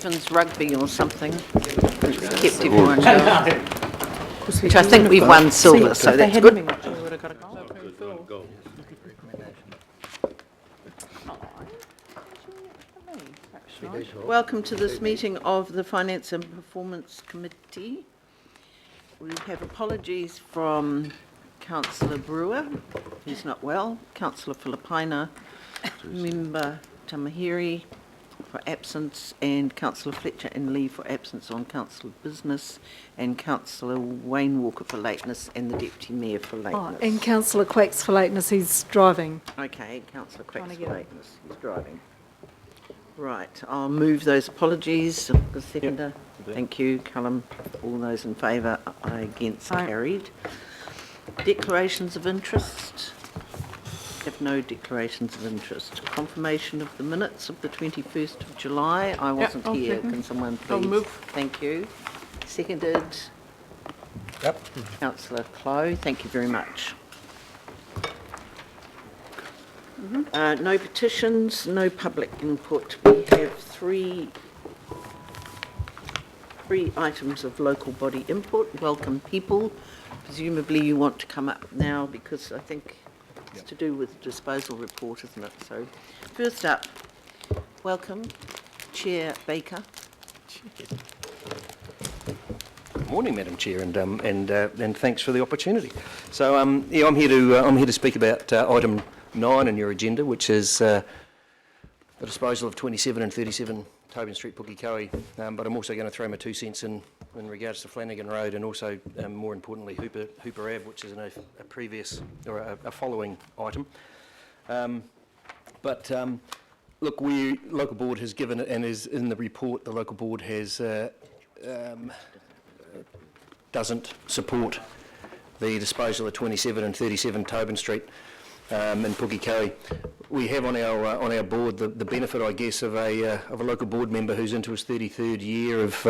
Rugby or something, which we kept everyone going. Which I think we've won silver, so that's good. Welcome to this meeting of the Finance and Performance Committee. We have apologies from Councillor Brewer, who's not well, Councillor Filipaina, Member Tamahiri for absence, and Councillor Fletcher and Lee for absence on Council Business, and Councillor Wayne Walker for lateness, and the Deputy Mayor for lateness. Oh, and Councillor Quacks for lateness, he's driving. Okay, Councillor Quacks for lateness, he's driving. Right, I'll move those apologies. The seconder. Yep. Thank you, Callum. All those in favour, against, carried. Declarations of interest. Have no declarations of interest. Confirmation of the minutes of the 21st of July. I wasn't here. Second. Can someone please? I'll move. Thank you. Seconded. Yep. Councillor Clow. Thank you very much. No petitions, no public input. We have three items of local body input. Welcome people. Presumably you want to come up now because I think it's to do with disposal report, isn't it? So first up, welcome, Chair Baker. Good morning, Madam Chair, and thanks for the opportunity. So I'm here to speak about item 9 on your agenda, which is the disposal of 27 and 37 Tobin Street, Pukekohe, but I'm also going to throw my 2 cents in regards to Flanagan Road, and also more importantly Hooper Ave, which is a previous or a following item. Look, local board has given it, and is in the report. The local board has doesn't support the disposal of 27 and 37 Tobin Street in Pukekohe. We have on our board the benefit, I guess, of a local board member who's into his 33rd year of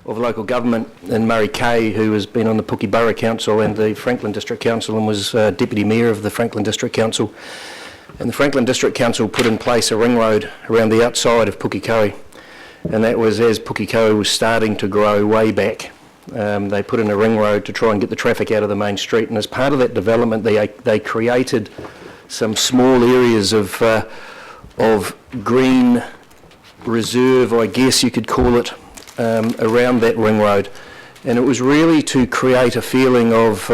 local government, in Murray Kay, who has been on the Puke Borough Council and the Franklin District Council, and was Deputy Mayor of the Franklin District Council. And the Franklin District Council put in place a ring road around the outside of Pukekohe, and that was as Pukekohe was starting to grow way back. They put in a ring road to try and get the traffic out of the main street, and as part of that development they created some small areas of green reserve, I guess you could call it, around that ring road, and it was really to create a feeling of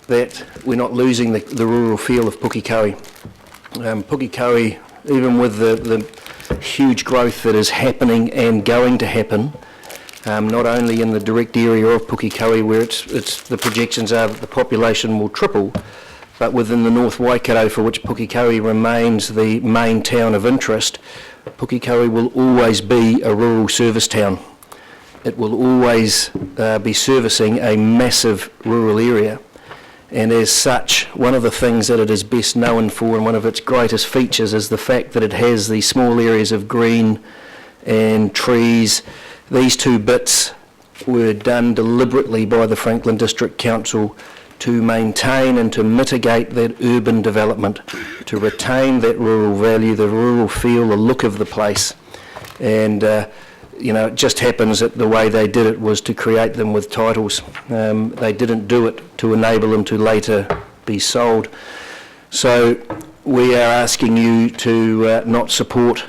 that we're not losing the rural feel of Pukekohe. Pukekohe, even with the huge growth that is happening and going to happen, not only in the direct area of Pukekohe, where the projections are that the population will triple, but within the North Waikato, for which Pukekohe remains the main town of interest, Pukekohe will always be a rural service town. It will always be servicing a massive rural area, and as such, one of the things that it is best known for, and one of its greatest features, is the fact that it has these small areas of green and trees. These 2 bits were done deliberately by the Franklin District Council to maintain and to mitigate that urban development, to retain that rural value, the rural feel, the look of the place. And it just happens that the way they did it was to create them with titles. They didn't do it to enable them to later be sold. So we are asking you to not support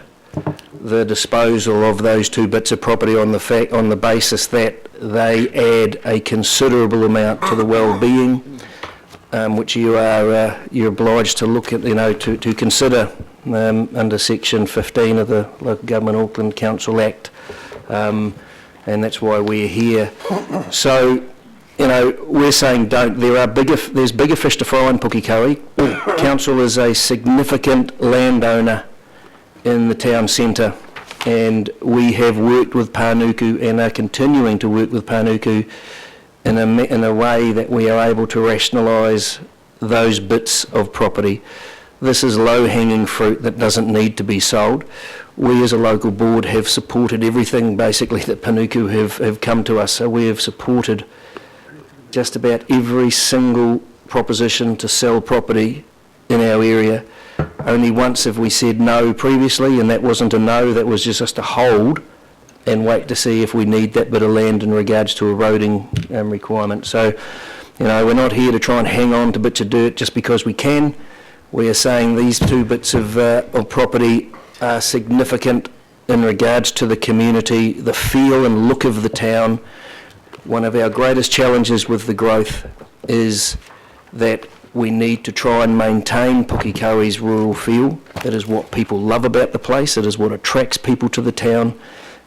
the disposal of those 2 bits of property on the basis that they add a considerable amount to the well-being, which you're obliged to look at, to consider under Section 15 of the Local Government Auckland Council Act, and that's why we're here. So, we're saying don't. There's bigger fish to fry in Pukekohe. Council is a significant landowner in the town centre, and we have worked with Panuku and are continuing to work with Panuku in a way that we are able to rationalise those bits of property. This is low-hanging fruit that doesn't need to be sold. We as a local board have supported everything basically that Panuku have come to us, so we have supported just about every single proposition to sell property in our area. Only once have we said no previously, and that wasn't a no, that was just a hold and wait to see if we need that bit of land in regards to eroding requirement. So, you know, we're not here to try and hang on to bits of dirt just because we can. We are saying these two bits of property are significant in regards to the community, the feel and look of the town. One of our greatest challenges with the growth is that we need to try and maintain Pukekohe's rural feel. It is what people love about the place. It is what attracts people to the town.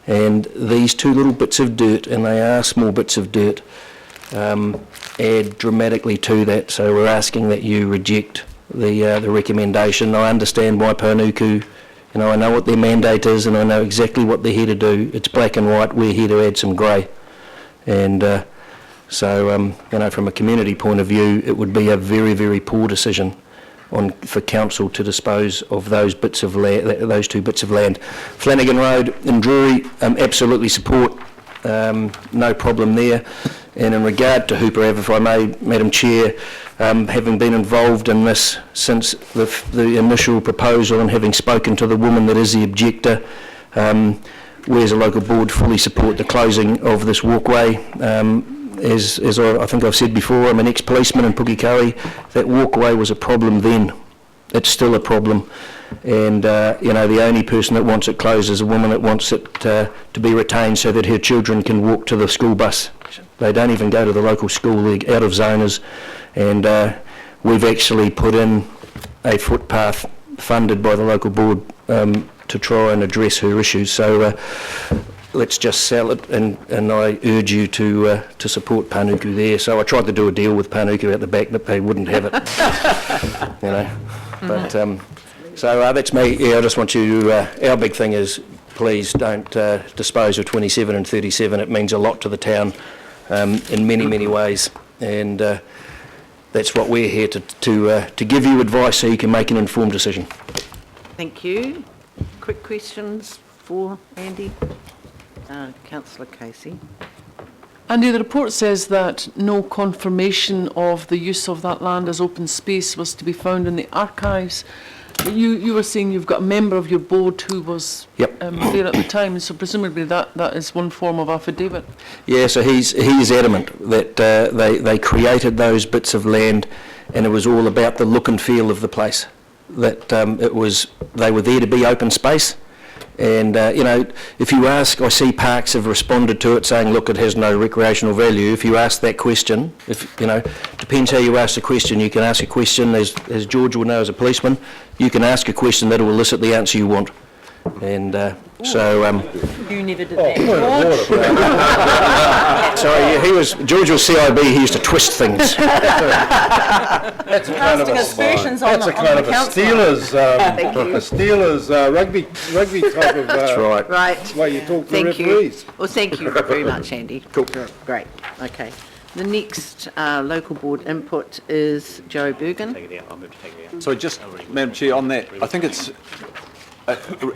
And these two little bits of dirt, and they are small bits of dirt, add dramatically to that. So we're asking that you reject the recommendation. I understand why Panuku, I know what their mandate is, and I know exactly what they're here to do. It's black and white. We're here to add some grey. And so, from a community point of view, it would be a very, very poor decision for council to dispose of those bits of land, those two bits of land. Flanagan Road in Drury, absolutely support, no problem there. And in regard to Hooper Ave, if I may, Madam Chair, having been involved in this since the initial proposal and having spoken to the woman that is the objector, we as a local board fully support the closing of this walkway. As I think I've said before, I'm an ex-policeman in Pukekohe. That walkway was a problem then. It's still a problem. And, the only person that wants it closed is a woman that wants it to be retained so that her children can walk to the school bus. They don't even go to the local school, they're out of zoners. And we've actually put in a footpath funded by the local board to try and address her issues. So let's just sell it, and I urge you to support Panuku there. So I tried to do a deal with Panuku at the back, but they wouldn't have it. But so that's me. Yeah, I just want you to, our big thing is please don't dispose of 27 and 37. It means a lot to the town in many, many ways, and that's what we're here to give you advice so you can make an informed decision. Thank you. Quick questions for Andy? Councillor Casey. Andy, the report says that no confirmation of the use of that land as open space was to be found in the archives. You were saying you've got a member of your board who was there at the time, so presumably that is one form of affidavit. Yeah, so he's adamant that they created those bits of land, and it was all about the look and feel of the place. That they were there to be open space. And, if you ask, I see parks have responded to it saying, look, it has no recreational value. If you ask that question, depends how you ask the question. You can ask a question, as George will know as a policeman, you can ask a question that will elicit the answer you want. And you never did that. Sorry, George was CIB, he used to twist things. That's a kind of a Steelers rugby type of that's right. way you talk to the referees. Well, thank you very much, Andy. Cool. Great. Okay. The next local board input is Joe Bergen. So just, Madam Chair, on that, I think it's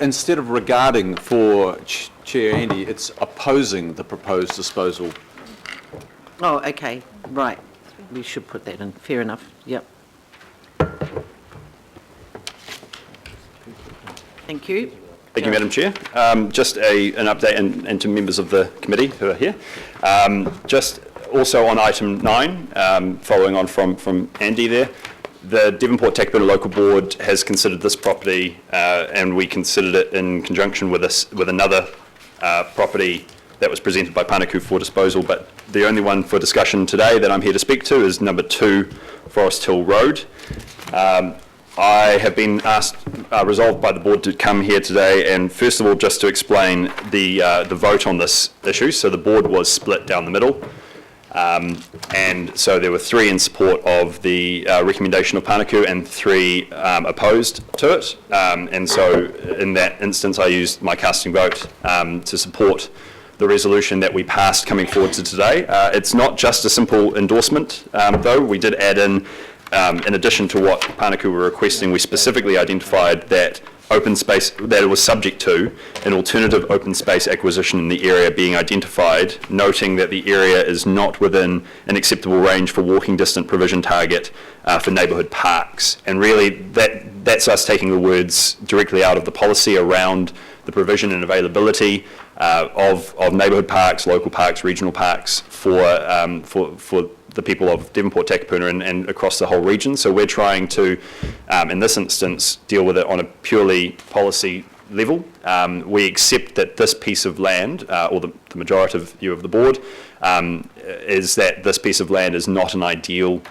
instead of regarding for Chair Andy, it's opposing the proposed disposal. Oh, okay, right. We should put that in. Fair enough. Yep. Thank you. Thank you, Madam Chair. Just an update and to members of the committee who are here. Just also on item 9, following on from Andy there, the Devonport Takapuna Local Board has considered this property, and we considered it in conjunction with another property that was presented by Panuku for disposal, but the only one for discussion today that I'm here to speak to is number 2 Forest Hill Road. I have been resolved by the board to come here today, and first of all, just to explain the vote on this issue. So the board was split down the middle. And so there were 3 in support of the recommendation of Panuku and 3 opposed to it. And so in that instance, I used my casting vote to support the resolution that we passed coming forward to today. It's not just a simple endorsement, though. We did add in addition to what Panuku were requesting, we specifically identified that open space, that it was subject to an alternative open space acquisition in the area being identified, noting that the area is not within an acceptable range for walking distance provision target for neighbourhood parks. And really that's us taking the words directly out of the policy around the provision and availability of neighbourhood parks, local parks, regional parks for the people of Devonport, Takapuna and across the whole region. So we're trying to, in this instance, deal with it on a purely policy level. We accept that this piece of land, or the majority of view of the board, is that this piece of land is not an ideal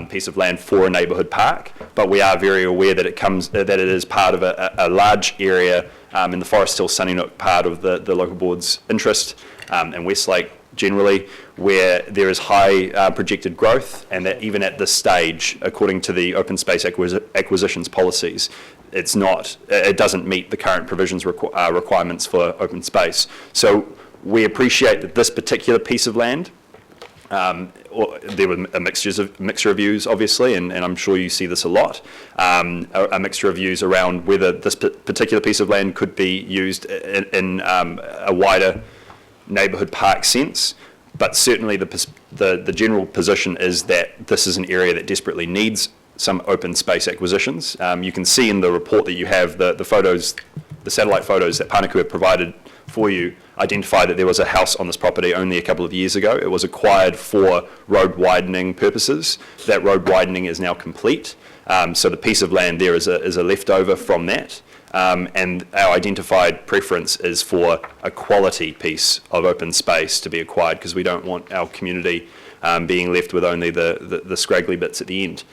piece of land for a neighbourhood park, but we are very aware that it is part of a large area in the Forest Hill Sunnynook part of the local board's interest, and Westlake generally, where there is high projected growth, and that even at this stage, according to the open space acquisitions policies, it doesn't meet the current provisions requirements for open space. So we appreciate that this particular piece of land, there were a mixture of views, obviously, and I'm sure you see this a lot, a mixture of views around whether this particular piece of land could be used in a wider neighbourhood park sense. But certainly the general position is that this is an area that desperately needs some open space acquisitions. You can see in the report that you have the photos, the satellite photos that Pānuku have provided for you, identify that there was a house on this property only a couple of years ago. It was acquired for road widening purposes. That road widening is now complete. So the piece of land there is a leftover from that. And our identified preference is for a quality piece of open space to be acquired, because we don't want our community being left with only the scraggly bits at the end.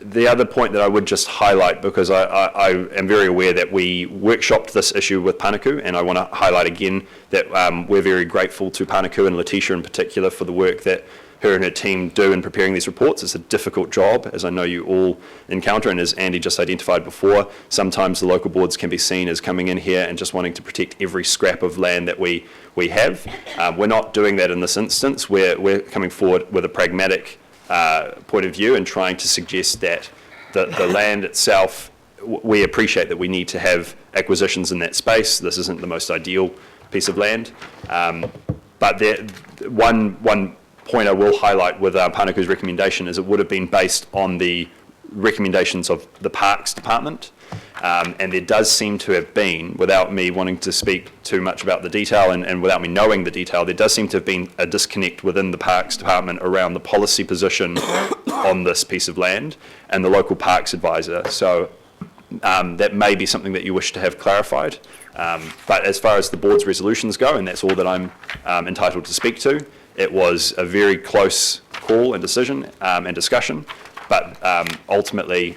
The other point that I would just highlight, because I am very aware that we workshopped this issue with Pānuku, and I want to highlight again that we're very grateful to Pānuku and Letitia in particular for the work that her and her team do in preparing these reports. It's a difficult job, as I know you all encounter, and as Andy just identified before, sometimes the local boards can be seen as coming in here and just wanting to protect every scrap of land that we have. We're not doing that in this instance. We're coming forward with a pragmatic point of view and trying to suggest that the land itself, we appreciate that we need to have acquisitions in that space. This isn't the most ideal piece of land. But one point I will highlight with Pānuku's recommendation is it would have been based on the recommendations of the Parks Department, and there does seem to have been, without me wanting to speak too much about the detail and without me knowing the detail, there does seem to have been a disconnect within the Parks Department around the policy position on this piece of land and the local parks advisor. So that may be something that you wish to have clarified. But as far as the board's resolutions go, and that's all that I'm entitled to speak to, it was a very close call and decision and discussion, but ultimately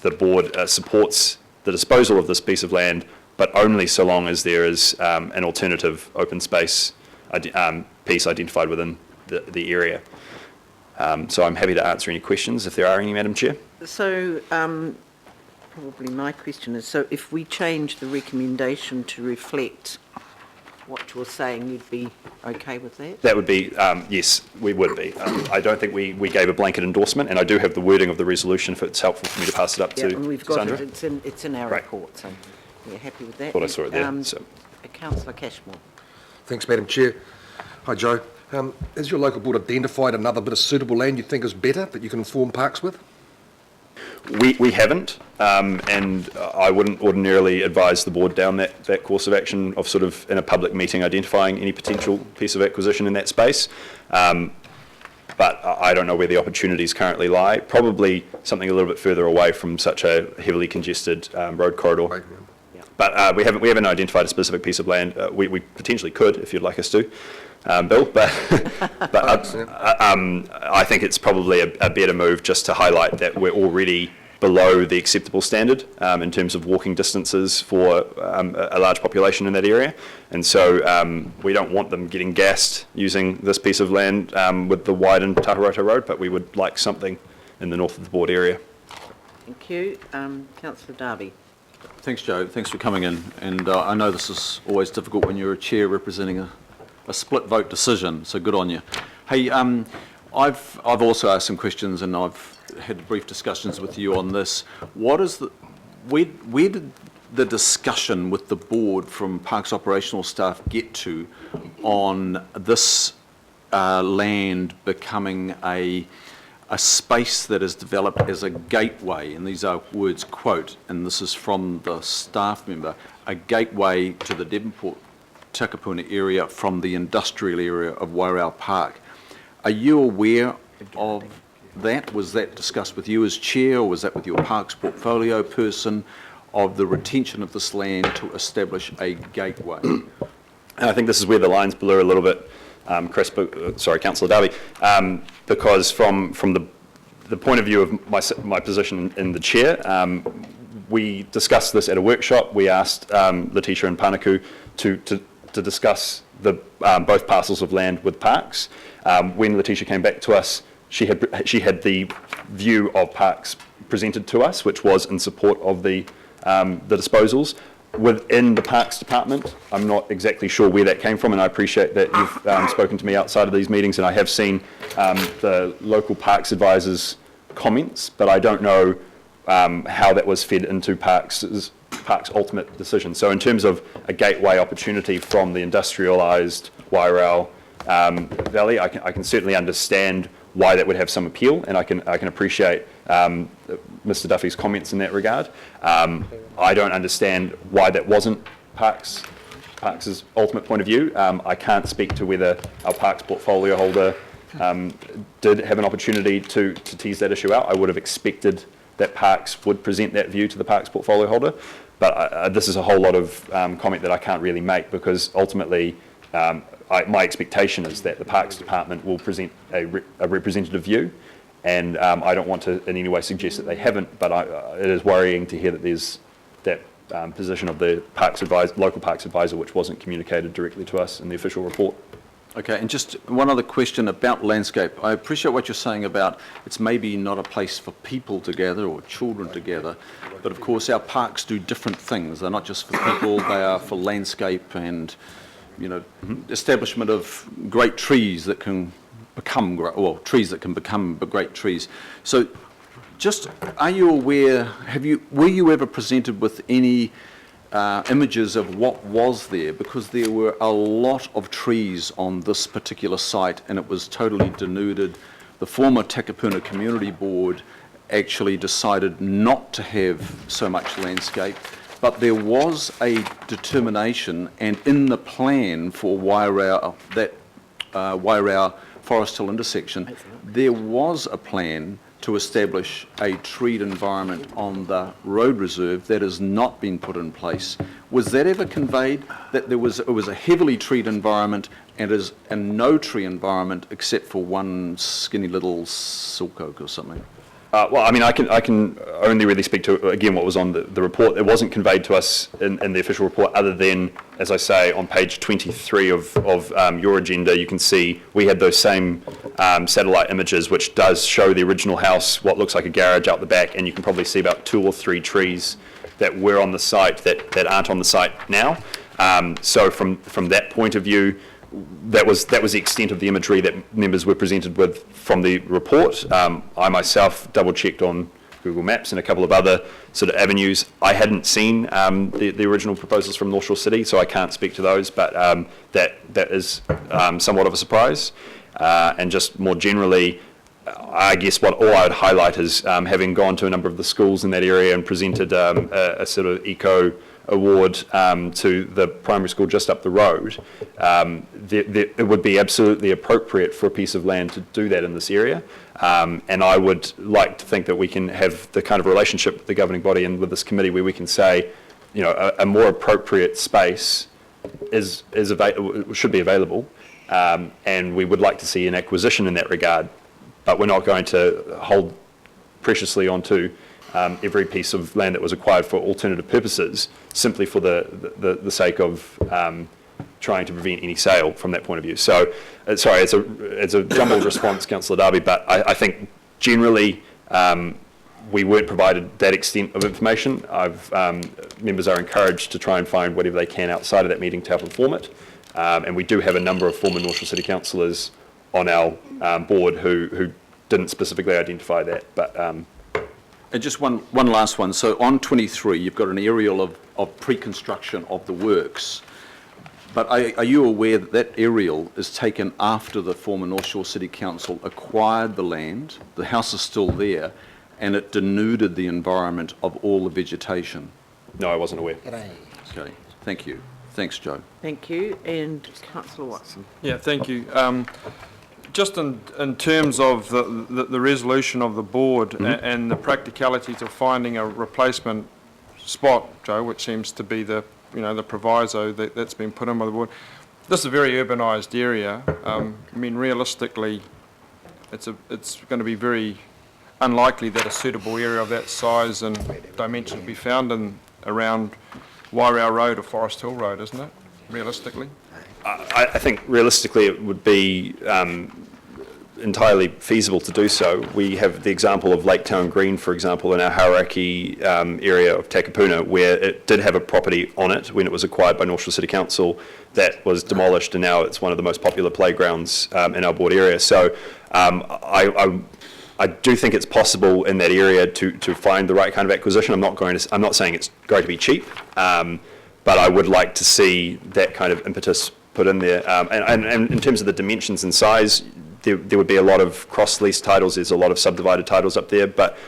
the board supports the disposal of this piece of land, but only so long as there is an alternative open space piece identified within the area. So I'm happy to answer any questions if there are any, Madam Chair. So probably my question is, so if we change the recommendation to reflect what you're saying, you'd be okay with that? That would be, yes, we would be. I don't think we gave a blanket endorsement, and I do have the wording of the resolution if it's helpful for me to pass it up to and we've got Sandra. it, it's in our report, so we're happy with that. Thought I saw it there. So. Councillor Cashmore. Thanks, Madam Chair. Hi, Joe. Has your local board identified another bit of suitable land you think is better that you can inform parks with? We haven't, and I wouldn't ordinarily advise the board down that course of action of sort of in a public meeting identifying any potential piece of acquisition in that space. But I don't know where the opportunities currently lie. Probably something a little bit further away from such a heavily congested road corridor. Right, yeah. But we haven't identified a specific piece of land. We potentially could, if you'd like us to, Bill. But I think it's probably a better move just to highlight that we're already below the acceptable standard in terms of walking distances for a large population in that area. And so we don't want them getting gassed using this piece of land with the widened Taharota Road, but we would like something in the north of the board area. Thank you. Councillor Darby. Thanks, Joe. Thanks for coming in. And I know this is always difficult when you're a chair representing a split vote decision, so good on you. Hey, I've also asked some questions, and I've had brief discussions with you on this. What is where did the discussion with the board from Parks operational staff get to on this land becoming a space that is developed as a gateway, and these are words quote, and this is from the staff member, a gateway to the Devonport Takapuna area from the industrial area of Wairau Park. Are you aware of that? Was that discussed with you as chair, or was that with your parks portfolio person, of the retention of this land to establish a gateway? I think this is where the lines blur a little bit, Councillor Darby, because from the point of view of my position in the chair, we discussed this at a workshop. We asked Letitia and Panaku to discuss both parcels of land with parks. When Letitia came back to us, she had the view of parks presented to us, which was in support of the disposals. Within the Parks Department, I'm not exactly sure where that came from, and I appreciate that you've spoken to me outside of these meetings, and I have seen the local Parks advisors' comments, but I don't know how that was fed into Parks' ultimate decision. So in terms of a gateway opportunity from the industrialised Wairau Valley, I can certainly understand why that would have some appeal, and I can appreciate Mr. Duffy's comments in that regard. I don't understand why that wasn't Parks' ultimate point of view. I can't speak to whether our Parks portfolio holder did have an opportunity to tease that issue out. I would have expected that Parks would present that view to the Parks portfolio holder, but this is a whole lot of comment that I can't really make, because ultimately my expectation is that the Parks Department will present a representative view, and I don't want to in any way suggest that they haven't, but it is worrying to hear that there's that position of the local Parks advisor which wasn't communicated directly to us in the official report. Okay, and just one other question about landscape. I appreciate what you're saying about it's maybe not a place for people to gather or children to gather, but of course our parks do different things. They're not just for people, they are for landscape and, establishment of great trees that can become great trees. So just, are you aware, were you ever presented with any images of what was there? Because there were a lot of trees on this particular site and it was totally denuded. The former Takapuna Community Board actually decided not to have so much landscape, but there was a determination, and in the plan for Wairau, that Wairau Forest Hill intersection, there was a plan to establish a treed environment on the road reserve that has not been put in place. Was that ever conveyed, that it was a heavily treed environment and is a no tree environment except for one skinny little silk oak or something? Well, I mean, I can only really speak to, again, what was on the report. It wasn't conveyed to us in the official report, other than, as I say, on page 23 of your agenda, you can see we had those same satellite images, which does show the original house, what looks like a garage out the back, and you can probably see about 2 or 3 trees that were on the site that aren't on the site now. So from that point of view, that was the extent of the imagery that members were presented with from the report. I myself double-checked on Google Maps and a couple of other sort of avenues. I hadn't seen the original proposals from North Shore City, so I can't speak to those, but that is somewhat of a surprise. And just more generally, I guess all I would highlight is having gone to a number of the schools in that area and presented a sort of eco award to the primary school just up the road, it would be absolutely appropriate for a piece of land to do that in this area. And I would like to think that we can have the kind of relationship with the governing body and with this committee where we can say, a more appropriate space should be available, and we would like to see an acquisition in that regard, but we're not going to hold preciously onto every piece of land that was acquired for alternative purposes simply for the sake of trying to prevent any sale from that point of view. So, sorry, it's a jumbled response, Councillor Darby, but I think generally we weren't provided that extent of information. Members are encouraged to try and find whatever they can outside of that meeting to help inform it. And we do have a number of former North Shore City councillors on our board who didn't specifically identify that, but And just one last one. So on 23, you've got an aerial of pre-construction of the works. But are you aware that that aerial is taken after the former North Shore City Council acquired the land, the house is still there, and it denuded the environment of all the vegetation? no, I wasn't aware. Okay, thank you. Thanks, Joe. Thank you. And councillor Watson. Yeah, thank you. Just in terms of the resolution of the board and the practicalities of finding a replacement spot, Joe, which seems to be the proviso that's been put in by the board. This is a very urbanised area. I mean, realistically, it's going to be very unlikely that a suitable area of that size and dimension will be found around Wairau Road or Forest Hill Road, isn't it? Realistically. I think realistically it would be entirely feasible to do so. We have the example of Lake Town Green, for example, in our Hauraki area of Takapuna, where it did have a property on it when it was acquired by North Shore City Council that was demolished, and now it's one of the most popular playgrounds in our board area. So I do think it's possible in that area to find the right kind of acquisition. I'm not saying it's going to be cheap, but I would like to see that kind of impetus put in there. And in terms of the dimensions and size, there would be a lot of cross-lease titles. There's a lot of subdivided titles up there, but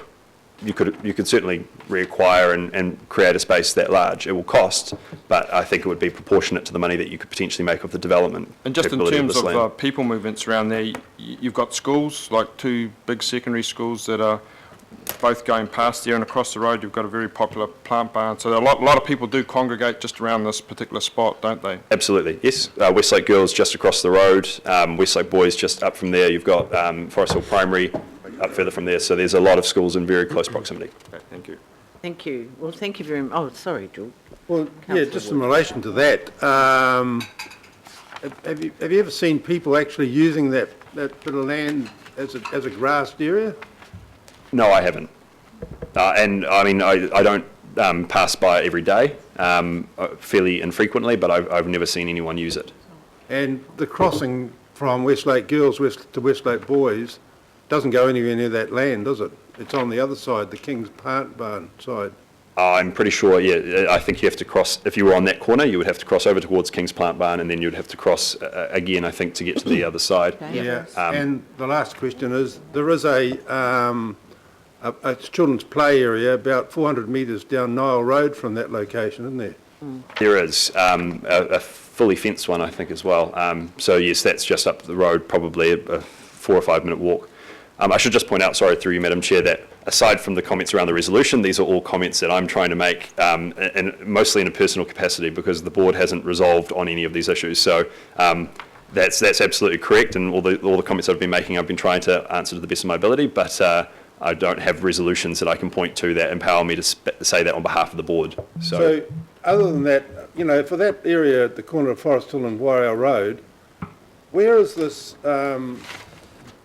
you could certainly reacquire and create a space that large. It will cost, but I think it would be proportionate to the money that you could potentially make of the development. And just in capability terms this land. of people movements around there, you've got schools, like 2 big secondary schools that are both going past there, and across the road you've got a very popular plant barn. So a lot of people do congregate just around this particular spot, don't they? Absolutely, yes. Westlake Girls just across the road, Westlake Boys just up from there. You've got Forest Hill Primary up further from there. So there's a lot of schools in very close proximity. Okay, thank you. Thank you. Well, thank you very much. Oh, sorry, George. Well, Councillor yeah, just Wood. in relation to that, have you ever seen people actually using that bit of land as a grassed area? No, I haven't. And I mean, I don't pass by every day, fairly infrequently, but I've never seen anyone use it. And the crossing from Westlake Girls to Westlake Boys doesn't go anywhere near that land, does it? It's on the other side, the King's Plant Barn side. I'm pretty sure, yeah, I think you have to cross, if you were on that corner, you would have to cross over towards King's Plant Barn, and then you'd have to cross again, I think, to get to the other side. Okay. Yeah, and the last question is, there is a children's play area about 400 metres down Nile Road from that location, isn't there? There is a fully fenced one, I think, as well. So yes, that's just up the road, probably a 4 or 5 minute walk. I should just point out, sorry, through you, Madam Chair, that aside from the comments around the resolution, these are all comments that I'm trying to make, and mostly in a personal capacity, because the board hasn't resolved on any of these issues. So that's absolutely correct, and all the comments I've been making, I've been trying to answer to the best of my ability, but I don't have resolutions that I can point to that empower me to say that on behalf of the board. So other than that, for that area at the corner of Forest Hill and Wairau Road, where is this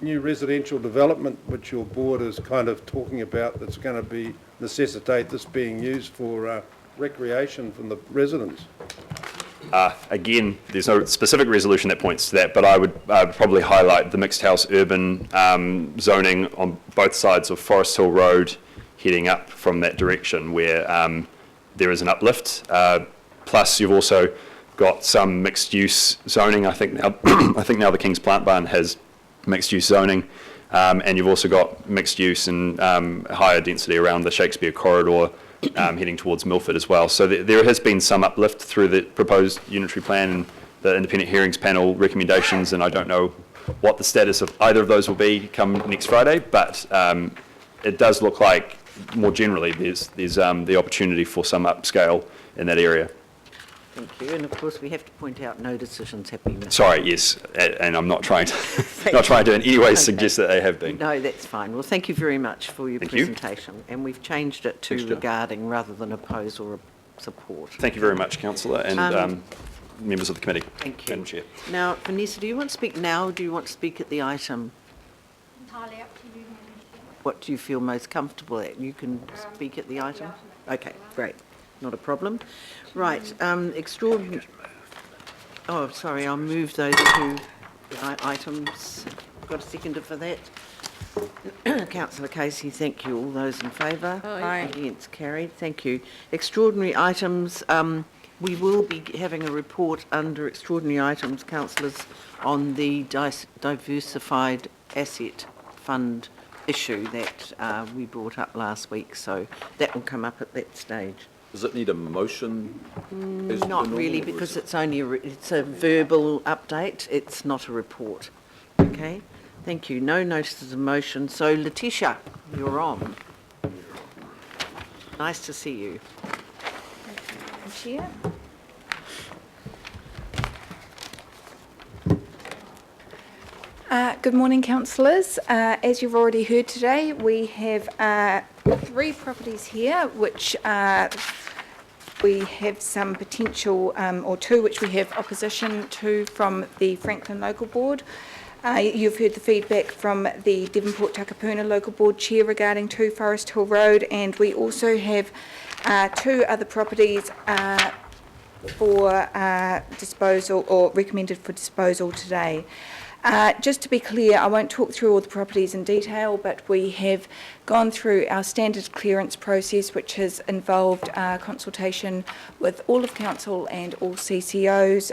new residential development which your board is kind of talking about that's going to necessitate this being used for recreation from the residents? Again, there's no specific resolution that points to that, but I would probably highlight the mixed house urban zoning on both sides of Forest Hill Road heading up from that direction, where there is an uplift. Plus you've also got some mixed use zoning. I think now the King's Plant Barn has mixed use zoning, and you've also got mixed use and higher density around the Shakespeare corridor, heading towards Milford as well. So there has been some uplift through the proposed unitary plan and the independent hearings panel recommendations, and I don't know what the status of either of those will be come next Friday, but it does look like more generally there's the opportunity for some upscale in that area. Thank you. And of course, we have to point out no decisions have been made. Sorry, yes, and I'm not trying to in any way suggest that they have been. No, that's fine. Well, thank you very much for your Thank you. presentation. And we've changed it to Thanks, Jo. regarding rather than oppose or support. Thank you very much, Councillor, and members of the committee. Thank you. Madam Chair. Now, Vanessa, do you want to speak now or do you want to speak at the item? Entirely up to you, Madam Chair. What do you feel most comfortable at? You can speak at the item? Okay, great. Not a problem. Right, extraordinary... Oh, sorry, I'll move those two items. Got a seconder for that? Councillor Casey, thank you. All those in favour? Aye. Against, carried. Thank you. Extraordinary items. We will be having a report under extraordinary items, councillors, on the diversified asset fund issue that we brought up last week. So that will come up at that stage. Does it need a motion? as per Not normal, really, or is because it- it's only, it's a verbal update, it's not a report. Okay, thank you. No notices of motion. So Letitia, you're on. Nice to see you. Chair. Good morning, councillors. As you've already heard today, we have 3 properties here which we have some potential, or 2 which we have opposition to from the Franklin Local Board. You've heard the feedback from the Devonport Takapuna Local Board Chair regarding 2 Forest Hill Road, and we also have 2 other properties for disposal or recommended for disposal today. Just to be clear, I won't talk through all the properties in detail, but we have gone through our standard clearance process, which has involved consultation with all of council and all CCOs,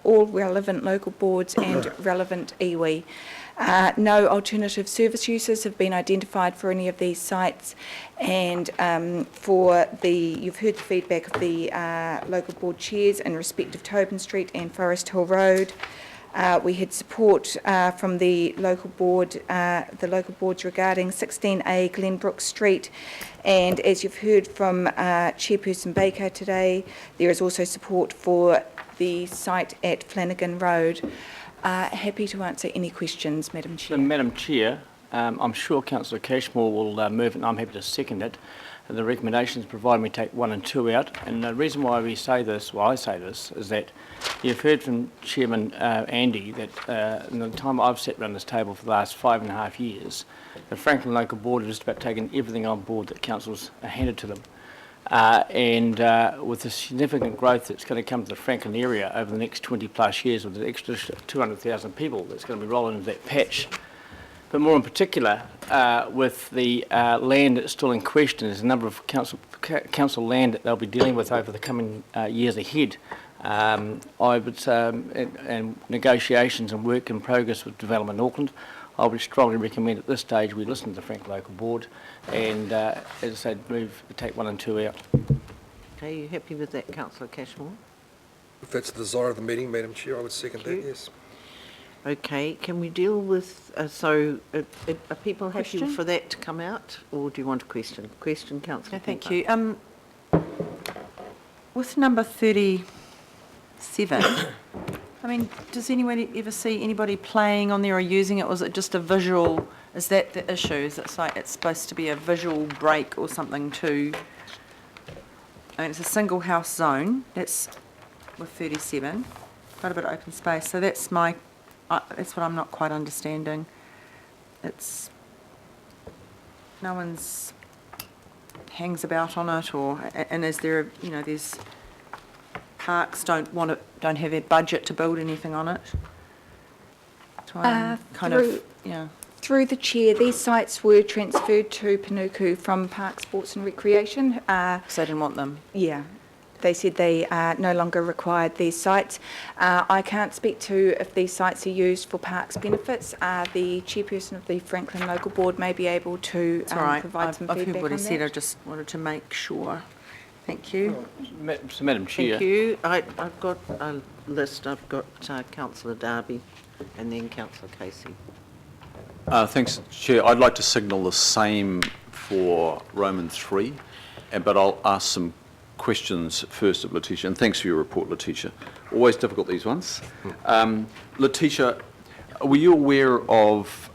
all relevant local boards and relevant iwi. No alternative service uses have been identified for any of these sites, and you've heard the feedback of the local board chairs in respect of Tobin Street and Forest Hill Road. We had support from the local boards regarding 16A Glenbrook Street, and as you've heard from Chairperson Baker today, there is also support for the site at Flanagan Road. Happy to answer any questions, Madam Chair. Madam Chair, I'm sure Councillor Cashmore will move it, and I'm happy to second it. The recommendations provided we take 1 and 2 out, and the reason why we say this, why I say this, is that you've heard from Chairman Andy that in the time I've sat around this table for the last 5.5 years, the Franklin Local Board has just about taken everything on board that councils handed to them. And with the significant growth that's going to come to the Franklin area over the next 20 plus years, with the extra 200,000 people that's going to be rolling into that patch. But more in particular, with the land that's still in question, there's a number of council land that they'll be dealing with over the coming years ahead. I would, and negotiations and work in progress with Development Auckland, I would strongly recommend at this stage we listen to the Franklin Local Board and, as I said, take 1 and 2 out. Okay, you happy with that, Councillor Cashmore? If that's the desire of the meeting, Madam Chair, I would second that, yes. Okay, can we deal with, are people happy Question? for that to come out, or do you want a question? Question, Councillor No, thank Cooper. you. With number 37, I mean, does anybody ever see anybody playing on there or using it, or is it just a visual, is that the issue? Is it like it's supposed to be a visual break or something to, I mean, it's a single house zone, that's with 37, quite a bit of open space, so that's that's what I'm not quite understanding. It's, no one's hangs about on it, or, and is there, there's parks don't have a budget to build anything on it? Through the chair, these sites were transferred to Panuku from Park Sports and Recreation. So they didn't want them? Yeah. They said they no longer required these sites. I can't speak to if these sites are used for parks benefits. The chairperson of the Franklin Local Board may be able to provide some I've feedback heard what on he said, I that. just wanted to make sure. Thank you. So, Madam Chair. Thank you. I've got a list. I've got Councillor Darby and then Councillor Casey. Thanks, Chair. I'd like to signal the same for Roman 3, but I'll ask some questions first of Letitia, and thanks for your report, Letitia. Always difficult, these ones. Letitia, were you aware of,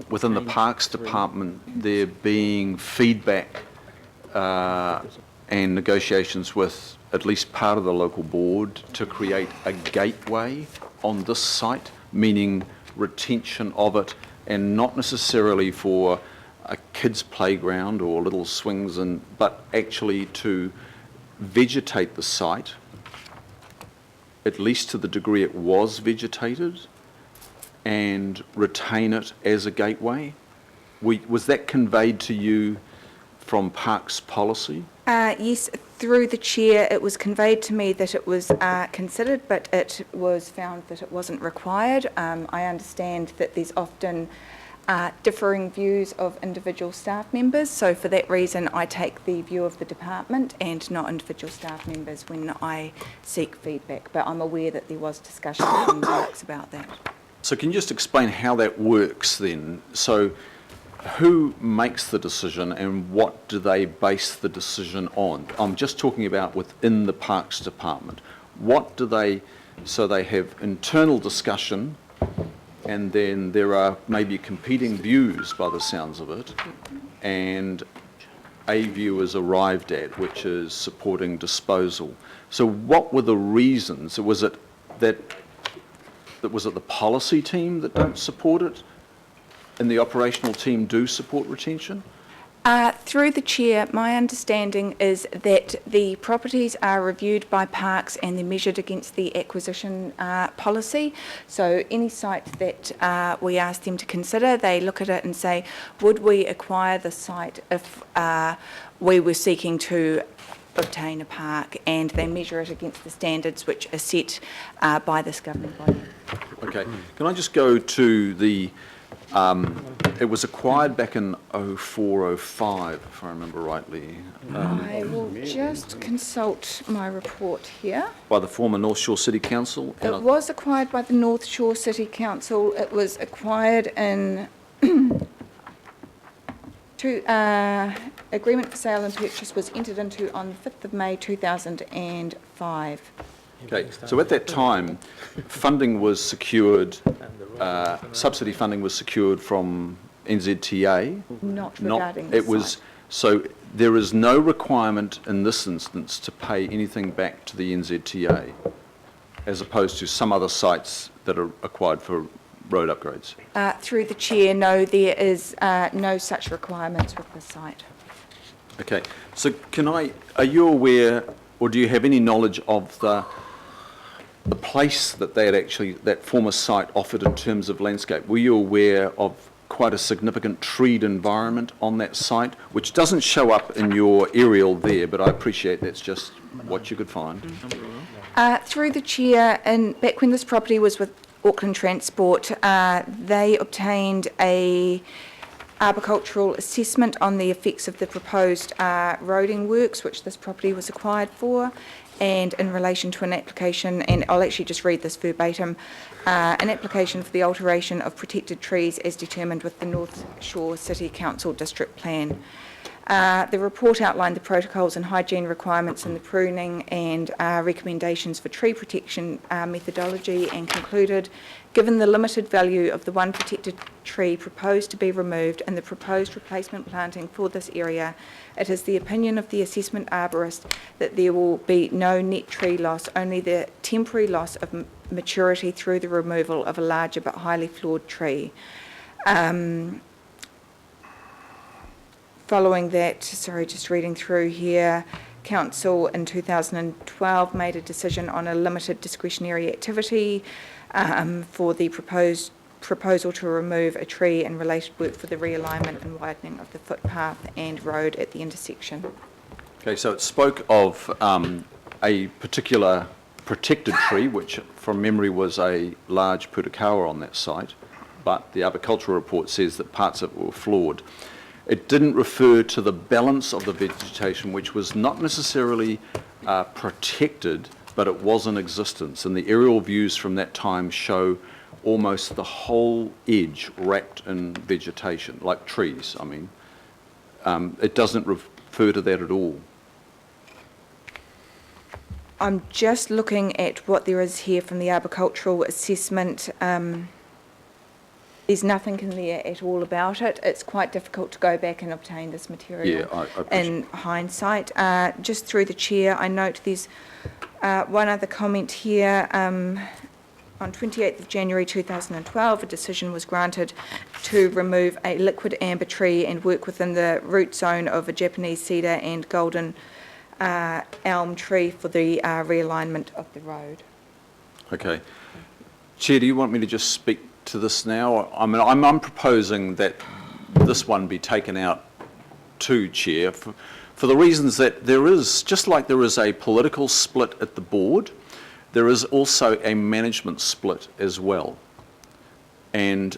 within the Parks Department, there being feedback and negotiations with at least part of the local board to create a gateway on this site, meaning retention of it, and not necessarily for a kids' playground or little swings, but actually to vegetate the site, at least to the degree it was vegetated, and retain it as a gateway? Was that conveyed to you from Parks policy? Yes, through the chair, it was conveyed to me that it was considered, but it was found that it wasn't required. I understand that there's often differing views of individual staff members. So for that reason, I take the view of the department and not individual staff members when I seek feedback. But I'm aware that there was discussion in works about that. So can you just explain how that works then? So who makes the decision and what do they base the decision on? I'm just talking about within the Parks Department. What do they, so they have internal discussion and then there are maybe competing views by the sounds of it, and a view is arrived at, which is supporting disposal. So what were the reasons? Was it the policy team that don't support it and the operational team do support retention? Through the chair, my understanding is that the properties are reviewed by Parks and they're measured against the acquisition policy. So any site that we ask them to consider, they look at it and say, would we acquire the site if we were seeking to obtain a park? And they measure it against the standards which are set by this governing body. Okay, can I just go to the it was acquired back in 04-05, if I remember rightly. I will just consult my report here. By the former North Shore City Council. It was acquired by the North Shore City Council. It was acquired in agreement for sale and purchase was entered into on the 5th of May 2005. Okay, so at that time, funding was secured, subsidy funding was secured from NZTA. Not regarding the it was, site. So there is no requirement in this instance to pay anything back to the NZTA, as opposed to some other sites that are acquired for road upgrades. Through the chair, no, there is no such requirements with the site. Okay, so are you aware, or do you have any knowledge of the place that they had actually, that former site offered in terms of landscape? Were you aware of quite a significant treed environment on that site, which doesn't show up in your aerial there, but I appreciate that's just what you could find? Through the chair, and back when this property was with Auckland Transport, they obtained a arboricultural assessment on the effects of the proposed roading works, which this property was acquired for, and in relation to an application, and I'll actually just read this verbatim, an application for the alteration of protected trees as determined with the North Shore City Council District Plan. The report outlined the protocols and hygiene requirements in the pruning and recommendations for tree protection methodology, and concluded, given the limited value of the one protected tree proposed to be removed and the proposed replacement planting for this area, it is the opinion of the assessment arborist that there will be no net tree loss, only the temporary loss of maturity through the removal of a larger but highly flawed tree. Following that, sorry, just reading through here, Council in 2012 made a decision on a limited discretionary activity for the proposal to remove a tree and related work for the realignment and widening of the footpath and road at the intersection. Okay, so it spoke of a particular protected tree, which from memory was a large putakawa on that site, but the arboricultural report says that parts of it were flawed. It didn't refer to the balance of the vegetation, which was not necessarily protected, but it was in existence. And the aerial views from that time show almost the whole edge wrapped in vegetation, like trees, I mean. It doesn't refer to that at all. I'm just looking at what there is here from the arboricultural assessment. There's nothing in there at all about it. It's quite difficult to go back and obtain this material in hindsight. Just through the chair, I note there's one other comment here. On 28th of January 2012, a decision was granted to remove a liquid amber tree and work within the root zone of a Japanese cedar and golden elm tree for the realignment of the road. Okay. Chair, do you want me to just speak to this now? I mean, I'm proposing that this one be taken out too, Chair, for the reasons that there is, just like there is a political split at the board, there is also a management split as well. And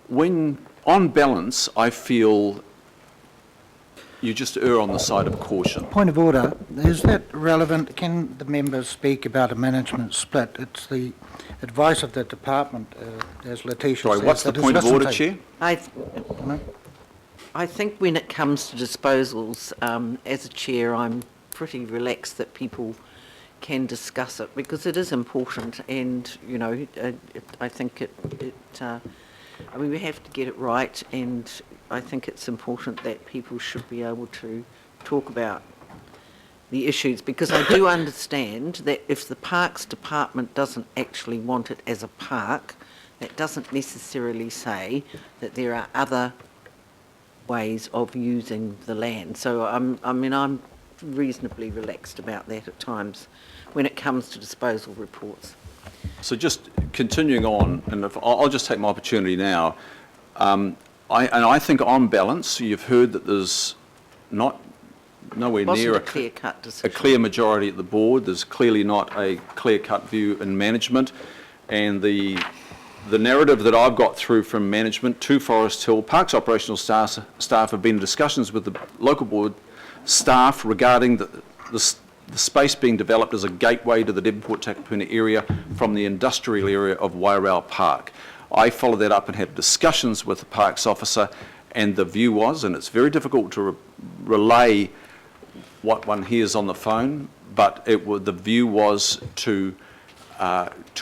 when on balance, I feel you just err on the side of caution. Point of order, is that relevant? Can the members speak about a management split? It's the advice of the department, as Letitia Sorry, says. what's the that is point of listened order, to. Chair? I think when it comes to disposals, as a chair, I'm pretty relaxed that people can discuss it because it is important, and you know, I think I mean, we have to get it right, and I think it's important that people should be able to talk about the issues, because I do understand that if the Parks Department doesn't actually want it as a park, that doesn't necessarily say that there are other ways of using the land. So I'm reasonably relaxed about that at times when it comes to disposal reports. So just continuing on, and I'll just take my opportunity now. I think on balance, you've heard that there's nowhere near a clear majority at the board. There's clearly not a clear-cut view in management, and the narrative that I've got through from management to Forest Hill, Parks operational staff have been in discussions with the local board staff regarding the space being developed as a gateway to the Devonport Takapuna area from the industrial area of Wairau Park. I followed that up and had discussions with the parks officer, and the view was, and it's very difficult to relay what one hears on the phone, but the view was to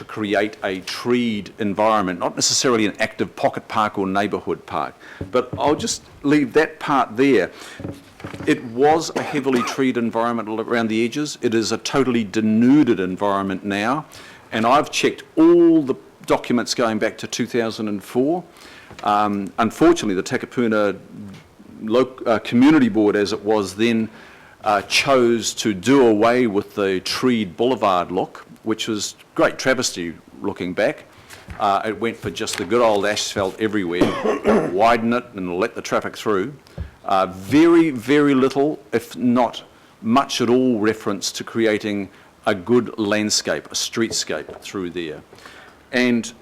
create a treed environment, not necessarily an active pocket park or neighbourhood park. But I'll just leave that part there. It was a heavily treed environment around the edges. It is a totally denuded environment now, and I've checked all the documents going back to 2004. Unfortunately, the Takapuna Community Board, as it was then, chose to do away with the treed boulevard look, which was great travesty looking back. It went for just the good old asphalt everywhere, widen it and let the traffic through. Very, very little, if not much at all, reference to creating a good landscape, a streetscape through there. And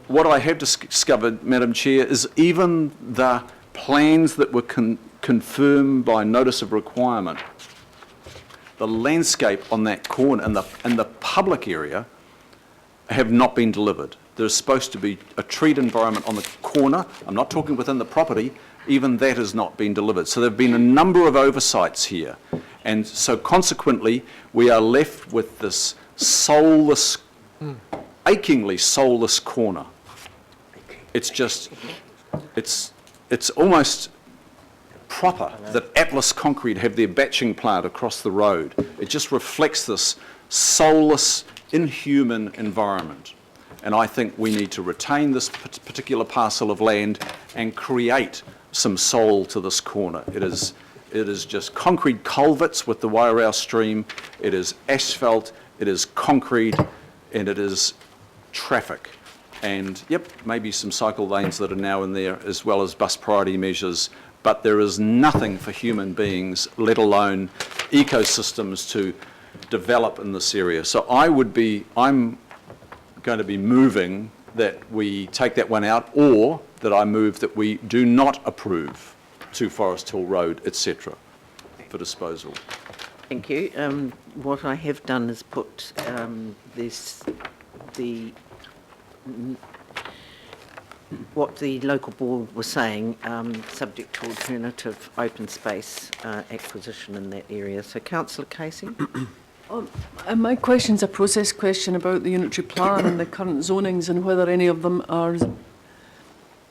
what I have discovered, Madam Chair, is even the plans that were confirmed by notice of requirement, the landscape on that corner and the public area have not been delivered. There's supposed to be a treed environment on the corner. I'm not talking within the property. Even that has not been delivered. So there have been a number of oversights here. And so consequently, we are left with this soulless, achingly soulless corner. It's just, it's almost proper that Atlas Concrete have their batching plant across the road. It just reflects this soulless, inhuman environment. And I think we need to retain this particular parcel of land and create some soul to this corner. It is just concrete culverts with the Wairau stream. It is asphalt, it is concrete, and it is traffic. And yep, maybe some cycle lanes that are now in there, as well as bus priority measures, but there is nothing for human beings, let alone ecosystems, to develop in this area. So I'm going to be moving that we take that one out, or that I move that we do not approve 2 Forest Hill Road, etc., for disposal. Thank you. What I have done is put what the local board was saying, subject to alternative open space acquisition in that area. So, Councillor Casey. And my question's a process question about the unitary plan and the current zonings, and whether any of them are,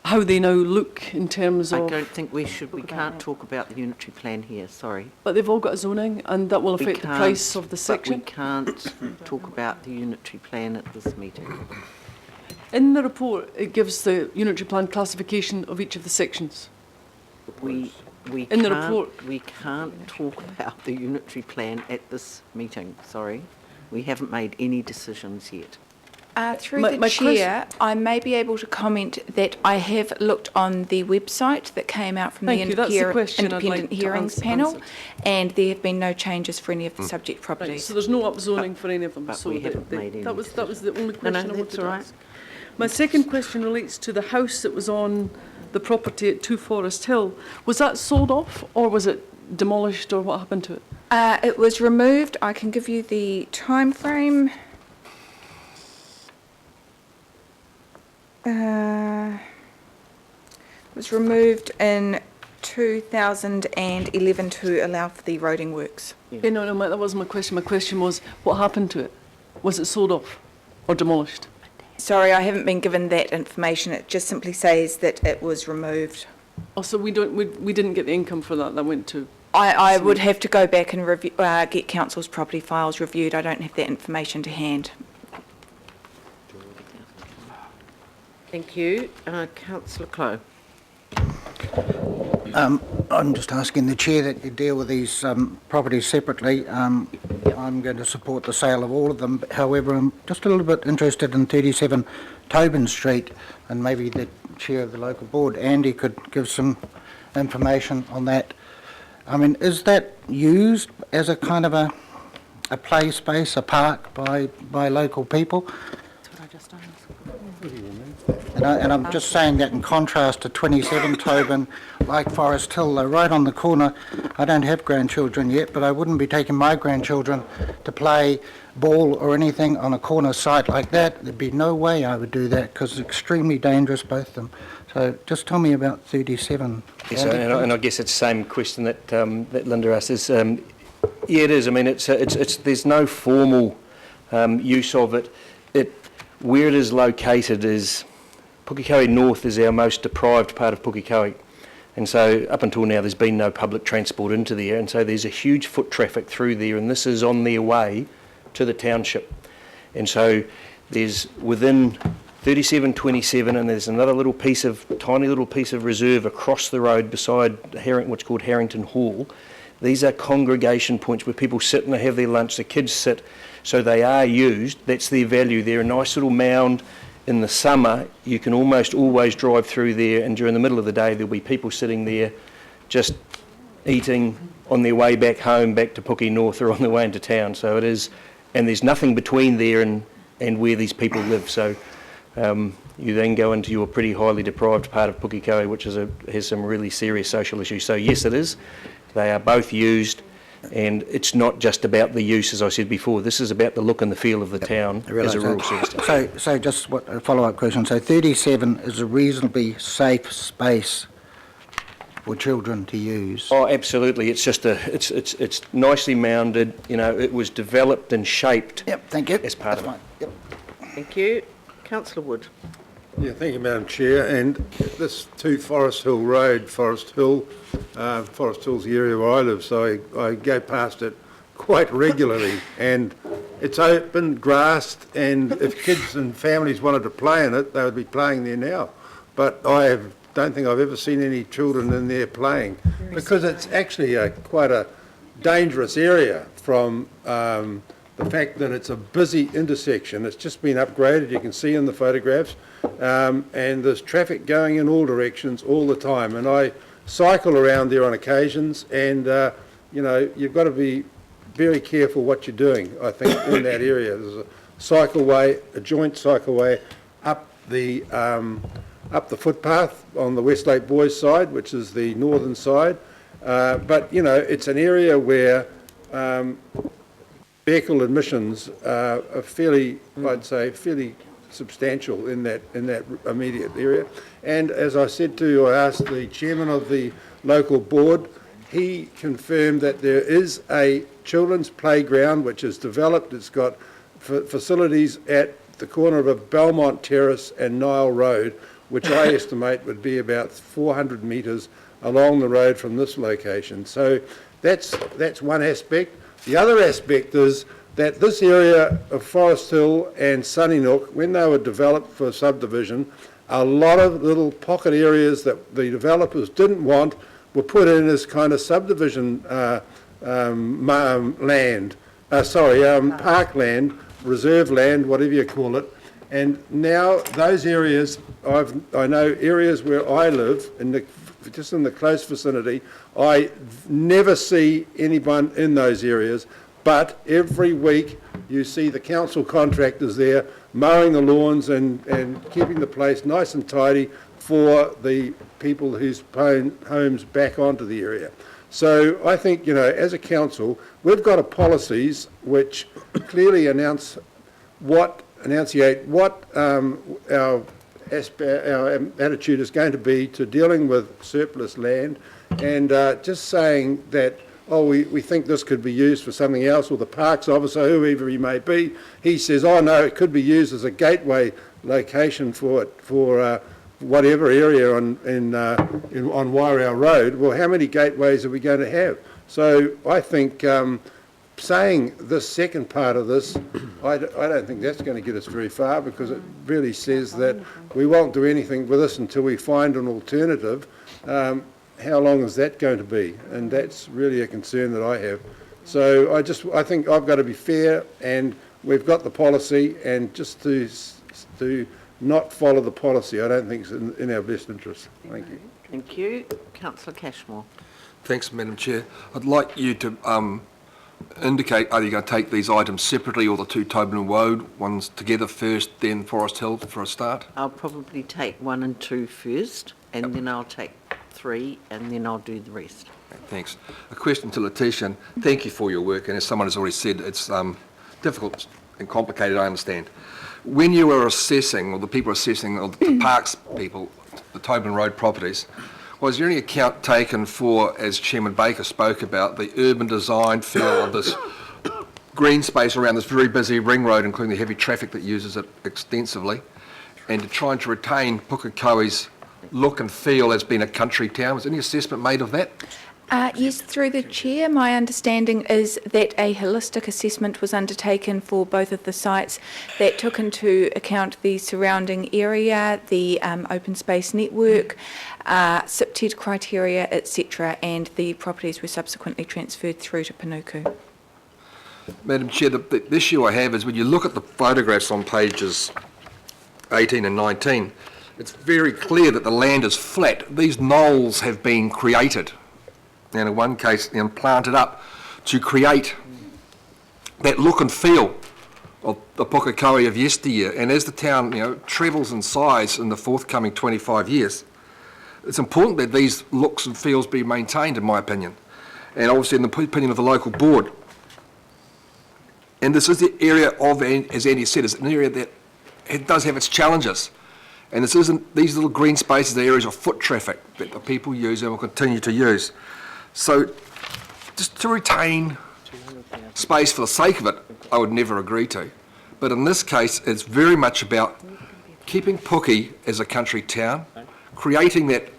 how they now look in terms of... I don't think we can't talk about the unitary plan here, sorry. But they've all got a zoning, and that will affect the price of the section? But we can't talk about the unitary plan at this meeting. In the report, it gives the unitary plan classification of each of the sections. We can't talk about the unitary plan at this meeting, sorry. We haven't made any decisions yet. Through the chair, I may be able to comment that I have looked on the website that came out from the independent hearings panel, and there have been no changes for any of the subject properties. Right, so there's no upzoning for any of them. But so we haven't made any that was the only question I wanted to ask. My second question relates to the house that was on the property at 2 Forest Hill, was that sold off or was it demolished or what happened to it? It was removed. I can give you the time frame. It was removed in 2011 to allow for the roading works. Yeah, no, that wasn't my question. My question was, what happened to it? Was it sold off or demolished? Sorry, I haven't been given that information. It just simply says that it was removed. Oh, so we didn't get the income for that. That went to. I would have to go back and review, get council's property files reviewed. I don't have that information to hand. Thank you. Councillor Clow. I'm just asking the Chair that you deal with these properties separately. I'm going to support the sale of all of them. However, I'm just a little bit interested in 37 Tobin Street, and maybe the Chair of the local board, Andy, could give some information on that. I mean, is that used as a kind of a play space, a park by local people? And I'm just saying that in contrast to 27 Tobin, like Forest Hill, they're right on the corner. I don't have grandchildren yet, but I wouldn't be taking my grandchildren to play ball or anything on a corner site like that. There'd be no way I would do that because it's extremely dangerous, both of them. So just tell me about 37. Yes, and I guess it's the same question that that Linda asked. Yeah, it is. I mean, it's there's no formal use of it. Where it is located is Pukekohe North is our most deprived part of Pukekohe, and so up until now there's been no public transport into there, and so there's a huge foot traffic through there, and this is on their way to the township, and so there's within 3727, and there's another tiny little piece of reserve across the road beside what's called Harrington Hall. These are congregation points where people sit and they have their lunch, the kids sit, so they are used. That's their value. They're a nice little mound. In the summer, you can almost always drive through there, and during the middle of the day, there'll be people sitting there just eating on their way back home, back to Puke North, or on their way into town. So it is, and there's nothing between there and where these people live. So you then go into your pretty highly deprived part of Pukekohe, which has some really serious social issues. So yes, it is. They are both used. And it's not just about the use, as I said before. This is about the look and the feel of the town as a rural service town. So just a follow-up question. So 37 is a reasonably safe space for children to use? Oh, absolutely. It's just it's nicely mounded. You know, it was developed and shaped. Yep, thank you. As part of it. Yep. Thank you. Councillor Wood. Yeah, thank you, Madam Chair. And this 2 Forest Hill Road, Forest Hill's the area where I live, so I go past it quite regularly. And it's open, grassed, and if kids and families wanted to play in it, they would be playing there now. But I don't think I've ever seen any children in there playing, because it's actually quite a dangerous area from the fact that it's a busy intersection. It's just been upgraded, you can see in the photographs. And there's traffic going in all directions all the time, and I cycle around there on occasions, and you know, you've got to be very careful what you're doing, I think, in that area. There's a cycleway, a joint cycleway up the footpath on the Westlake Boys side, which is the northern side, but you know, it's an area where vehicle emissions are fairly, I'd say, fairly substantial in that immediate area. And as I said to you, I asked the chairman of the local board, he confirmed that there is a children's playground which is developed. It's got facilities at the corner of a Belmont Terrace and Nile Road, which I estimate would be about 400 metres along the road from this location. So that's one aspect. The other aspect is that this area of Forest Hill and Sunnynook, when they were developed for subdivision, a lot of little pocket areas that the developers didn't want were put in as kind of subdivision parkland, reserve land, whatever you call it. And now those areas, I know areas where I live, just in the close vicinity, I never see anyone in those areas. But every week you see the council contractors there mowing the lawns and keeping the place nice and tidy for the people whose homes back onto the area. So I think, you know, as a council, we've got a policies which clearly enunciate what our attitude is going to be to dealing with surplus land, and just saying that, oh, we think this could be used for something else, or the parks officer, whoever he may be, he says, oh no, it could be used as a gateway location for whatever area on Wairau Road. Well, how many gateways are we going to have? So I think saying this second part of this, I don't think that's going to get us very far, because it really says that we won't do anything with this until we find an alternative. How long is that going to be? And that's really a concern that I have. So I think I've got to be fair, and we've got the policy, and just to not follow the policy, I don't think it's in our best interest. Thank you. Thank you. Councillor Cashmore. Thanks, Madam Chair. I'd like you to indicate, are you going to take these items separately, or the two Tobin Road ones together first, then Forest Hill for a start? I'll probably take 1 and 2 first, and then I'll take 3, and then I'll do the rest. Thanks. A question to Letitia. Thank you for your work, and as someone has already said, it's difficult and complicated, I understand. When you were assessing, or the people assessing, or the parks people, the Tobin Road properties, was there any account taken for, as Chairman Baker spoke about, the urban design feel of this green space around this very busy ring road, including the heavy traffic that uses it extensively, and to trying to retain Pukekohe's look and feel as being a country town? Was any assessment made of that? Yes, through the Chair, my understanding is that a holistic assessment was undertaken for both of the sites that took into account the surrounding area, the open space network, SIPTED criteria, etc., and the properties were subsequently transferred through to Panuku. Madam Chair, the issue I have is when you look at the photographs on pages 18 and 19, it's very clear that the land is flat. These knolls have been created, and in one case planted up to create that look and feel of the Pukekohe of yesteryear. And as the town, you know, trebles in size in the forthcoming 25 years, it's important that these looks and feels be maintained, in my opinion, and obviously in the opinion of the local board. And this is the area of, as Andy said, is an area that it does have its challenges. And this isn't, these little green spaces are areas of foot traffic that the people use and will continue to use. So just to retain space for the sake of it, I would never agree to. But in this case, it's very much about keeping Puke as a country town, creating that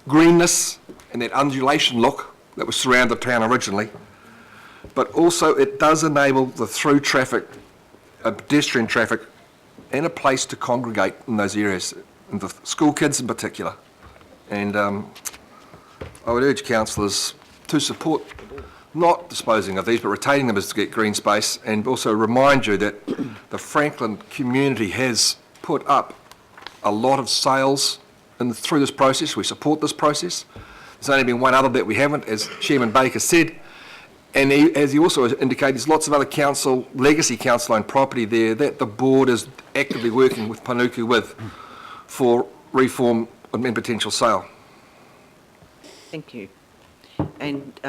greenness and that undulation look that was surrounded the town originally, but also it does enable the through traffic, pedestrian traffic, and a place to congregate in those areas, and the school kids in particular. And I would urge councillors to support not disposing of these, but retaining them as to get green space, and also remind you that the Franklin community has put up a lot of sales through this process. We support this process. There's only been one other that we haven't, as Chairman Baker said. And as he also indicated, there's lots of other legacy council-owned property there that the board is actively working with Panuku with for reform and potential sale. Thank you. And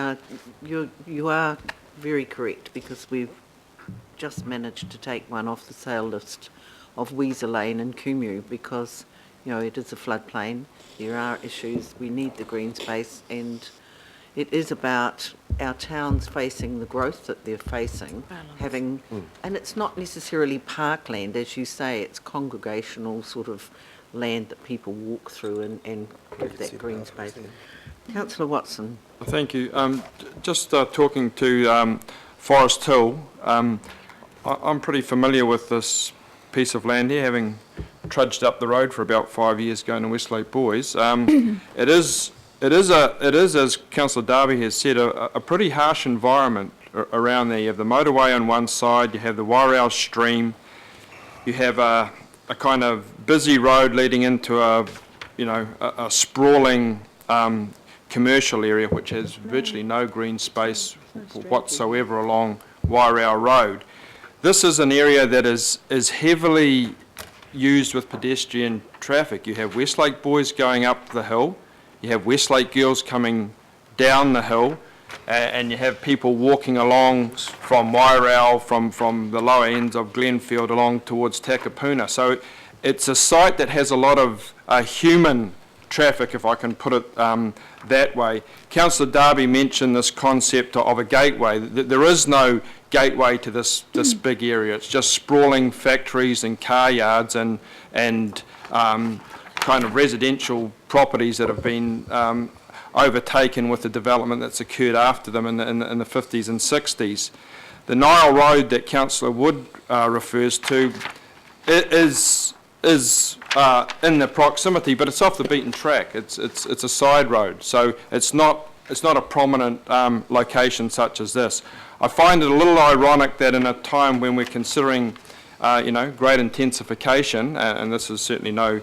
you are very correct, because we've just managed to take one off the sale list of Weezer Lane in Kumu, because, you know, it is a floodplain. There are issues. We need the green space, and it is about our towns facing the growth that they're facing, having, and it's not necessarily parkland, as you say, it's congregational sort of land that people walk through and give that green space. Councillor Watson. Thank you. Just talking to Forest Hill, I'm pretty familiar with this piece of land here, having trudged up the road for about 5 years going to Westlake Boys. It is, as Councillor Darby has said, a pretty harsh environment around there. You have the motorway on one side, you have the Wairau stream, you have a kind of busy road leading into a sprawling commercial area which has virtually no green space whatsoever along Wairau Road. This is an area that is heavily used with pedestrian traffic. You have Westlake boys going up the hill, you have Westlake girls coming down the hill, and you have people walking along from Wairau, from the lower ends of Glenfield along towards Takapuna. So it's a site that has a lot of human traffic, if I can put it that way. Councillor Darby mentioned this concept of a gateway. There is no gateway to this big area. It's just sprawling factories and car yards and kind of residential properties that have been overtaken with the development that's occurred after them in the 50s and 60s. The Nile Road that Councillor Wood refers to is in the proximity, but it's off the beaten track. It's a side road, so it's not a prominent location such as this. I find it a little ironic that in a time when we're considering, great intensification, and this is certainly no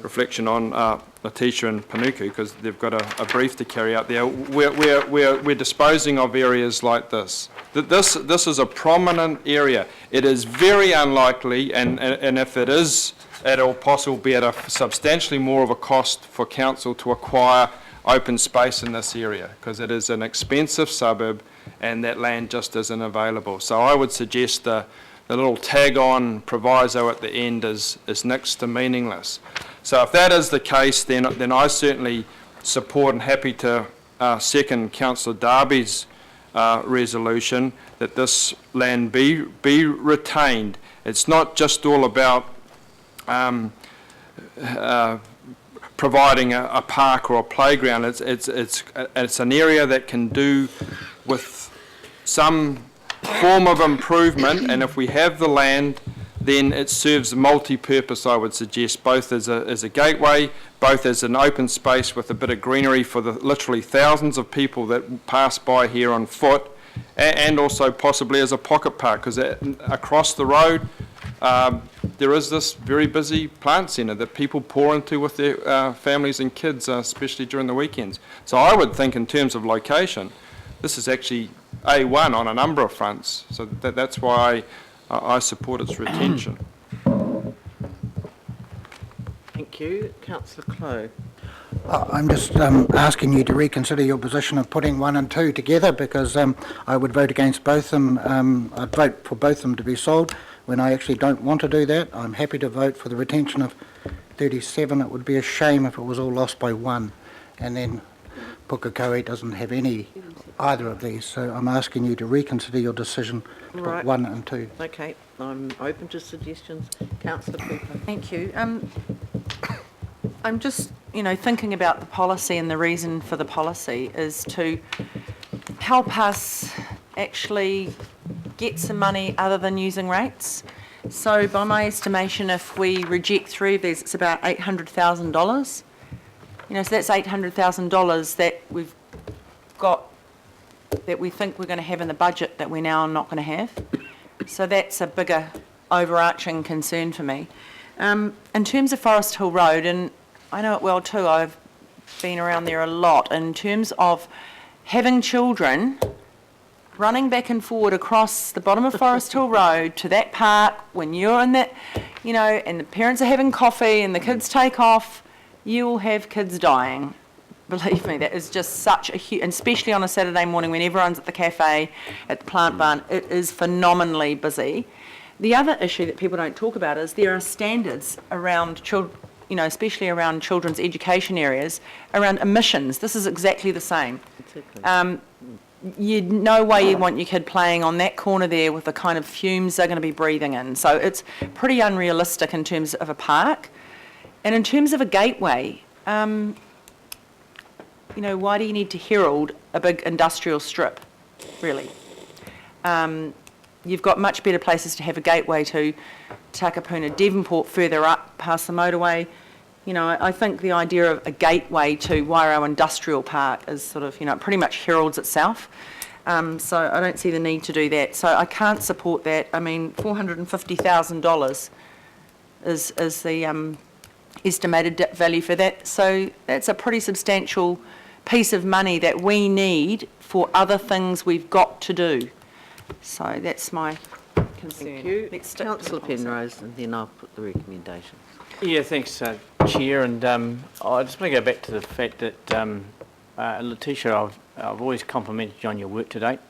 reflection on Letitia and Panuku, because they've got a brief to carry out there. We're disposing of areas like this. This is a prominent area. It is very unlikely, and if it is at all possible, be at a substantially more of a cost for council to acquire open space in this area, because it is an expensive suburb and that land just isn't available. So I would suggest the little tag-on proviso at the end is next to meaningless. So if that is the case, then I certainly support and happy to second Councillor Darby's resolution that this land be retained. It's not just all about providing a park or a playground. It's an area that can do with some form of improvement, and if we have the land, then it serves multi-purpose, I would suggest, both as a gateway, both as an open space with a bit of greenery for the literally thousands of people that pass by here on foot, and also possibly as a pocket park, because across the road there is this very busy plant centre that people pour into with their families and kids, especially during the weekends. So I would think in terms of location, this is actually A1 on a number of fronts, so that's why I support its retention. Thank you. Councillor Clow. I'm just asking you to reconsider your position of putting 1 and 2 together, because I would vote against both them. I'd vote for both of them to be sold when I actually don't want to do that. I'm happy to vote for the retention of 37. It would be a shame if it was all lost by 1, and then Pukekohe doesn't have either of these. So I'm asking you to reconsider your decision to put 1 and 2. Okay, I'm open to suggestions. Councillor Cooper. Thank you. I'm just, thinking about the policy, and the reason for the policy is to help us actually get some money other than using rates. So by my estimation, if we reject 3 of these, it's about $800,000. So that's $800,000 that we've got, that we think we're going to have in the budget that we're now not going to have. So that's a bigger overarching concern for me. In terms of Forest Hill Road, and I know it well too, I've been around there a lot, in terms of having children running back and forward across the bottom of Forest Hill Road to that park when you're in that, and the parents are having coffee and the kids take off, you will have kids dying. Believe me, that is just such a huge, and especially on a Saturday morning when everyone's at the cafe, at the plant barn, it is phenomenally busy. The other issue that people don't talk about is there are standards around children, especially around children's education areas, around emissions. This is exactly the same. Exactly. No way you want your kid playing on that corner there with the kind of fumes they're going to be breathing in. So it's pretty unrealistic in terms of a park. And in terms of a gateway, why do you need to herald a big industrial strip, really? You've got much better places to have a gateway to Takapuna, Devonport further up past the motorway. I think the idea of a gateway to Wairau Industrial Park is sort of, it pretty much heralds itself. So I don't see the need to do that. So I can't support that. I mean, $450,000 is the estimated value for that. So that's a pretty substantial piece of money that we need for other things we've got to do. So that's my concern. Thank you. Let's stick to the Councillor policy. Penrose, and then I'll put the recommendations. Yeah, thanks, Chair. And I just want to go back to the fact that, Letitia, I've always complimented you on your work to date,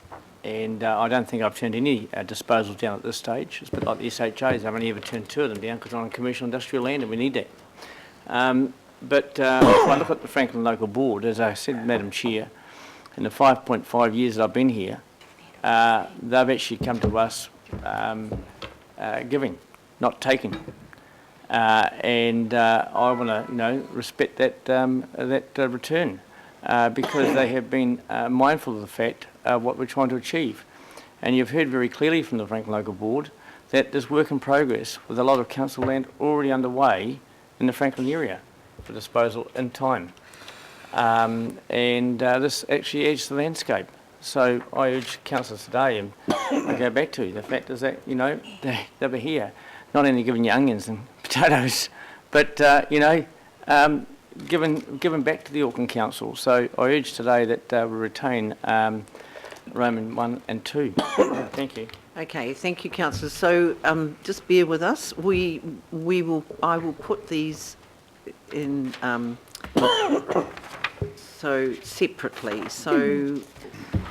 and I don't think I've turned any disposals down at this stage. It's a bit like the SHAs. I've only ever turned 2 of them down because I'm on commercial industrial land and we need that. But if I look at the Franklin Local Board, as I said, Madam Chair, in the 5.5 years that I've been here, they've actually come to us giving, not taking. And I want to, respect that return because they have been mindful of the fact of what we're trying to achieve. And you've heard very clearly from the Franklin Local Board that there's work in progress with a lot of council land already underway in the Franklin area for disposal in time. And this actually adds to the landscape. So I urge councillors today, and I go back to the fact is that, they were here, not only giving you onions and potatoes, but, given back to the Auckland Council. So I urge today that we retain Roman 1 and 2. Thank you. Okay, thank you, councillors. So just bear with us. I will put these in so separately. So,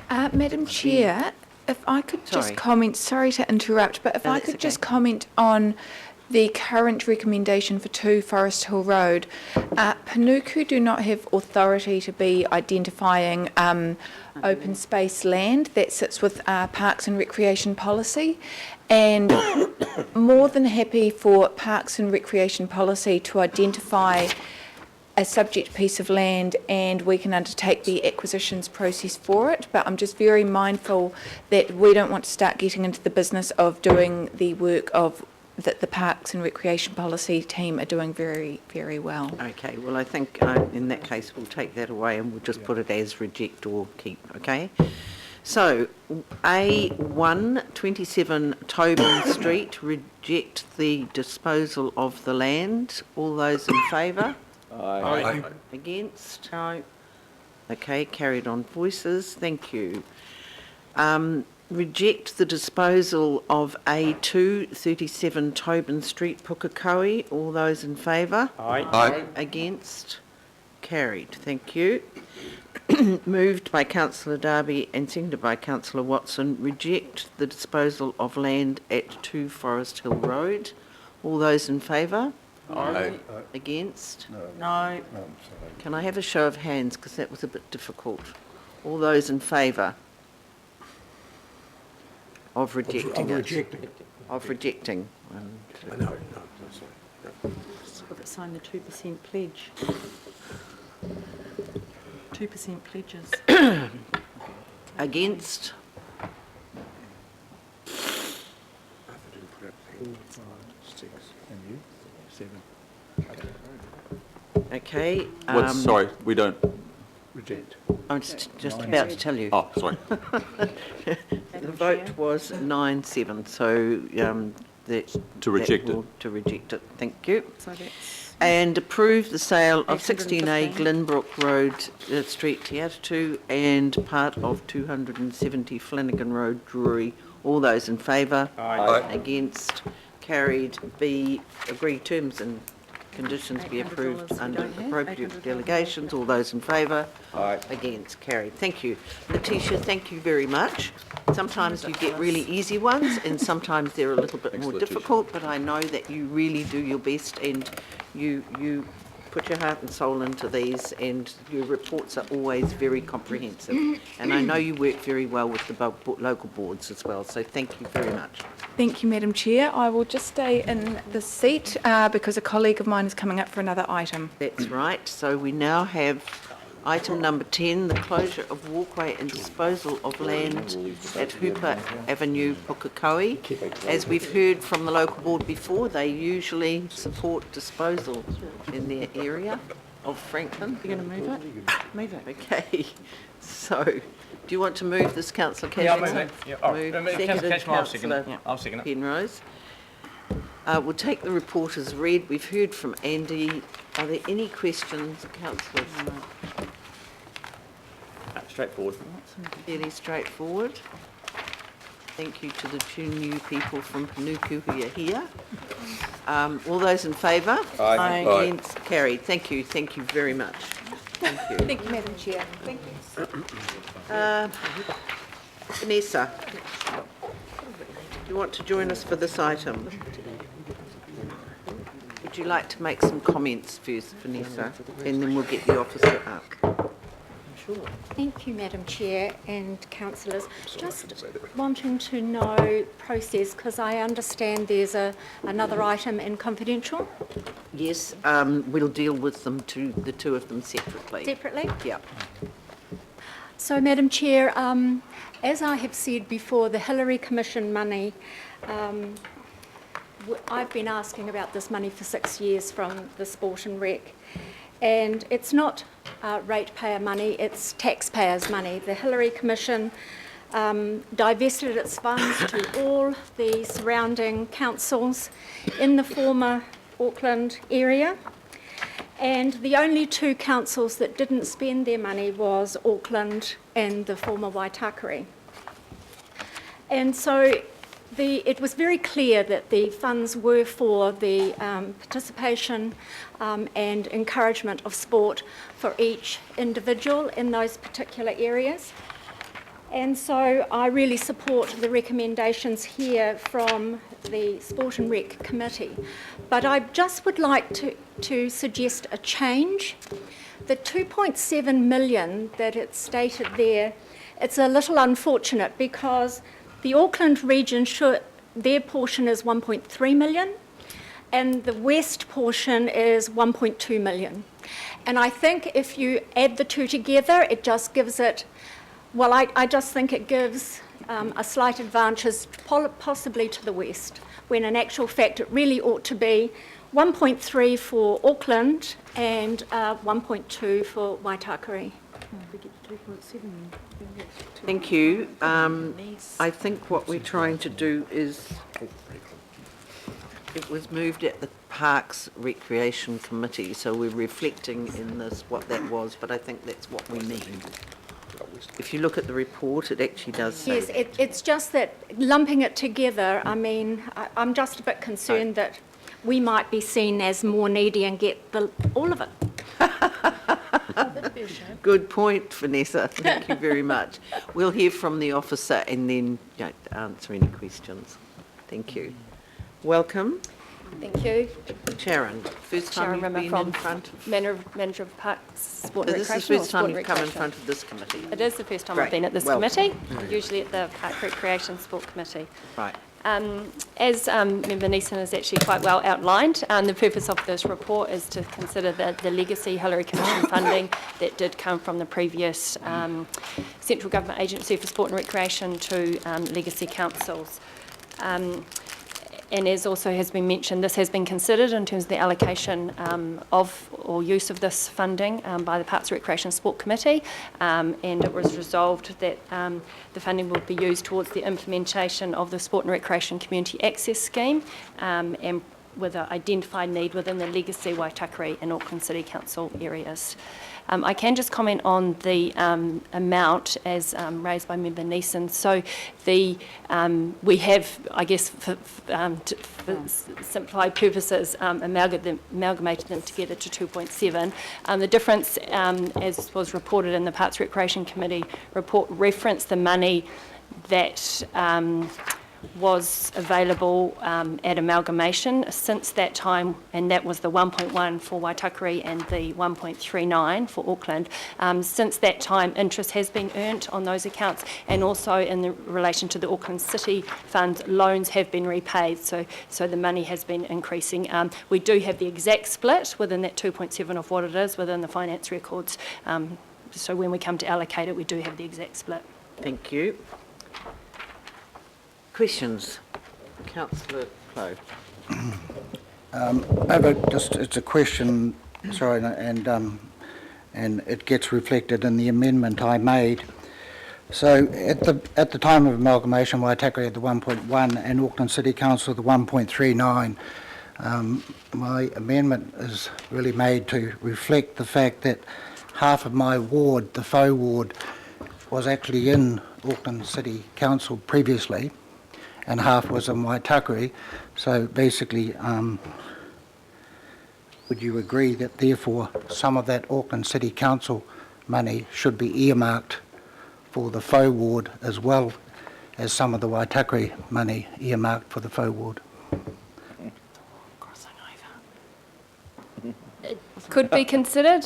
Madam Chair, if I could just Sorry. comment, sorry to interrupt, but if No, I that's could okay. just comment on the current recommendation for 2 Forest Hill Road. Panuku do not have authority to be identifying open space land that sits with Parks and Recreation Policy, and more than happy for Parks and Recreation Policy to identify a subject piece of land and we can undertake the acquisitions process for it, but I'm just very mindful that we don't want to start getting into the business of doing the work of that the Parks and Recreation Policy team are doing very, very well. okay, well, I think in that case, we'll take that away and we'll just put it as reject or keep, okay? So, A1, 27 Tobin Street, reject the disposal of the land. All those in favour? Aye. Against? No. Okay, carried on voices, thank you. Reject the disposal of A2, 37 Tobin Street, Pukekohe. All those in favour? Aye. Against? Carried, thank you. Moved by Councillor Darby and seconded by Councillor Watson. Reject the disposal of land at 2 Forest Hill Road. All those in favour? Aye. Against? No. Can I have a show of hands, because that was a bit difficult. All those in favour of rejecting it? Of rejecting. Got to sign the 2% pledge. 2% pledges. Against? Okay. Sorry, we don't. I'm just about to tell you. Oh, sorry. The vote was 9-7, so To reject it. To reject it, thank you. So that's And approve the sale of 815. 16A Glenbrook Road, Street Teatu, and part of 270 Flanagan Road, Drury. All those in favour? Aye. Against? Carried. B, agree terms and conditions be approved $800 we under don't have, appropriate $800. delegations. All those in favour? Aye. Against? Carried. Thank you. Letitia, thank you very much. Sometimes you get really easy ones and sometimes they're a little bit more Letitia. difficult, but I know that you really do your best and you put your heart and soul into these, and your reports are always very comprehensive. And I know you work very well with the local boards as well, so thank you very much. Thank you, Madam Chair. I will just stay in the seat because a colleague of mine is coming up for another item. That's right. So we now have item number 10, the closure of walkway and disposal of land at Hooper Avenue, Pukekohe. As we've heard from the local board before, they usually support disposal in their area of Franklin. You're going to move it? Move it. Okay. So, do you want to move this, Councillor Cashmore? Yeah, I'll move it. Yeah. Oh, Seconded, Cashmore, I'll second it. Councillor Yeah, I'll second it. Penrose. We'll take the report as read. We've heard from Andy. Are there any questions, councillors? Straightforward. Fairly straightforward. Thank you to the two new people from Panuku who are here. All those in favour? Aye. Against? Carried. Thank you very much. Thank you. Thank you, Madam Chair. Thank you. Vanessa, do you want to join us for this item? Would you like to make some comments first, Vanessa, and then we'll get the officer up? Thank you, Madam Chair and councillors. Just wanting to know process, because I understand there's another item in confidential. Yes, we'll deal with them, the two of them separately. Separately? Yeah. So, Madam Chair, as I have said before, the Hillary Commission money, I've been asking about this money for 6 years from the Sport and Rec, and it's not ratepayer money, it's taxpayers' money. The Hillary Commission divested its funds to all the surrounding councils in the former Auckland area, and the only two councils that didn't spend their money was Auckland and the former Waitakere. And so it was very clear that the funds were for the participation and encouragement of sport for each individual in those particular areas. And so I really support the recommendations here from the Sport and Rec Committee. But I just would like to suggest a change. The 2.7 million that it's stated there, it's a little unfortunate because the Auckland region, their portion is 1.3 million and the west portion is 1.2 million. And I think if you add the two together, it just gives it, well, I just think it gives a slight advantage possibly to the west, when in actual fact it really ought to be 1.3 for Auckland and 1.2 for Waitakere. Thank you. I think what we're trying to do is, it was moved at the Parks Recreation Committee, so we're reflecting in this what that was, but I think that's what we mean. If you look at the report, it actually does say Yes, that. it's just that lumping it together, I mean, I'm just a bit concerned that we might be seen as more needy and get all of it. Good point, Vanessa. Thank you very much. We'll hear from the officer and then answer any questions. Thank you. Welcome. Thank you. Sharon, first time you've been in front of... Manager of Parks, Sport and This is Recreation. the first time you've come in front of this committee. It is the first time Great. I've been at this Welcome. committee, usually at the Park Recreation Sport Committee. Right. As Member Neeson has actually quite well outlined, the purpose of this report is to consider the legacy Hillary Commission funding that did come from the previous Central Government Agency for Sport and Recreation to legacy councils. And as also has been mentioned, this has been considered in terms of the allocation of or use of this funding by the Parks, Recreation and Sport Committee, and it was resolved that the funding will be used towards the implementation of the Sport and Recreation Community Access Scheme, and with an identified need within the legacy Waitakere and Auckland City Council areas. I can just comment on the amount as raised by Member Neeson. So we have, I guess, for simplified purposes, amalgamated them together to 2.7. The difference, as was reported in the Parks Recreation Committee report, referenced the money that was available at amalgamation since that time, and that was the 1.1 for Waitakere and the 1.39 for Auckland. Since that time, interest has been earned on those accounts, and also in relation to the Auckland City funds, loans have been repaid, so the money has been increasing. We do have the exact split within that 2.7 of what it is within the finance records, so when we come to allocate it, we do have the exact split. Thank you. Questions? Councillor Clow. It's a question, sorry, and it gets reflected in the amendment I made. So at the time of amalgamation, Waitakere had the 1.1 and Auckland City Council the 1.39. My amendment is really made to reflect the fact that half of my ward, the faux ward, was actually in Auckland City Council previously, and half was in Waitakere. So basically, would you agree that therefore some of that Auckland City Council money should be earmarked for the faux ward as well as some of the Waitakere money earmarked for the faux ward? Could be considered.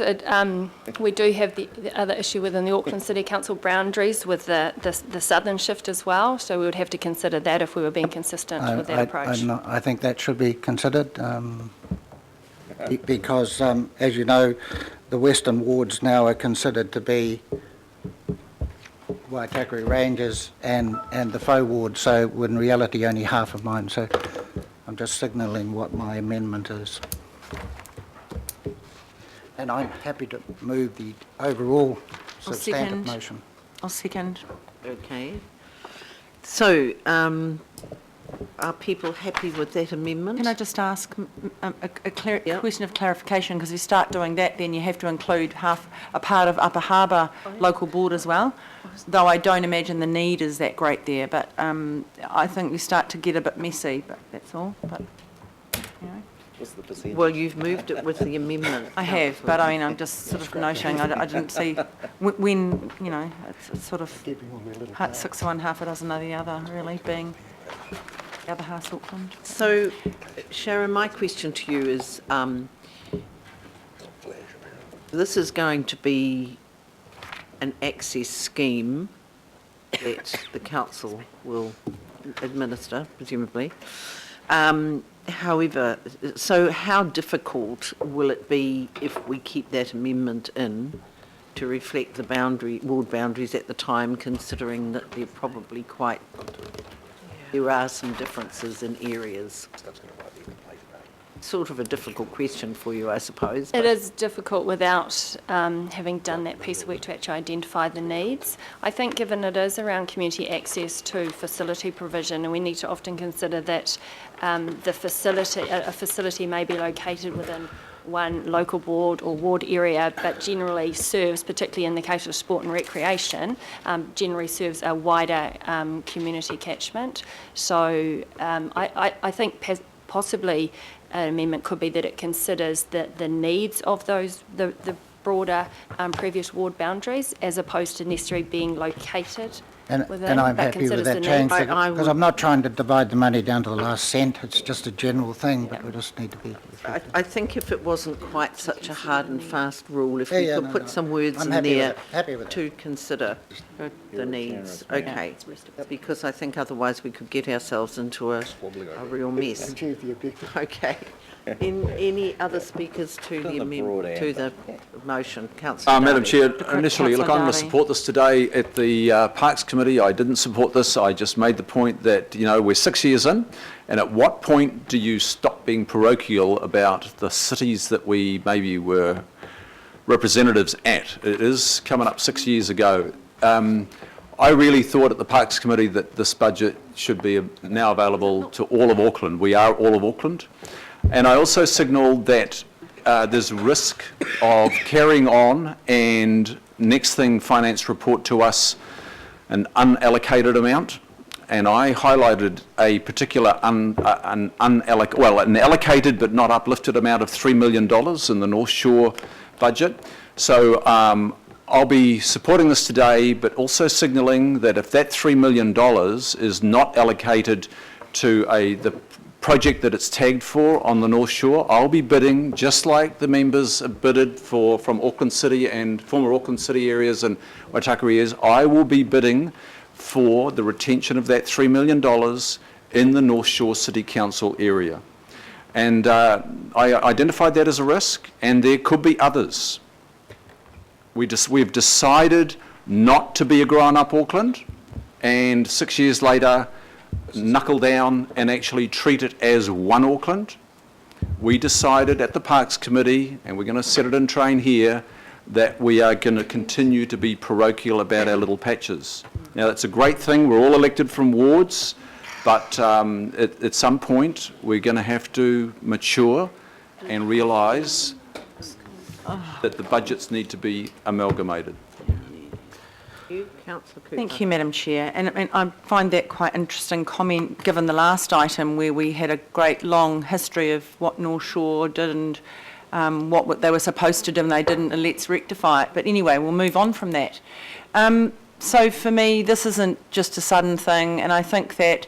We do have the other issue within the Auckland City Council boundaries with the southern shift as well, so we would have to consider that if we were being consistent with that approach. I think that should be considered because, as you know, the western wards now are considered to be Waitakere Rangers and the faux ward, so in reality only half of mine. So I'm just signalling what my amendment is. And I'm happy to move the overall substantive motion. I'll second. Okay. So, are people happy with that amendment? Can I just ask a question of clarification? Because if you start doing that, then you have to include a part of Upper Harbour local board as well. Though I don't imagine the need is that great there, but I think we start to get a bit messy. But that's all. But you know. Well, you've moved it with the amendment. I have, but I mean, I'm just sort of noting. I didn't see when you know it's sort of 6 to 1, half a dozen of the other, really being the other half Auckland. So, Sharon, my question to you is, this is going to be an access scheme that the council will administer, presumably. However, so how difficult will it be if we keep that amendment in to reflect the ward boundaries at the time, considering that they're probably there are some differences in areas? Sort of a difficult question for you, I suppose. It is difficult without having done that piece of work to actually identify the needs. I think given it is around community access to facility provision, and we need to often consider that a facility may be located within one local board or ward area, but generally serves, particularly in the case of sport and recreation, generally serves a wider community catchment. So I think possibly an amendment could be that it considers the needs of the broader previous ward boundaries as opposed to necessarily being located within. And I'm happy with that change because I'm not trying to divide the money down to the last cent. It's just a general thing, but we just need to be... I think if it wasn't quite such a hard and fast rule, if we could put some words in there to consider the needs. Okay, because I think otherwise we could get ourselves into a real mess. Okay. Any other speakers to the motion? Councillor Madam Chair, initially, look, I'm going to support this today. At the Parks Committee, I didn't support this. I just made the point that, you know, we're 6 years in, and at what point do you stop being parochial about the cities that we maybe were representatives at? It is coming up 6 years ago. I really thought at the Parks Committee that this budget should be now available to all of Auckland. We are all of Auckland. And I also signalled that there's risk of carrying on and next thing finance report to us an unallocated amount. And I highlighted a particular an allocated but not uplifted amount of $3 million in the North Shore budget. So I'll be supporting this today, but also signalling that if that $3 million is not allocated to the project that it's tagged for on the North Shore, I'll be bidding, just like the members have bidded from Auckland City and former Auckland City areas and Waitakere areas, I will be bidding for the retention of that $3 million in the North Shore City Council area. And I identified that as a risk, and there could be others. We've decided not to be a grown-up Auckland, and 6 years later, knuckle down and actually treat it as one Auckland. We decided at the Parks Committee, and we're going to set it in train here, that we are going to continue to be parochial about our little patches. Now, that's a great thing. We're all elected from wards, but at some point, we're going to have to mature and realise that the budgets need to be amalgamated. you. Councillor Cooper. Thank you, Madam Chair. And I find that quite interesting comment, given the last item where we had a great long history of what North Shore did and what they were supposed to do and they didn't, and let's rectify it. But anyway, we'll move on from that. So for me, this isn't just a sudden thing, and I think that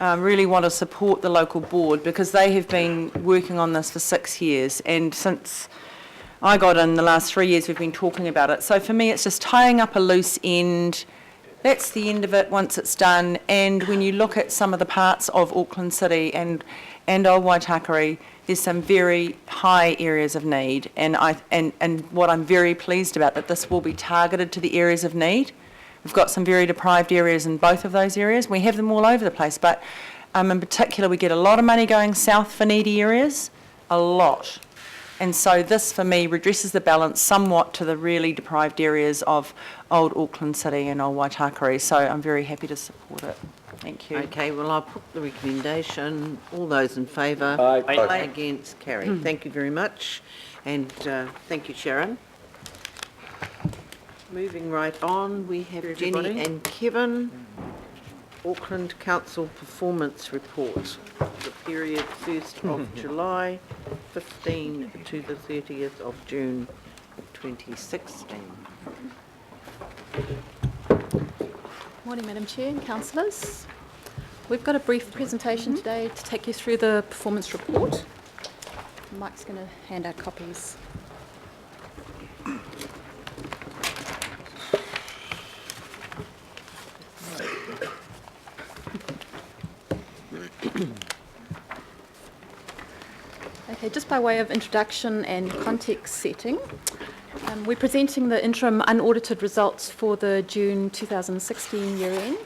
I really want to support the local board because they have been working on this for 6 years, and since I got in the last 3 years, we've been talking about it. So for me, it's just tying up a loose end. That's the end of it once it's done. And when you look at some of the parts of Auckland City and Old Waitakere, there's some very high areas of need. And what I'm very pleased about, that this will be targeted to the areas of need. We've got some very deprived areas in both of those areas. We have them all over the place, but in particular, we get a lot of money going south for needy areas, a lot. And so this, for me, redresses the balance somewhat to the really deprived areas of Old Auckland City and Old Waitakere. So I'm very happy to support it. Thank you. Okay, well, I'll put the recommendation. All those in favour? Aye. Aye. Against? Carried. Thank you very much. And thank you, Sharon. Moving right on, we have Jenny and Kevin. Auckland Council Performance Report, the period 1st of July 15 to the 30th of June 2016. Morning, Madam Chair and councillors. We've got a brief presentation today to take you through the performance report. Mike's going to hand out copies. Okay, just by way of introduction and context setting, we're presenting the interim unaudited results for the June 2016 year end.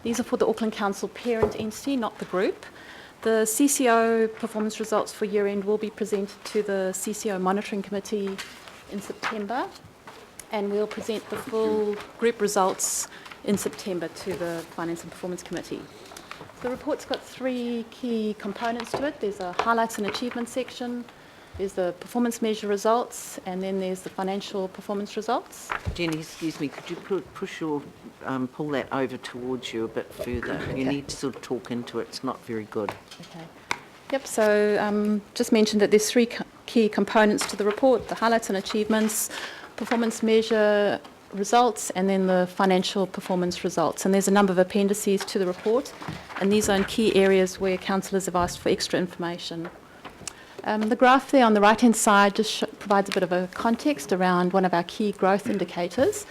These are for the Auckland Council parent entity, not the group. The CCO performance results for year end will be presented to the CCO Monitoring Committee in September, and we'll present the full group results in September to the Finance and Performance Committee. The report's got 3 key components to it. There's a highlights and achievements section, there's the performance measure results, and then there's the financial performance results. Jenny, excuse me, could you push your, pull that over towards you a bit further? Okay. You need to sort of talk into it, it's not very good. Okay. Yep, so just mentioned that there's 3 key components to the report: the highlights and achievements, performance measure results, and then the financial performance results. And there's a number of appendices to the report, and these are in key areas where councillors have asked for extra information. The graph there on the right-hand side just provides a bit of a context around one of our key growth indicators.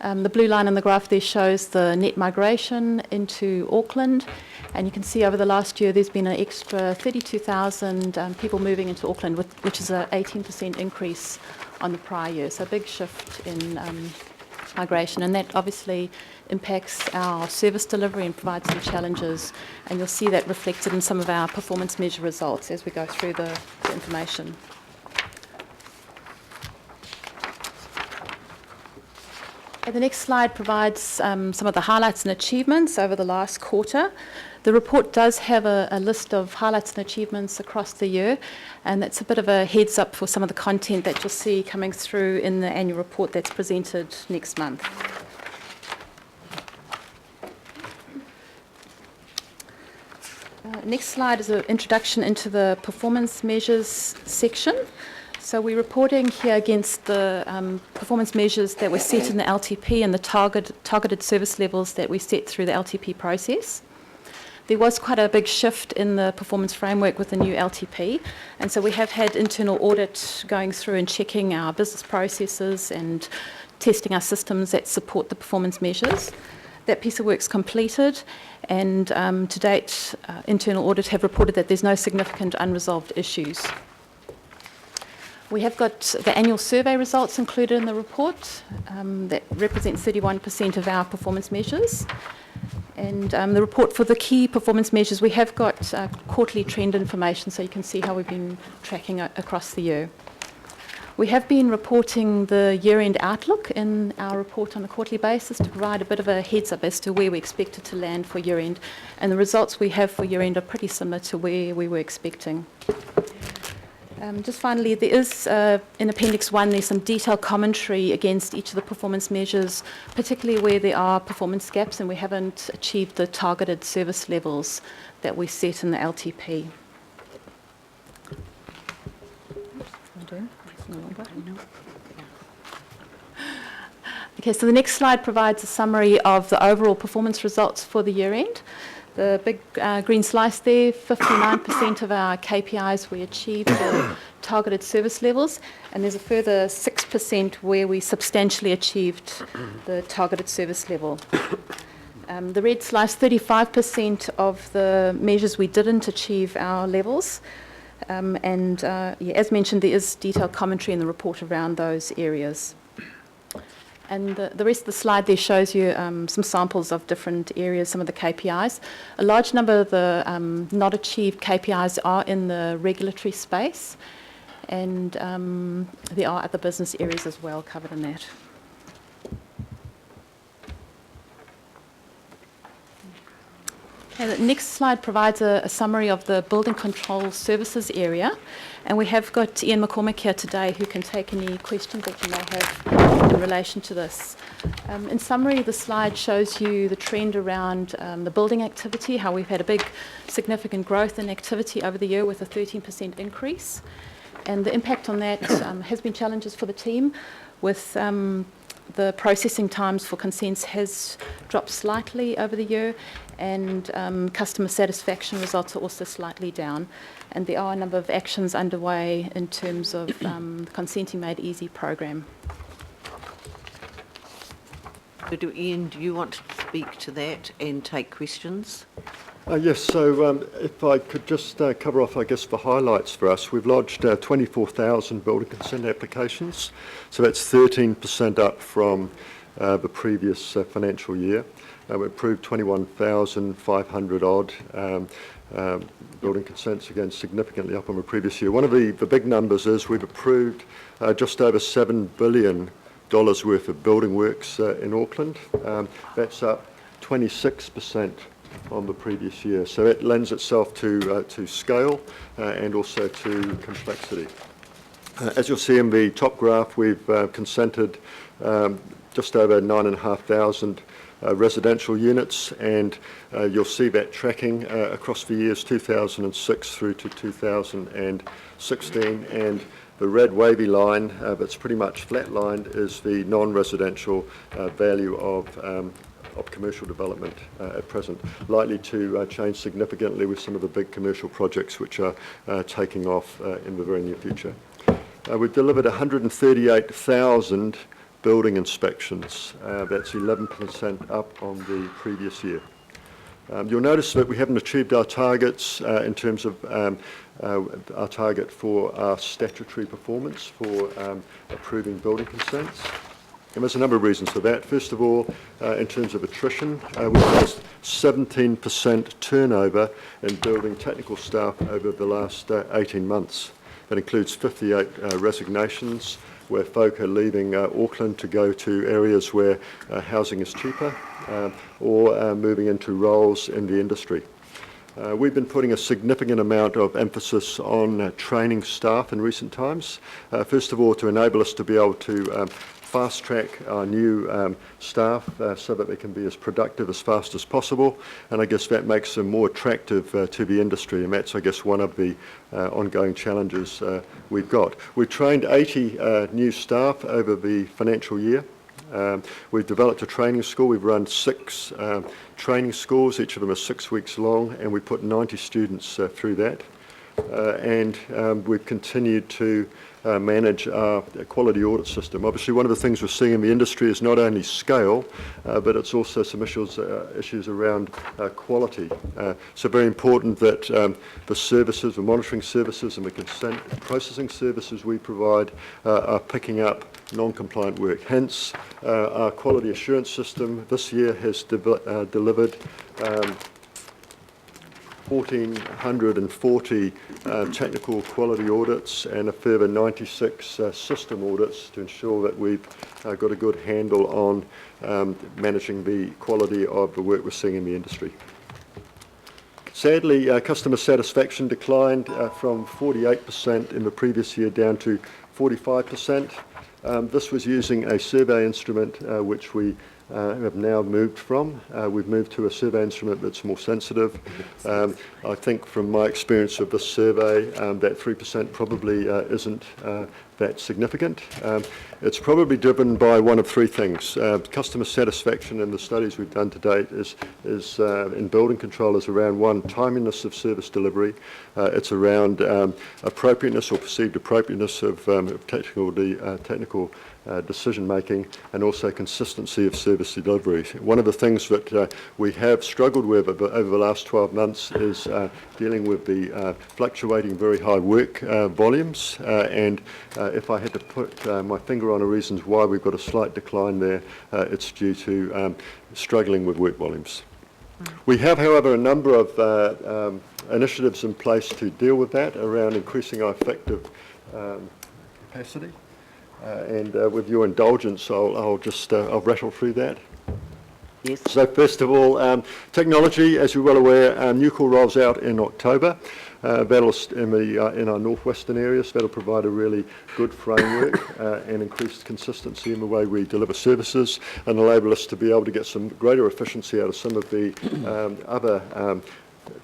The blue line on the graph there shows the net migration into Auckland, and you can see over the last year there's been an extra 32,000 people moving into Auckland, which is an 18% increase on the prior year, so a big shift in migration, and that obviously impacts our service delivery and provides some challenges, and you'll see that reflected in some of our performance measure results as we go through the information. And the next slide provides some of the highlights and achievements over the last quarter. The report does have a list of highlights and achievements across the year, and that's a bit of a heads up for some of the content that you'll see coming through in the annual report that's presented next month. Next slide is an introduction into the performance measures section. So we're reporting here against the performance measures that were set in the LTP and the targeted service levels that we set through the LTP process. There was quite a big shift in the performance framework with the new LTP, and so we have had internal audit going through and checking our business processes and testing our systems that support the performance measures. That piece of work's completed, and to date, internal audit have reported that there's no significant unresolved issues. We have got the annual survey results included in the report that represents 31% of our performance measures. And the report for the key performance measures, we have got quarterly trend information, so you can see how we've been tracking across the year. We have been reporting the year-end outlook in our report on a quarterly basis to provide a bit of a heads-up as to where we expect it to land for year-end. And the results we have for year-end are pretty similar to where we were expecting. Just finally, there is, in Appendix 1, there's some detailed commentary against each of the performance measures, particularly where there are performance gaps and we haven't achieved the targeted service levels that we set in the LTP. Okay, so the next slide provides a summary of the overall performance results for the year end. The big green slice there, 59% of our KPIs we achieved the targeted service levels, and there's a further 6% where we substantially achieved the targeted service level. The red slice, 35% of the measures we didn't achieve our levels, yeah, as mentioned, there is detailed commentary in the report around those areas. And the rest of the slide there shows you some samples of different areas, some of the KPIs. A large number of the not achieved KPIs are in the regulatory space, and there are other business areas as well covered in that. Okay, the next slide provides a summary of the building control services area, and we have got Ian McCormick here today who can take any questions that you may have in relation to this. In summary, the slide shows you the trend around the building activity, how we've had a big significant growth in activity over the year with a 13% increase, and the impact on that has been challenges for the team with the processing times for consents has dropped slightly over the year, and customer satisfaction results are also slightly down. And there are a number of actions underway in terms of the Consenting Made Easy program. Ian, do you want to speak to that and take questions? Yes, so if I could just cover off, I guess, the highlights for us. We've lodged 24,000 building consent applications, so that's 13% up from the previous financial year. We approved 21,500 odd building consents, again significantly up on the previous year. One of the big numbers is we've approved just over $7 billion worth of building works in Auckland. That's up 26% on the previous year. So it lends itself to scale and also to complexity. As you'll see in the top graph, we've consented just over 9,500 residential units, and you'll see that tracking across the years 2006 through to 2016, and the red wavy line that's pretty much flatlined is the non-residential value of commercial development at present, likely to change significantly with some of the big commercial projects which are taking off in the very near future. We've delivered 138,000 building inspections. That's 11% up on the previous year. You'll notice that we haven't achieved our targets in terms of our target for our statutory performance for approving building consents. And there's a number of reasons for that. First of all, in terms of attrition, we've lost 17% turnover in building technical staff over the last 18 months. That includes 58 resignations, where folk are leaving Auckland to go to areas where housing is cheaper, or moving into roles in the industry. We've been putting a significant amount of emphasis on training staff in recent times. First of all, to enable us to be able to fast track our new staff so that they can be as productive as fast as possible, and I guess that makes them more attractive to the industry, and that's, I guess, one of the ongoing challenges we've got. We've trained 80 new staff over the financial year. We've developed a training school. We've run 6 training schools, each of them are 6 weeks long, and we put 90 students through that. And we've continued to manage our quality audit system. Obviously, one of the things we're seeing in the industry is not only scale, but it's also some issues around quality. So very important that the services, the monitoring services and the consent processing services we provide are picking up non-compliant work. Hence, our quality assurance system this year has delivered 1,440 technical quality audits and a further 96 system audits to ensure that we've got a good handle on managing the quality of the work we're seeing in the industry. Sadly, customer satisfaction declined from 48% in the previous year down to 45%. This was using a survey instrument which we have now moved from. We've moved to a survey instrument that's more sensitive. I think from my experience of this survey, that 3% probably isn't that significant. It's probably driven by one of three things. Customer satisfaction in the studies we've done to date is in building control is around one, timeliness of service delivery. It's around appropriateness or perceived appropriateness of technical decision making, and also consistency of service delivery. One of the things that we have struggled with over the last 12 months is dealing with the fluctuating very high work volumes, and if I had to put my finger on the reasons why we've got a slight decline there, it's due to struggling with work volumes. We have, however, a number of initiatives in place to deal with that around increasing our effective capacity. And with your indulgence, I'll rattle through that. Yes. So first of all, technology, as you're well aware, Nucor rolls out in October. That'll, in our northwestern areas, that'll provide a really good framework and increased consistency in the way we deliver services, and enable us to be able to get some greater efficiency out of some of the other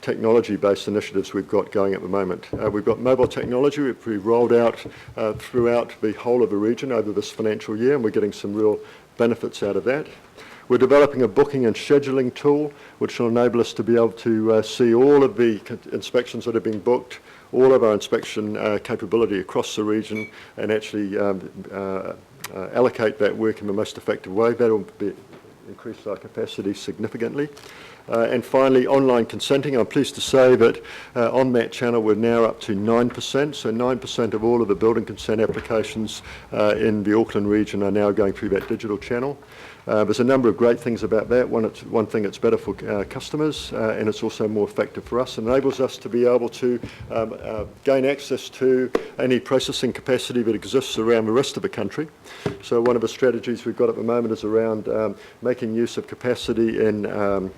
technology-based initiatives we've got going at the moment. We've got mobile technology which we've rolled out throughout the whole of the region over this financial year, and we're getting some real benefits out of that. We're developing a booking and scheduling tool which will enable us to be able to see all of the inspections that are being booked, all of our inspection capability across the region, and actually allocate that work in the most effective way. That will increase our capacity significantly. And finally, online consenting. I'm pleased to say that on that channel we're now up to 9%, so 9% of all of the building consent applications in the Auckland region are now going through that digital channel. There's a number of great things about that. One thing, it's better for customers, and it's also more effective for us. It enables us to be able to gain access to any processing capacity that exists around the rest of the country. So one of the strategies we've got at the moment is around making use of capacity in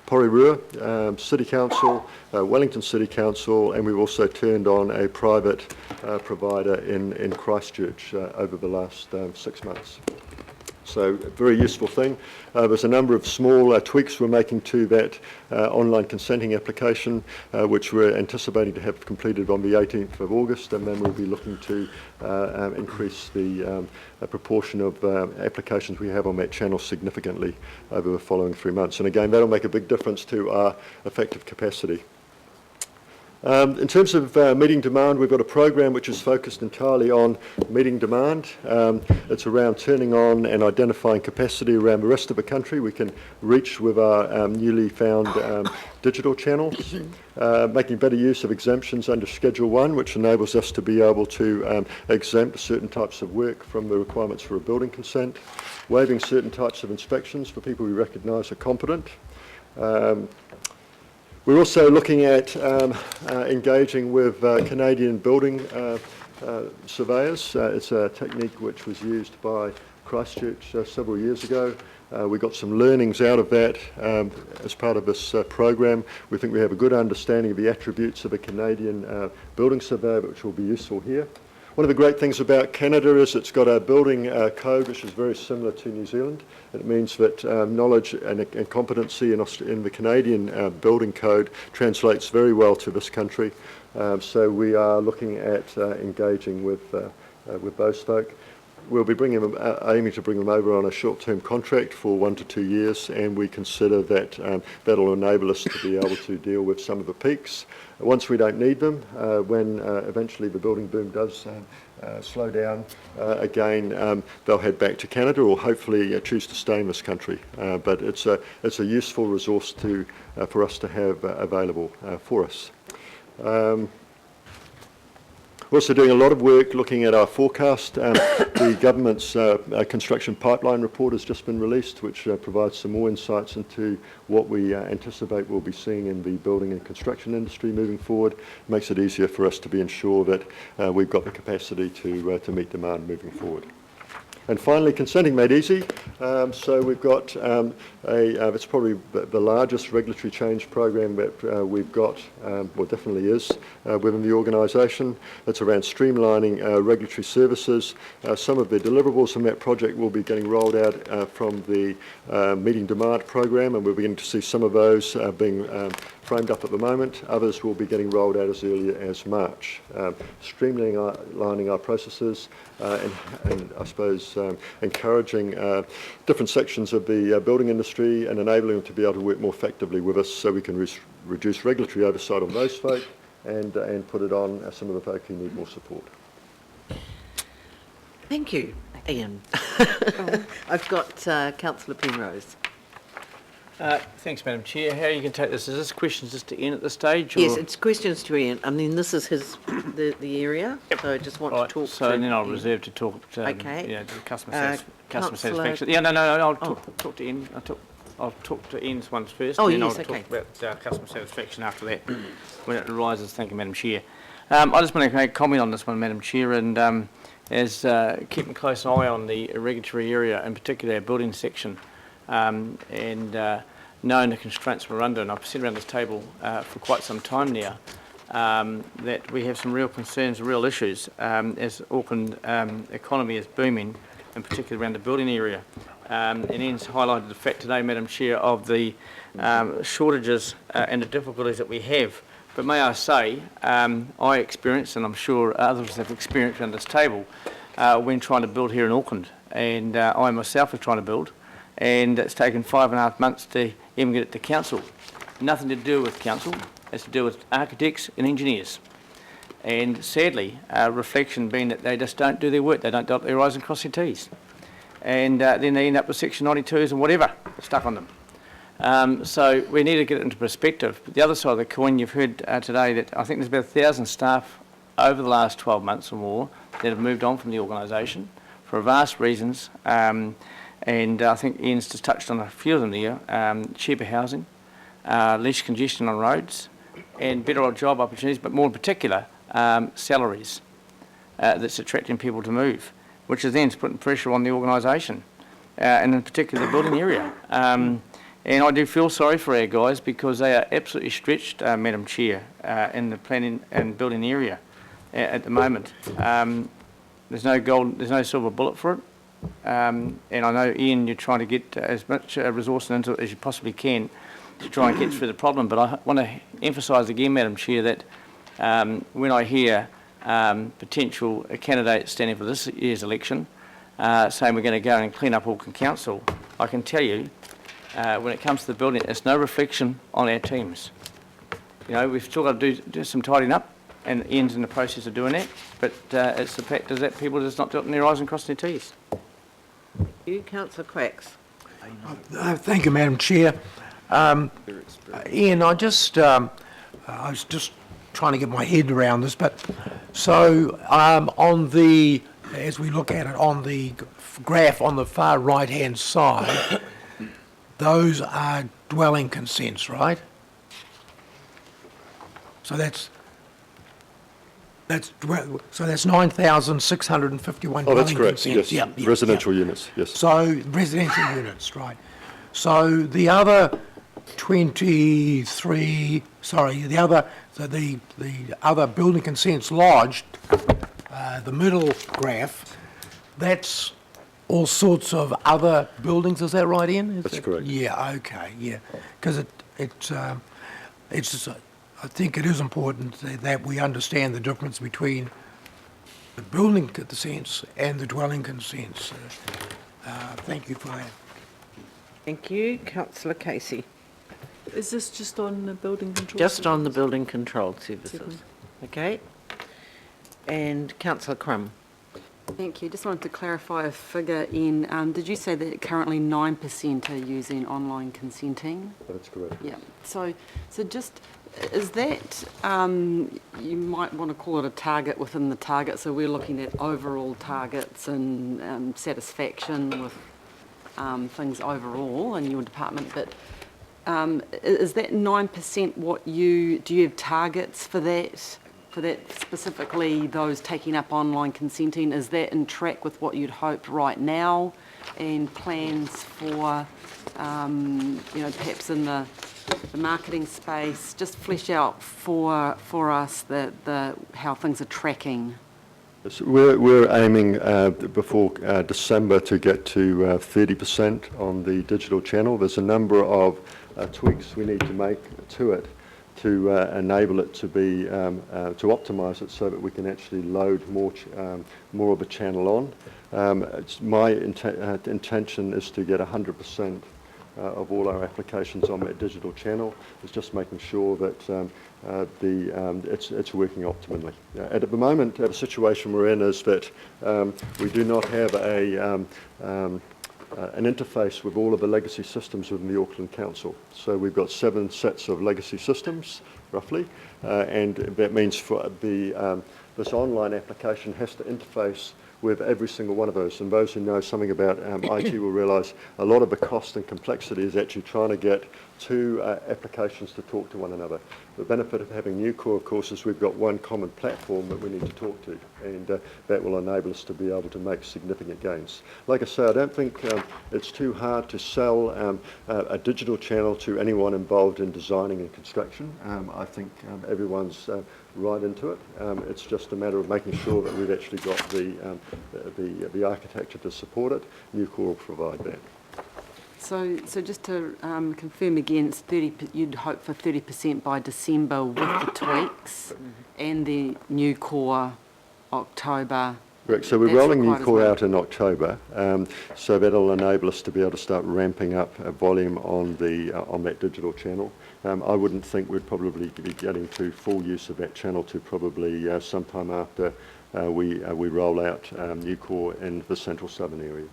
Porirua City Council, Wellington City Council, and we've also turned on a private provider in Christchurch over the last 6 months. So a very useful thing. There's a number of small tweaks we're making to that online consenting application, which we're anticipating to have completed on the 18th of August, and then we'll be looking to increase the proportion of applications we have on that channel significantly over the following 3 months. And again, that'll make a big difference to our effective capacity. In terms of meeting demand, we've got a program which is focused entirely on meeting demand. It's around turning on and identifying capacity around the rest of the country we can reach with our newly found digital channels, making better use of exemptions under Schedule 1, which enables us to be able to exempt certain types of work from the requirements for a building consent, waiving certain types of inspections for people we recognise are competent. We're also looking at engaging with Canadian building surveyors. It's a technique which was used by Christchurch several years ago. We got some learnings out of that as part of this program. We think we have a good understanding of the attributes of a Canadian building surveyor, which will be useful here. One of the great things about Canada is it's got a building code which is very similar to New Zealand. It means that knowledge and competency in the Canadian building code translates very well to this country. So we are looking at engaging with those folk. We'll be aiming to bring them over on a short-term contract for 1 to 2 years, and we consider that that'll enable us to be able to deal with some of the peaks. Once we don't need them, when eventually the building boom does slow down again, they'll head back to Canada or hopefully choose to stay in this country. But it's a useful resource for us to have available for us. We're also doing a lot of work looking at our forecast. The government's construction pipeline report has just been released, which provides some more insights into what we anticipate we'll be seeing in the building and construction industry moving forward. It makes it easier for us to be ensured that we've got the capacity to meet demand moving forward. And finally, consenting made easy. So we've got it's probably the largest regulatory change program that we've got, well, definitely is, within the organisation. It's around streamlining regulatory services. Some of the deliverables from that project will be getting rolled out from the meeting demand program, and we're beginning to see some of those being framed up at the moment. Others will be getting rolled out as early as March. Streamlining our processes and I suppose encouraging different sections of the building industry and enabling them to be able to work more effectively with us so we can reduce regulatory oversight on those folk and put it on some of the folk who need more support. Thank you, Ian. I've got Councillor Penrose. Thanks, Madam Chair. How are you going to take this? Is this questions just to Ian at this stage? Or? Yes, it's questions to Ian. I mean, this is the area, so I just want to talk so to then I'll Ian. reserve to talk to, okay. to customer satisfaction. Yeah, no, I'll talk to Ian. I'll talk to Ian's ones first, and then I'll talk about customer satisfaction after that, when it arises. Thank you, Madam Chair. I just want to make a comment on this one, Madam Chair, and as keeping a close eye on the regulatory area, in particular our building section, and knowing the constraints we're under, and I've sat around this table for quite some time now, that we have some real concerns, real issues, as Auckland economy is booming, in particular around the building area. And Ian's highlighted the fact today, Madam Chair, of the shortages and the difficulties that we have. But may I say, I experienced, and I'm sure others have experienced around this table, when trying to build here in Auckland, and I myself was trying to build, and it's taken 5.5 months to even get it to council. Nothing to do with council, it's to do with architects and engineers. And sadly, reflection being that they just don't do their work, they don't dot their I's and cross their T's. And then they end up with Section 92s and whatever stuck on them. So we need to get it into perspective. But the other side of the coin, you've heard today that I think there's about 1,000 staff over the last 12 months or more that have moved on from the organisation for vast reasons. And I think Ian's just touched on a few of them there, cheaper housing, less congestion on roads, and better job opportunities, but more in particular, salaries that's attracting people to move, which is then putting pressure on the organisation, and in particular the building area. And I do feel sorry for our guys because they are absolutely stretched, Madam Chair, in the planning and building area at the moment. There's no silver bullet for it. And I know, Ian, you're trying to get as much resource into it as you possibly can to try and get through the problem. But I want to emphasise again, Madam Chair, that when I hear potential candidates standing for this year's election saying we're going to go and clean up Auckland Council, I can tell you, when it comes to the building, it's no reflection on our teams. You know, we've still got to do some tidying up, and Ian's in the process of doing that, but it's the fact is that people just not dotting their I's and crossing their T's. You, Councillor Quacks. Thank you, Madam Chair. Ian, I was just trying to get my head around this, but so as we look at it on the graph on the far right-hand side, those are dwelling consents, right? So that's 9,651 dwelling consents. Oh, that's correct, yes. Yep, residential units, yes. So, residential units, right. So the other 23, the other building consents lodged, the middle graph, that's all sorts of other buildings, is that right, Ian? That's correct. Yeah, okay, yeah. Because it's just, I think it is important that we understand the difference between the building consents and the dwelling consents. Thank you for that. Thank you. Councillor Casey. Is this just on the building control? Just on the building control services. Okay. And Councillor Crum. Thank you. Just wanted to clarify a figure, Ian. Did you say that currently 9% are using online consenting? That's correct. Yeah. So just, is that, you might want to call it a target within the target, so we're looking at overall targets and satisfaction with things overall in your department, but is that 9% do you have targets for that for that, specifically those taking up online consenting, is that in track with what you'd hoped right now, and plans for, perhaps in the marketing space, just flesh out for us how things are tracking? So we're aiming before December to get to 30% on the digital channel. There's a number of tweaks we need to make to it to enable it to be, to optimise it so that we can actually load more of a channel on. My intention is to get 100% of all our applications on that digital channel. It's just making sure that it's working optimally. At the moment, the situation we're in is that we do not have an interface with all of the legacy systems within the Auckland Council. So we've got 7 sets of legacy systems, roughly, and that means for this online application has to interface with every single one of those. And those who know something about IT will realise a lot of the cost and complexity is actually trying to get 2 applications to talk to one another. The benefit of having Nucor, of course, is we've got one common platform that we need to talk to, and that will enable us to be able to make significant gains. Like I say, I don't think it's too hard to sell a digital channel to anyone involved in designing and construction. I think everyone's right into it. It's just a matter of making sure that we've actually got the architecture to support it. Nucor will provide that. So just to confirm again, it's 30. You'd hope for 30% by December with the tweaks and the new core October. Correct. So we're rolling new core out in October, so that'll enable us to be able to start ramping up volume on that digital channel. I wouldn't think we'd probably be getting to full use of that channel to probably sometime after we roll out new core in the central southern area.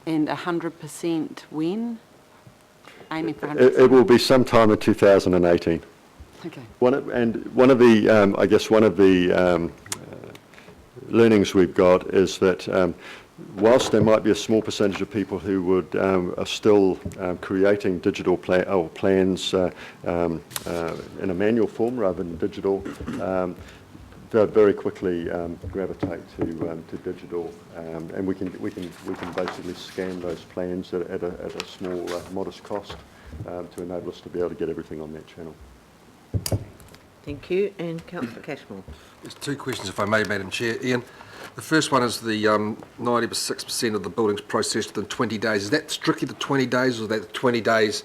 And 100% when? Aiming for 100%? It will be sometime in 2018. Okay. One of the learnings we've got is that whilst there might be a small percentage of people who would are still creating digital plans in a manual form rather than digital, they'll very quickly gravitate to digital, and we can basically scan those plans at a small, modest cost to enable us to be able to get everything on that channel. Thank you. And Councillor Cashmore. There's 2 questions, if I may, Madam Chair. Ian, the first one is the 96% of the buildings processed within 20 days. Is that strictly the 20 days, or is that the 20 days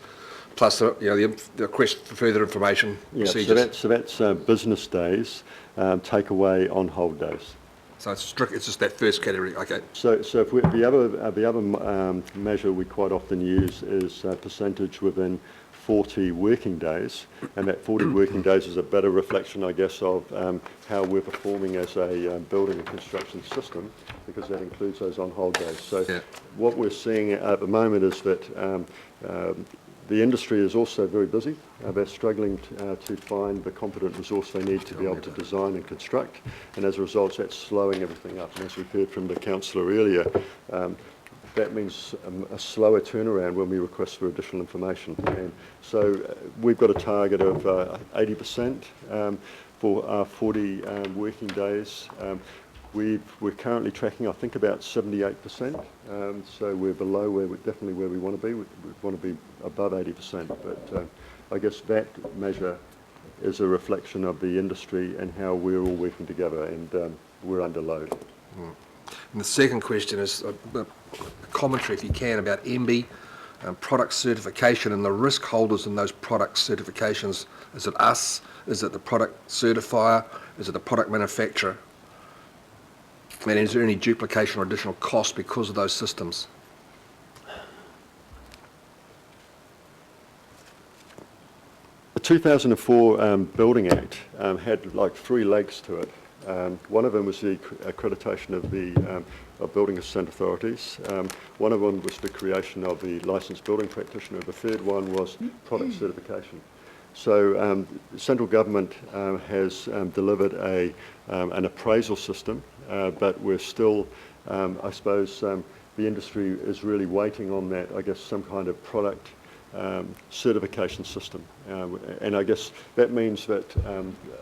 plus the request for further information procedures? So that's business days, takeaway on hold days. So it's strict. It's just that first category. Okay. So if the other measure we quite often use is percentage within 40 working days, and that 40 working days is a better reflection, I guess, of how we're performing as a building and construction system, because that includes those on hold days. So what we're seeing at the moment is that the industry is also very busy. They're struggling to find the competent resource they need to be able to design and construct, and as a result that's slowing everything up. And as we've heard from the councillor earlier, that means a slower turnaround when we request for additional information. And so we've got a target of 80% for our 40 working days. We're currently tracking, I think, about 78%. So we're below definitely where we want to be. We want to be above 80%. But I guess that measure is a reflection of the industry and how we're all working together, and we're under load. And the second question is a commentary, if you can, about MB, product certification and the risk holders in those product certifications. Is it us? Is it the product certifier? Is it the product manufacturer? And is there any duplication or additional cost because of those systems? The 2004 Building Act had like 3 legs to it. One of them was the accreditation of the building consent authorities. One of them was the creation of the licensed building practitioner. The third one was product certification. So the central government has delivered an appraisal system, but we're still, I suppose, the industry is really waiting on that, I guess, some kind of product certification system. And I guess that means that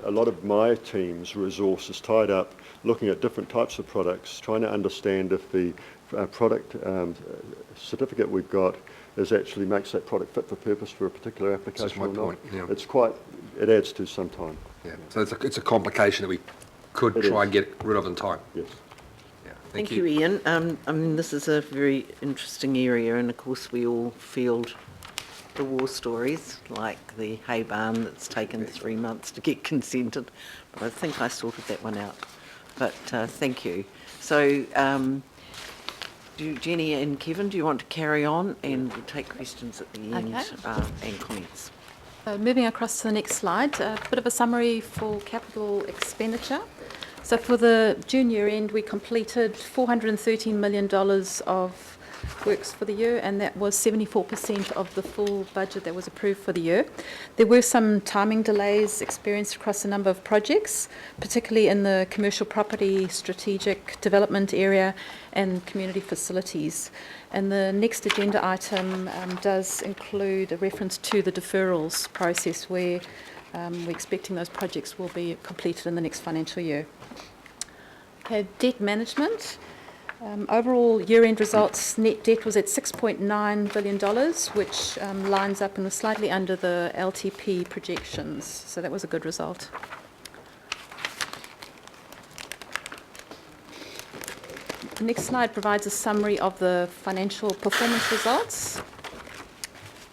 a lot of my team's resource is tied up looking at different types of products, trying to understand if the product certificate we've got actually makes that product fit for purpose for a particular application or not. Yeah. It adds to some time. Yeah. So it's a complication that we could try and get rid of in time. Yes. Yeah. Thank you, Ian. I mean, this is a very interesting area, and of course we all field the war stories, like the hay barn that's taken 3 months to get consented, but I think I sorted that one out. But thank you. So, Jenny and Kevin, do you want to carry on, and we'll take questions at the end and comments. Moving across to the next slide, a bit of a summary for capital expenditure. So for the June year end, we completed $413 million of works for the year, and that was 74% of the full budget that was approved for the year. There were some timing delays experienced across a number of projects, particularly in the commercial property, strategic development area and community facilities. And the next agenda item does include a reference to the deferrals process, where we're expecting those projects will be completed in the next financial year. Okay, debt management. Overall year-end results, net debt was at $6.9 billion, which lines up and was slightly under the LTP projections. So that was a good result. The next slide provides a summary of the financial performance results.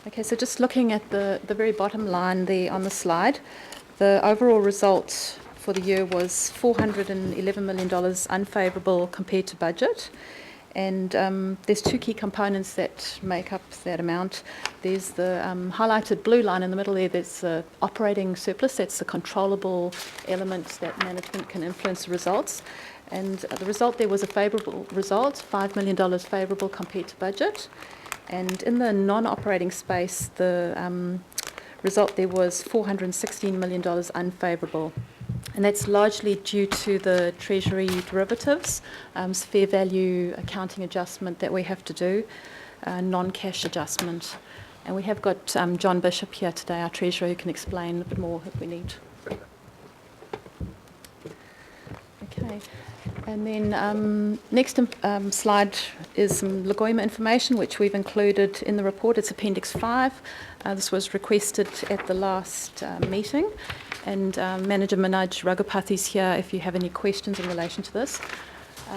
Okay, so just looking at the very bottom line there on the slide, the overall result for the year was $411 million unfavourable compared to budget. And there's two key components that make up that amount. There's the highlighted blue line in the middle there, that's the operating surplus, that's the controllable elements that management can influence the results. And the result there was a favourable result, $5 million favourable compared to budget. And in the non-operating space, the result there was $416 million unfavourable. And that's largely due to the Treasury derivatives, fair value accounting adjustment that we have to do, non-cash adjustment. And we have got John Bishop here today, our Treasurer, who can explain a bit more if we need. Okay. And then next slide is some Lagoima information, which we've included in the report. It's Appendix 5. This was requested at the last meeting. And Manager Manoj Raghupathi is here if you have any questions in relation to this.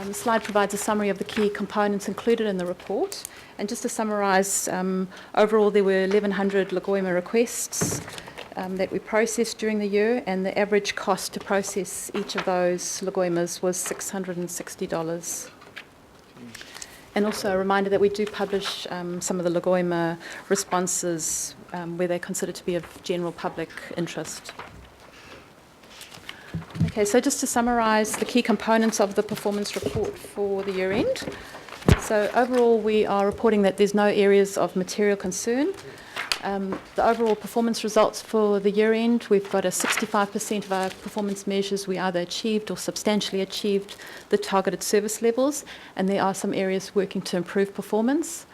The slide provides a summary of the key components included in the report. And just to summarise, overall there were 1,100 Lagoima requests that we processed during the year, and the average cost to process each of those Lagoimas was $660. And also a reminder that we do publish some of the Lagoima responses where they're considered to be of general public interest. Okay, so just to summarise the key components of the performance report for the year end. So overall we are reporting that there's no areas of material concern. The overall performance results for the year end, we've got a 65% of our performance measures we either achieved or substantially achieved the targeted service levels, and there are some areas working to improve performance.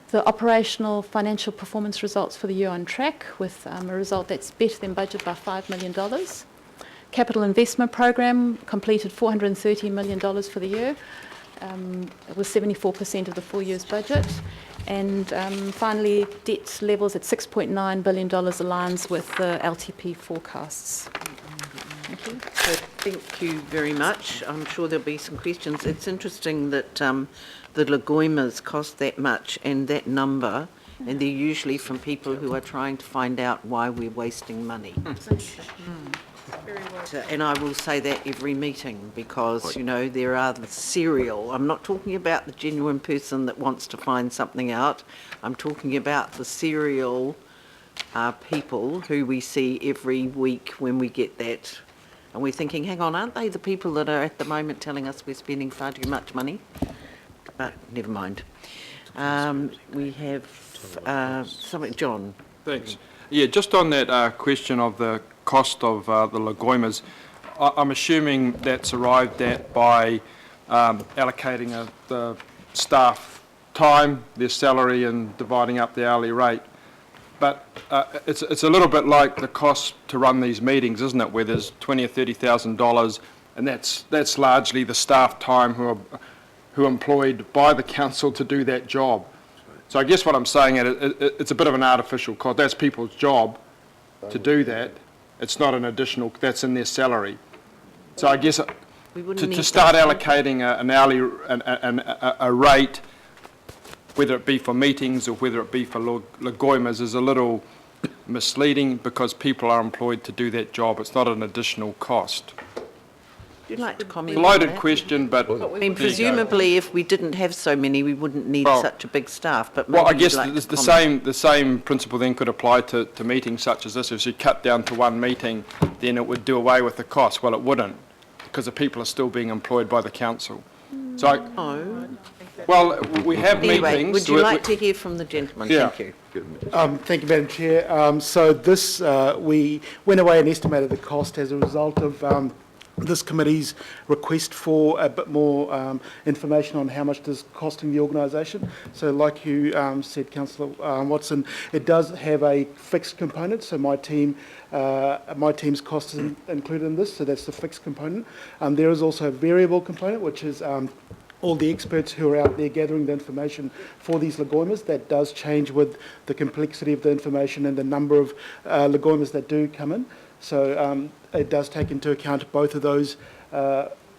The operational financial performance results for the year on track, with a result that's better than budget by $5 million. Capital investment program completed $430 million for the year. It was 74% of the full year's budget. And finally, debt levels at $6.9 billion aligns with the LTP forecasts. Thank you. So thank you very much. I'm sure there'll be some questions. It's interesting that the Lagoimas cost that much and that number, and they're usually from people who are trying to find out why we're wasting money. And I will say that every meeting, because, you know, there are the serial. I'm not talking about the genuine person that wants to find something out. I'm talking about the serial people who we see every week when we get that. And we're thinking, hang on, aren't they the people that are at the moment telling us we're spending far too much money? But never mind. We have something, John. Thanks. Yeah, just on that question of the cost of the Lagoimas, I'm assuming that's arrived at by allocating the staff time, their salary, and dividing up the hourly rate. But it's a little bit like the cost to run these meetings, isn't it, where there's $20,000 or $30,000, and that's largely the staff time who are employed by the council to do that job. So I guess what I'm saying is it's a bit of an artificial cost. That's people's job to do that. It's not an additional, that's in their salary. So I guess to start allocating an hourly, a rate, whether it be for meetings or whether it be for Lagoimas, is a little misleading because people are employed to do that job. It's not an additional cost. Would you like to comment? Loaded question, but I mean, presumably, if we didn't have so many, we wouldn't need such a big staff. But well, I maybe guess you'd like to the same principle then could apply to meetings such as this. If you cut down to one meeting, then it would do away with the cost. Well, it wouldn't, because the people are still being employed by the council. So, well, we have meetings. Would you like to hear from the gentleman? Yeah. Thank you. Thank you, Madam Chair. So this, we went away and estimated the cost as a result of this committee's request for a bit more information on how much this is costing the organisation. So like you said, Councillor Watson, it does have a fixed component. So my team's cost is included in this, so that's the fixed component. There is also a variable component, which is all the experts who are out there gathering the information for these Lagoimas. That does change with the complexity of the information and the number of Lagoimas that do come in. So it does take into account both of those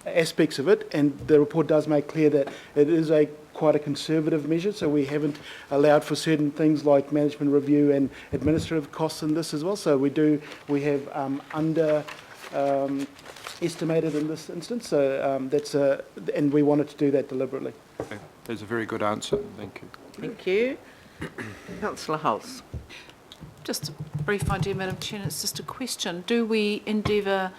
aspects of it, and the report does make clear that it is quite a conservative measure, so we haven't allowed for certain things like management review and administrative costs in this as well. So we have estimated in this instance, so and we wanted to do that deliberately. Okay. That's a very good answer. Thank you. Thank you. Councillor Hulse. Just a brief idea, Madam Chair, it's just a question. Do we endeavour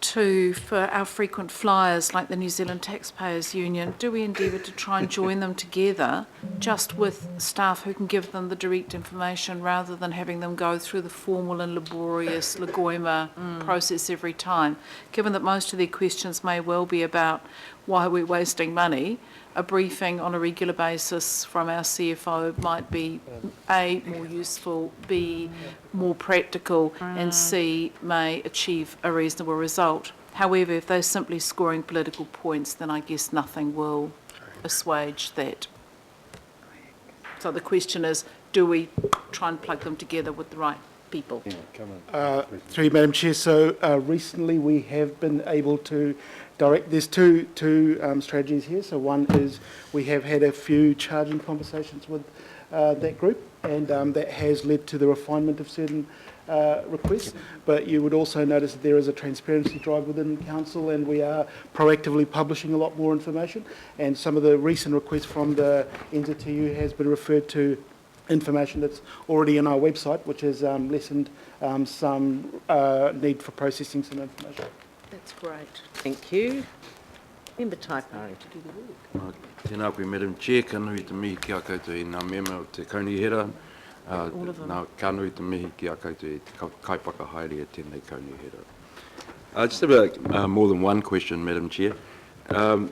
to, for our frequent flyers like the New Zealand Taxpayers Union, do we endeavour to try and join them together just with staff who can give them the direct information rather than having them go through the formal and laborious Lagoima process every time? Given that most of their questions may well be about why we're wasting money, a briefing on a regular basis from our CFO might be A, more useful, B, more practical, and C, may achieve a reasonable result. However, if they're simply scoring political points, then I guess nothing will assuage that. So the question is, do we try and plug them together with the right people? Through you, Madam Chair, so recently we have been able to direct, there's two strategies here. So one is we have had a few charging conversations with that group, and that has led to the refinement of certain requests. But you would also notice that there is a transparency drive within council, and we are proactively publishing a lot more information. And some of the recent requests from the NZTU has been referred to information that's already on our website, which has lessened some need for processing some information. That's great. Thank you. Member Taipari to do the work. Tēnā koe, Madam Chair, ka nui te mihi ki a koutou I ngā mema o te kaunihera. Nā ka nui te mihi ki a koutou I te kaipaka haere e tēnei kaunihera. I just have more than one question, Madam Chair. In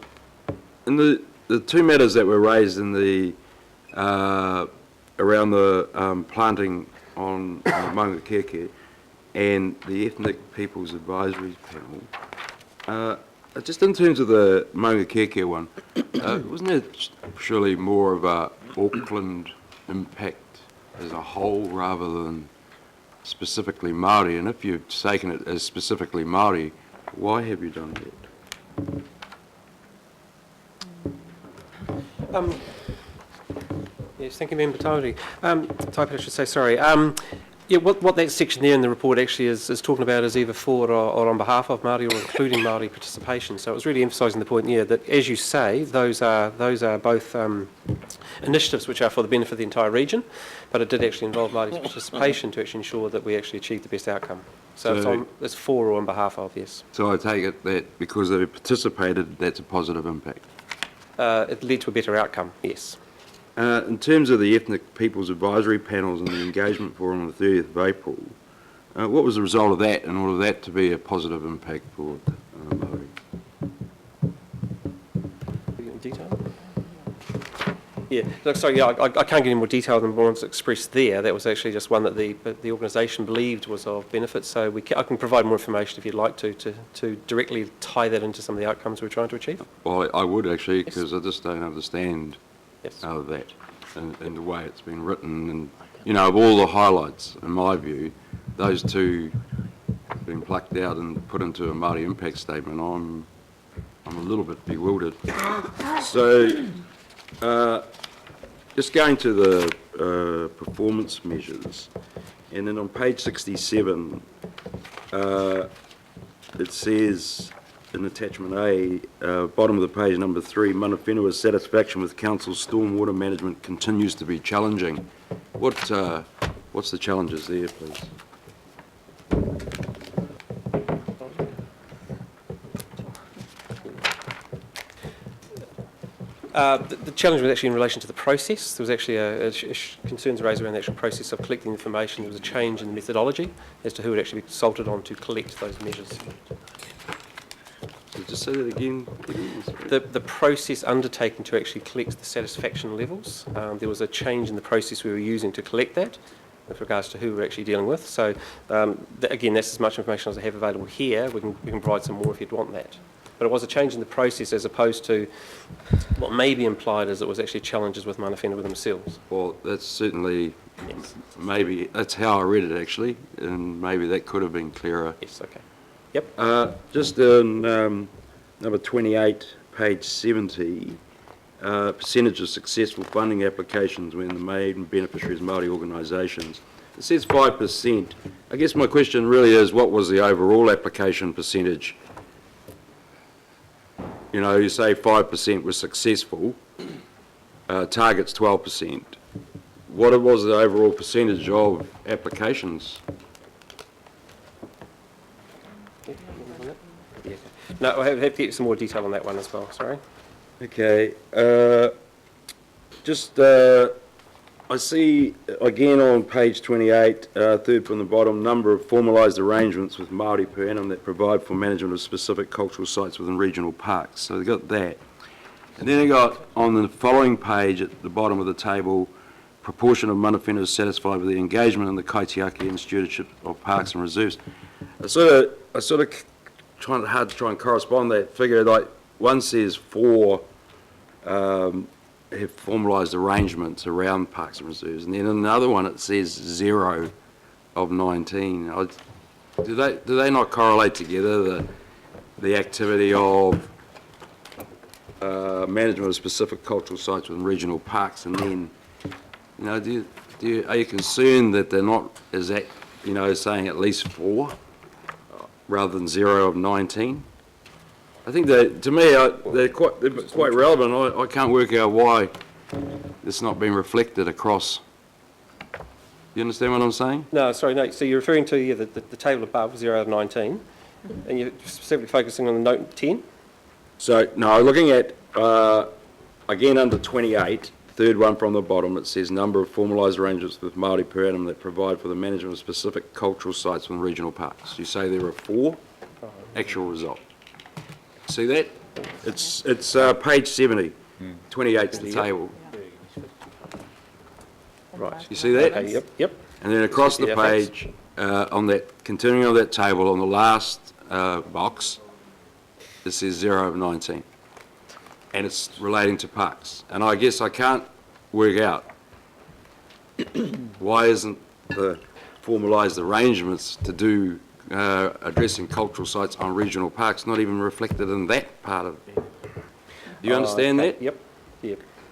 the two matters that were raised in the around the planting on Maunga Keke and the Ethnic Peoples Advisory Panel, just in terms of the Maunga Keke one, wasn't it surely more of a Auckland impact as a whole rather than specifically Māori? And if you've taken it as specifically Māori, why have you done that? Yes, thank you, Member Taipei. I should say, sorry. Yeah, what that section there in the report actually is talking about is either for or on behalf of Māori or including Māori participation. So it was really emphasising the point, yeah, that as you say, those are both initiatives which are for the benefit of the entire region, but it did actually involve Māori's participation to actually ensure that we actually achieve the best outcome. So it's for or on behalf of, yes. So I take it that because they participated, that's a positive impact? It led to a better outcome, yes. In terms of the Ethnic Peoples Advisory Panels and the engagement forum on the 30th of April, what was the result of that in order for that to be a positive impact for Māori? In detail? Yeah, look, sorry, yeah, I can't get any more detail than what was expressed there. That was actually just one that the organisation believed was of benefit, so I can provide more information if you'd like to directly tie that into some of the outcomes we're trying to achieve. Well, I would actually, because I just don't understand that and the way it's been written. And, you know, of all the highlights, in my view, those two have been plucked out and put into a Māori impact statement. I'm a little bit bewildered. So, just going to the performance measures, and then on page 67, it says in attachment A, bottom of the page, number 3, Mana Whenua's satisfaction with council's stormwater management continues to be challenging. What's the challenges there, please? The challenge was actually in relation to the process. There was actually concerns raised around the actual process of collecting information. There was a change in the methodology as to who would actually be consulted on to collect those measures. So just say that again. The process undertaken to actually collect the satisfaction levels, there was a change in the process we were using to collect that with regards to who we're actually dealing with. So again, that's as much information as I have available here. We can provide some more if you'd want that. But it was a change in the process as opposed to what may be implied as it was actually challenges with Mana Whenua themselves. Well, that's certainly, maybe, that's how I read it actually, and maybe that could have been clearer. Yes, okay. Yep. Just on number 28, page 70, percentage of successful funding applications when the main beneficiaries Māori organisations. It says 5%. I guess my question really is, what was the overall application percentage? You know, you say 5% was successful, target's 12%. What was the overall percentage of applications? No, I have to get some more detail on that one as well, sorry. Okay. I see, again on page 28, third from the bottom, number of formalised arrangements with Māori per annum that provide for management of specific cultural sites within regional parks. So they got that. And then they got, on the following page at the bottom of the table, proportion of Mana Whenua satisfied with the engagement in the kaitiaki and stewardship of parks and reserves. I sort of hard to try and correspond that figure. Like, one says 4 have formalised arrangements around parks and reserves, and then in another one it says 0 of 19. Do they not correlate together, the activity of management of specific cultural sites within regional parks, and then, you know, are you concerned that they're not, is that, you know, saying at least 4 rather than 0 of 19? I think that, to me, they're quite relevant. I can't work out why it's not been reflected across. You understand what I'm saying? No, sorry, no. So you're referring to the table above, 0 out of 19, and you're specifically focusing on the note 10? So, no, looking at, again, under 28, third one from the bottom, it says number of formalised arrangements with Māori per annum that provide for the management of specific cultural sites within regional parks. You say there are 4, actual result. See that? It's page 70, 28's the table. Right. You see that? Okay, yep. And then across the page, on that, continuing on that table, on the last box, it says 0 of 19. And it's relating to parks. And I guess I can't work out why isn't the formalised arrangements to do addressing cultural sites on regional parks not even reflected in that part of it. Do you understand that? Yep.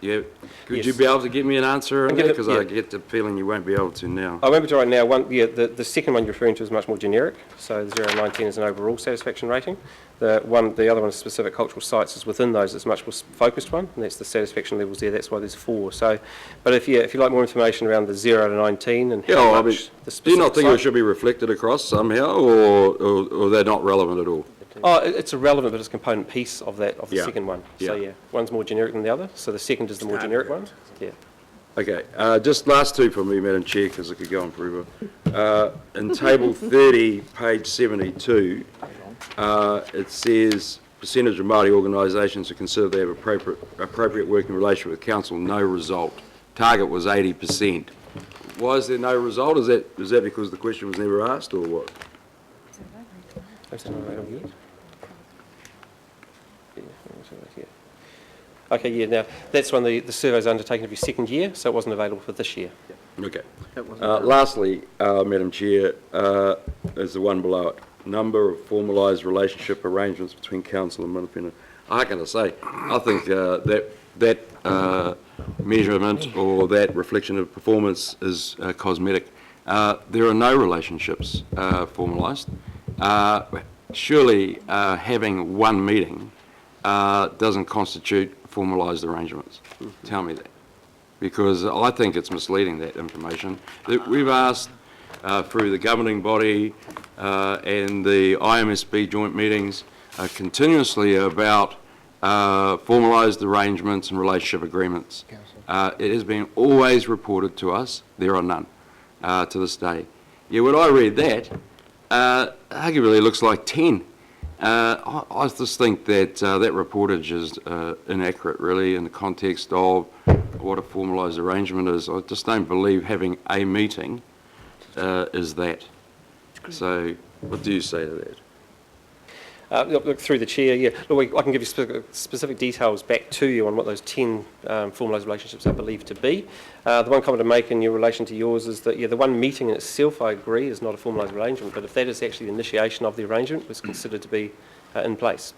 Yeah. Could you be able to give me an answer on that? Because I get the feeling you won't be able to now. I won't be right now. The second one you're referring to is much more generic. So the 0 of 19 is an overall satisfaction rating. The other one is specific cultural sites is within those. It's a much more focused one, and that's the satisfaction levels there. That's why there's 4. So, but if you like more information around the 0 to 19 and how much the specific do you not think it should be reflected across somehow, or they're not relevant at all? Oh, it's irrelevant, but it's a component piece of that the second one. So yeah, one's more generic than the other. So the second is the more generic one. Yeah. Okay, just last 2 from me, Madam Chair, because I could go on forever. In table 30, page 72, it says percentage of Māori organisations who consider they have appropriate working relationship with council, no result. Target was 80%. Why is there no result? Is that because the question was never asked, or what? Okay, yeah, now, that's when the survey is undertaken every second year, so it wasn't available for this year. Okay. Lastly, Madam Chair, is the one below it. Number of formalised relationship arrangements between council and Manawhina. I can say, I think that measurement or that reflection of performance is cosmetic. There are no relationships formalised. Surely having one meeting doesn't constitute formalised arrangements. Tell me that. Because I think it's misleading, that information. That we've asked through the governing body and the IMSB joint meetings continuously about formalised arrangements and relationship agreements. It has been always reported to us, there are none to this day. Yeah, when I read that, arguably looks like 10. I just think that that reportage is inaccurate, really, in the context of what a formalised arrangement is. I just don't believe having a meeting is that. So, what do you say to that? Look, through the chair, yeah. Look, I can give you specific details back to you on what those 10 formalised relationships are believed to be. The one comment to make in relation to yours is that, yeah, the one meeting in itself, I agree, is not a formalised arrangement, but if that is actually the initiation of the arrangement, was considered to be in place.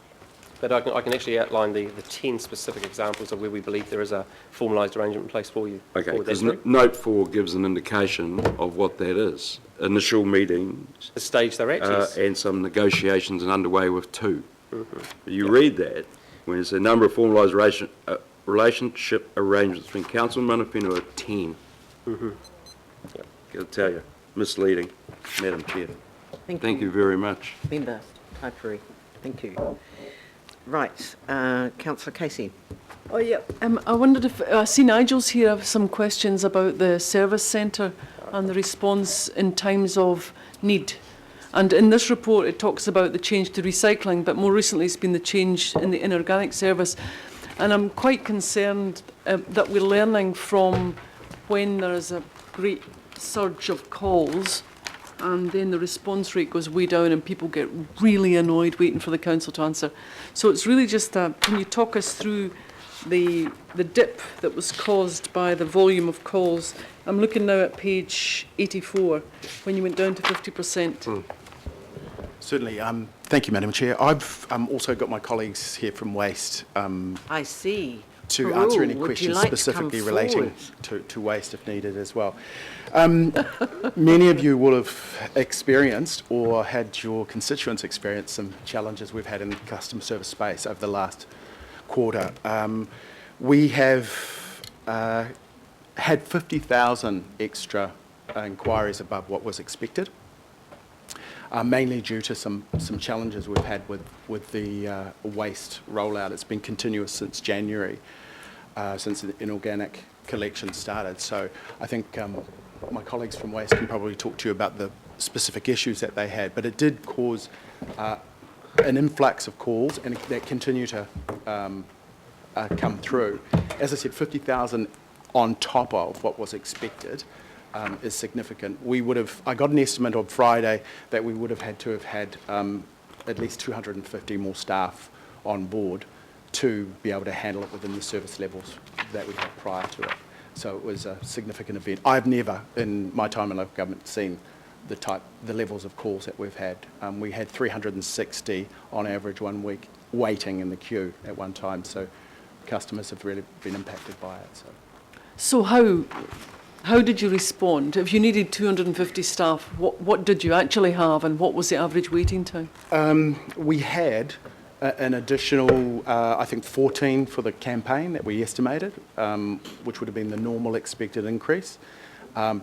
But I can actually outline the 10 specific examples of where we believe there is a formalised arrangement in place for you. Okay, because note 4 gives an indication of what that is. Initial meetings. The stage they're at, yes. And some negotiations and underway with 2. You read that, when it's a number of formalised relationship arrangements between council and Manawhina are 10. Yep. I'll tell you, misleading, Madam Chair. Thank you very much. Member Taipuri, thank you. Right, Councillor Casey. Oh, yeah. I wondered if, I see Nigel's here, have some questions about the service centre and the response in times of need. And in this report, it talks about the change to recycling, but more recently it's been the change in the inorganic service. And I'm quite concerned that we're learning from when there is a great surge of calls and then the response rate goes way down and people get really annoyed waiting for the council to answer. So it's really just, can you talk us through the dip that was caused by the volume of calls? I'm looking now at page 84, when you went down to 50%. Certainly. Thank you, Madam Chair. I've also got my colleagues here from Waste. I see. To Perul, answer any would you questions like to specifically come relating forward? to waste if needed as well. Many of you will have experienced or had your constituents experience some challenges we've had in the customer service space over the last quarter. We have had 50,000 extra inquiries above what was expected, mainly due to some challenges we've had with the waste rollout. It's been continuous since January, since the inorganic collection started. So I think my colleagues from Waste can probably talk to you about the specific issues that they had, but it did cause an influx of calls, and that continue to come through. As I said, 50,000 on top of what was expected is significant. I got an estimate on Friday that we would have had to have had at least 250 more staff on board to be able to handle it within the service levels that we had prior to it. So it was a significant event. I've never, in my time in local government, seen the levels of calls that we've had. We had 360 on average 1 week waiting in the queue at one time. So customers have really been impacted by it. So how did you respond? If you needed 250 staff, what did you actually have, and what was the average waiting time? We had an additional, I think, 14 for the campaign that we estimated, which would have been the normal expected increase,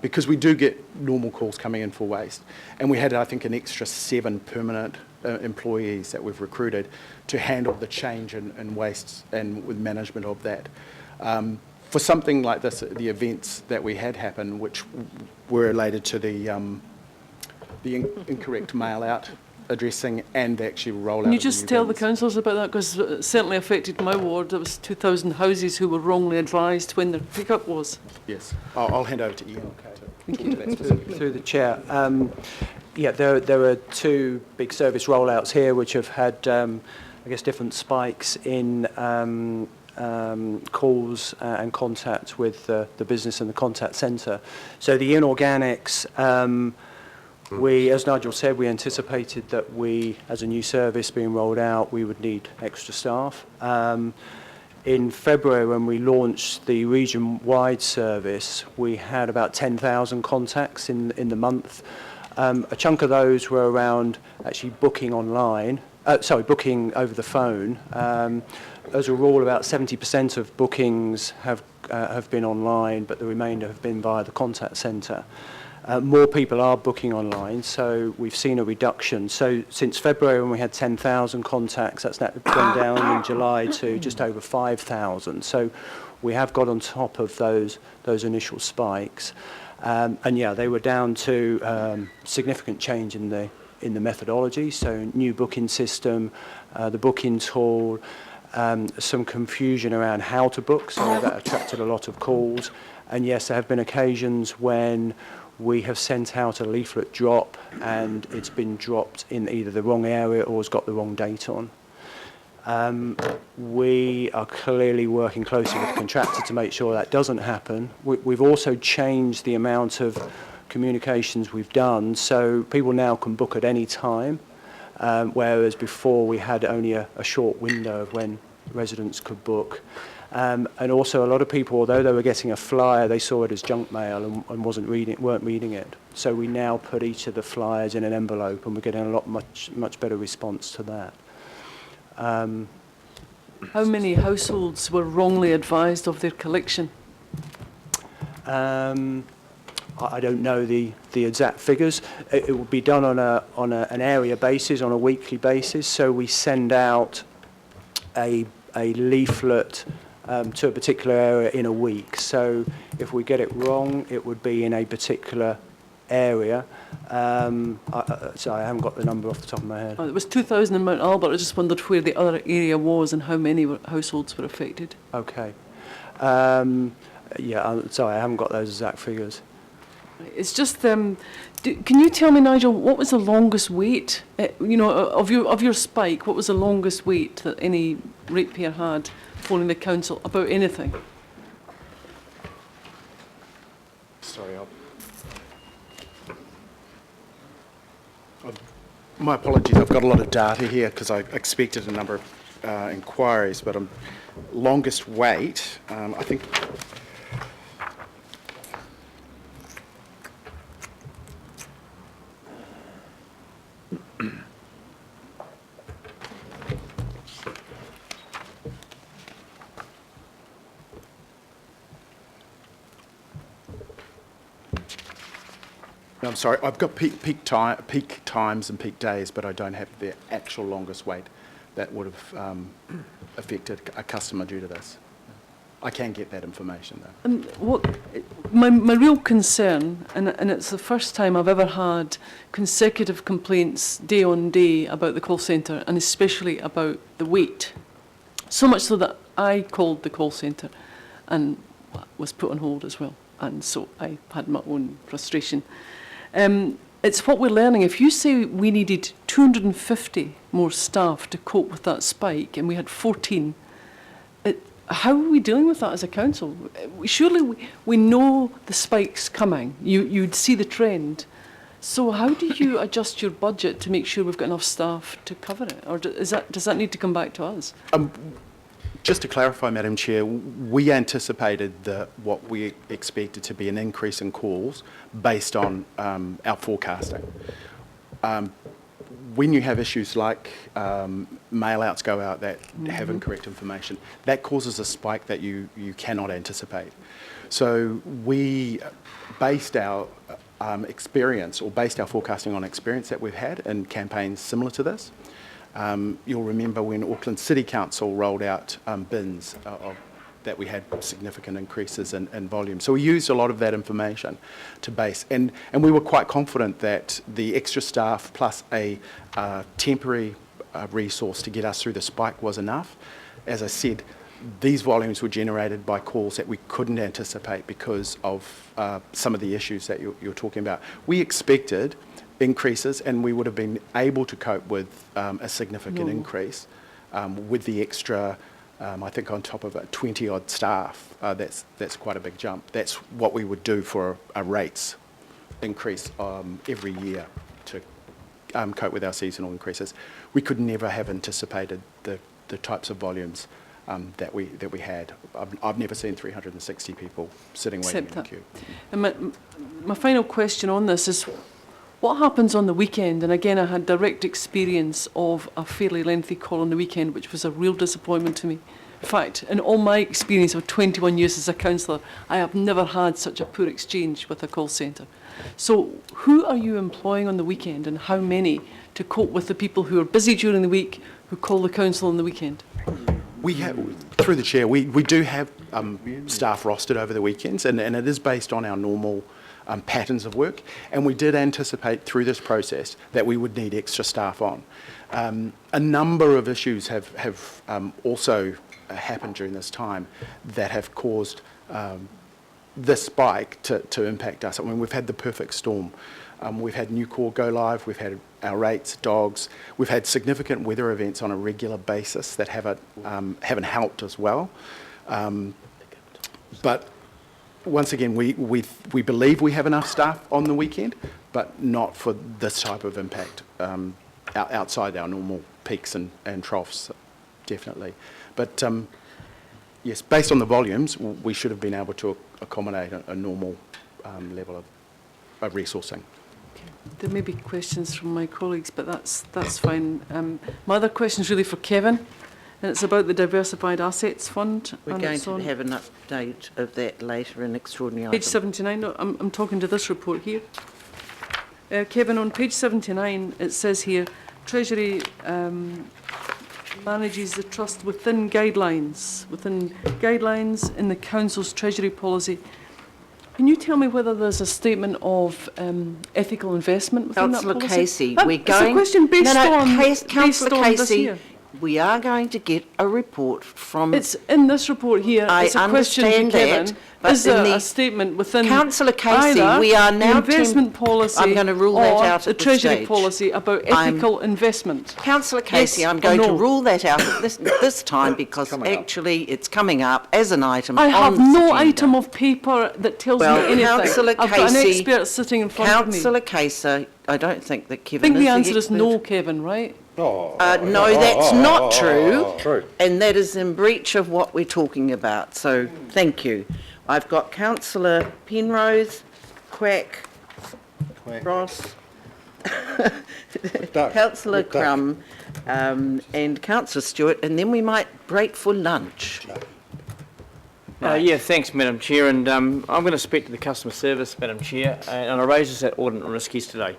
because we do get normal calls coming in for waste. And we had, I think, an extra 7 permanent employees that we've recruited to handle the change in waste and with management of that. For something like this, the events that we had happen, which were related to the incorrect mail-out addressing and the actual rollout. Can you of just new tell the bins. councillors about that? Because it certainly affected my ward. There was 2,000 houses who were wrongly advised when their pickup was. Yes, I'll hand over to Ian. Thank you. Through the chair. Yeah, there are two big service rollouts here which have had, I guess, different spikes in calls and contact with the business and the contact centre. So the inorganics, as Nigel said, we anticipated that we, as a new service being rolled out, we would need extra staff. In February, when we launched the region-wide service, we had about 10,000 contacts in the month. A chunk of those were around actually booking online, booking over the phone. As a rule, about 70% of bookings have been online, but the remainder have been via the contact centre. More people are booking online, so we've seen a reduction. So since February, when we had 10,000 contacts, that's now gone down in July to just over 5,000. So we have got on top of those initial spikes. And yeah, they were down to significant change in the methodology. So new booking system, the booking tool, some confusion around how to book. So that attracted a lot of calls. And yes, there have been occasions when we have sent out a leaflet drop and it's been dropped in either the wrong area or has got the wrong date on. We are clearly working closely with the contractor to make sure that doesn't happen. We've also changed the amount of communications we've done, so people now can book at any time, whereas before we had only a short window of when residents could book. And also a lot of people, although they were getting a flyer, they saw it as junk mail and weren't reading it. So we now put each of the flyers in an envelope and we're getting a much better response to that. How many households were wrongly advised of their collection? I don't know the exact figures. It will be done on an area basis, on a weekly basis. So we send out a leaflet to a particular area in a week. So if we get it wrong, it would be in a particular area. Sorry, I haven't got the number off the top of my head. Oh, it was 2,000 in Mount Albert. I just wondered where the other area was and how many households were affected. Okay. Yeah, sorry, I haven't got those exact figures. It's just, can you tell me, Nigel, what was the longest wait, of your spike, what was the longest wait that any ratepayer had phoning the council about anything? Sorry, my apologies, I've got a lot of data here because I expected a number of inquiries, but longest wait, I think. I'm sorry, I've got peak times and peak days, but I don't have the actual longest wait that would have affected a customer due to this. I can get that information though. And my real concern, and it's the first time I've ever had consecutive complaints day on day about the call centre, and especially about the wait. So much so that I called the call centre and was put on hold as well. And so I had my own frustration. It's what we're learning. If you say we needed 250 more staff to cope with that spike and we had 14, how are we dealing with that as a council? Surely we know the spike's coming. You'd see the trend. So how do you adjust your budget to make sure we've got enough staff to cover it? Or does that need to come back to us? Just to clarify, Madam Chair, we anticipated what we expected to be an increase in calls based on our forecasting. When you have issues like mail-outs go out that have incorrect information, that causes a spike that you cannot anticipate. So we based our experience, or based our forecasting on experience that we've had in campaigns similar to this. You'll remember when Auckland City Council rolled out bins of that we had significant increases in volume. So we used a lot of that information to base, and we were quite confident that the extra staff plus a temporary resource to get us through the spike was enough. As I said, these volumes were generated by calls that we couldn't anticipate because of some of the issues that you're talking about. We expected increases, and we would have been able to cope with a significant increase with the extra, I think on top of it, 20-odd staff. That's quite a big jump. That's what we would do for a rates increase every year to cope with our seasonal increases. We could never have anticipated the types of volumes that we had. I've never seen 360 people sitting waiting in a queue. And my final question on this is, what happens on the weekend? And again, I had direct experience of a fairly lengthy call on the weekend, which was a real disappointment to me. In fact, in all my experience of 21 years as a councillor, I have never had such a poor exchange with a call centre. So who are you employing on the weekend, and how many, to cope with the people who are busy during the week, who call the council on the weekend? We have, through the chair, we do have staff rostered over the weekends, and it is based on our normal patterns of work, and we did anticipate through this process that we would need extra staff on. A number of issues have also happened during this time that have caused this spike to impact us. I mean, we've had the perfect storm. We've had new core go live, we've had our rates, dogs, we've had significant weather events on a regular basis that haven't helped as well. But once again, we believe we have enough staff on the weekend, but not for this type of impact outside our normal peaks and troughs, definitely. But yes, based on the volumes, we should have been able to accommodate a normal level of resourcing. There may be questions from my colleagues, but that's fine. My other question is really for Kevin, and it's about the Diversified Assets Fund. We're going to have an update of that later in extraordinary Page item. 79, no, I'm talking to this report here. Kevin, on page 79, it says here, Treasury manages the trust within guidelines in the Council's Treasury policy. Can you tell me whether there's a statement of ethical investment within that policy? Councillor Casey, we're going... It's a question based on... Councillor Casey, we are going to get a report from... It's in this report here. It's a question to Kevin. Is there a statement within Councillor Casey, we are now... the investment policy, I'm going to rule that out the at this Treasury stage. policy about ethical investment? Councillor Casey, I'm going to rule that out at this time because actually it's coming up as an item I on have this no agenda. item of paper that tells me anything. Councillor I've got an Casey, expert sitting in front of me. Councillor Casey, I don't think that I Kevin think the is answer the is no, Kevin, right? no, that's not true. And that is in breach of what we're talking about. So thank you. I've got Councillor Penrose, Quack, Ross, Councillor Crum, and Councillor Stewart, and then we might break for lunch. Yeah, thanks, Madam Chair, and I'm going to speak to the customer service, Madam Chair, and I raised this at Audit and Risk yesterday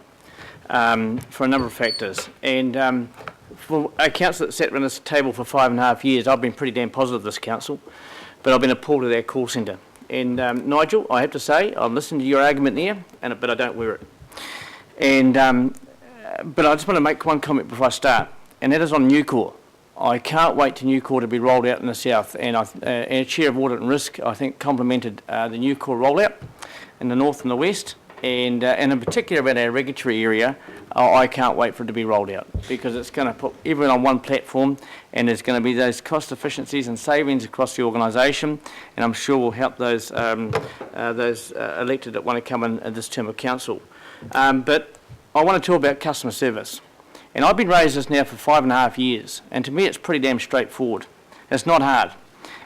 for a number of factors. And for a council that sat around this table for 5.5 years, I've been pretty damn positive of this council, but I've been appalled at their call centre. And Nigel, I have to say, I'm listening to your argument there, but I don't wear it. And but I just want to make one comment before I start, and that is on Newcore. I can't wait to Newcore to be rolled out in the south, and Chair of Audit and Risk, I think, complimented the Newcore rollout in the north and the west, and in particular about our regulatory area. I can't wait for it to be rolled out because it's going to put everyone on one platform, and there's going to be those cost efficiencies and savings across the organisation, and I'm sure will help those elected that want to come in this term of council. But I want to talk about customer service. And I've been raising this now for 5.5 years, and to me it's pretty damn straightforward. It's not hard.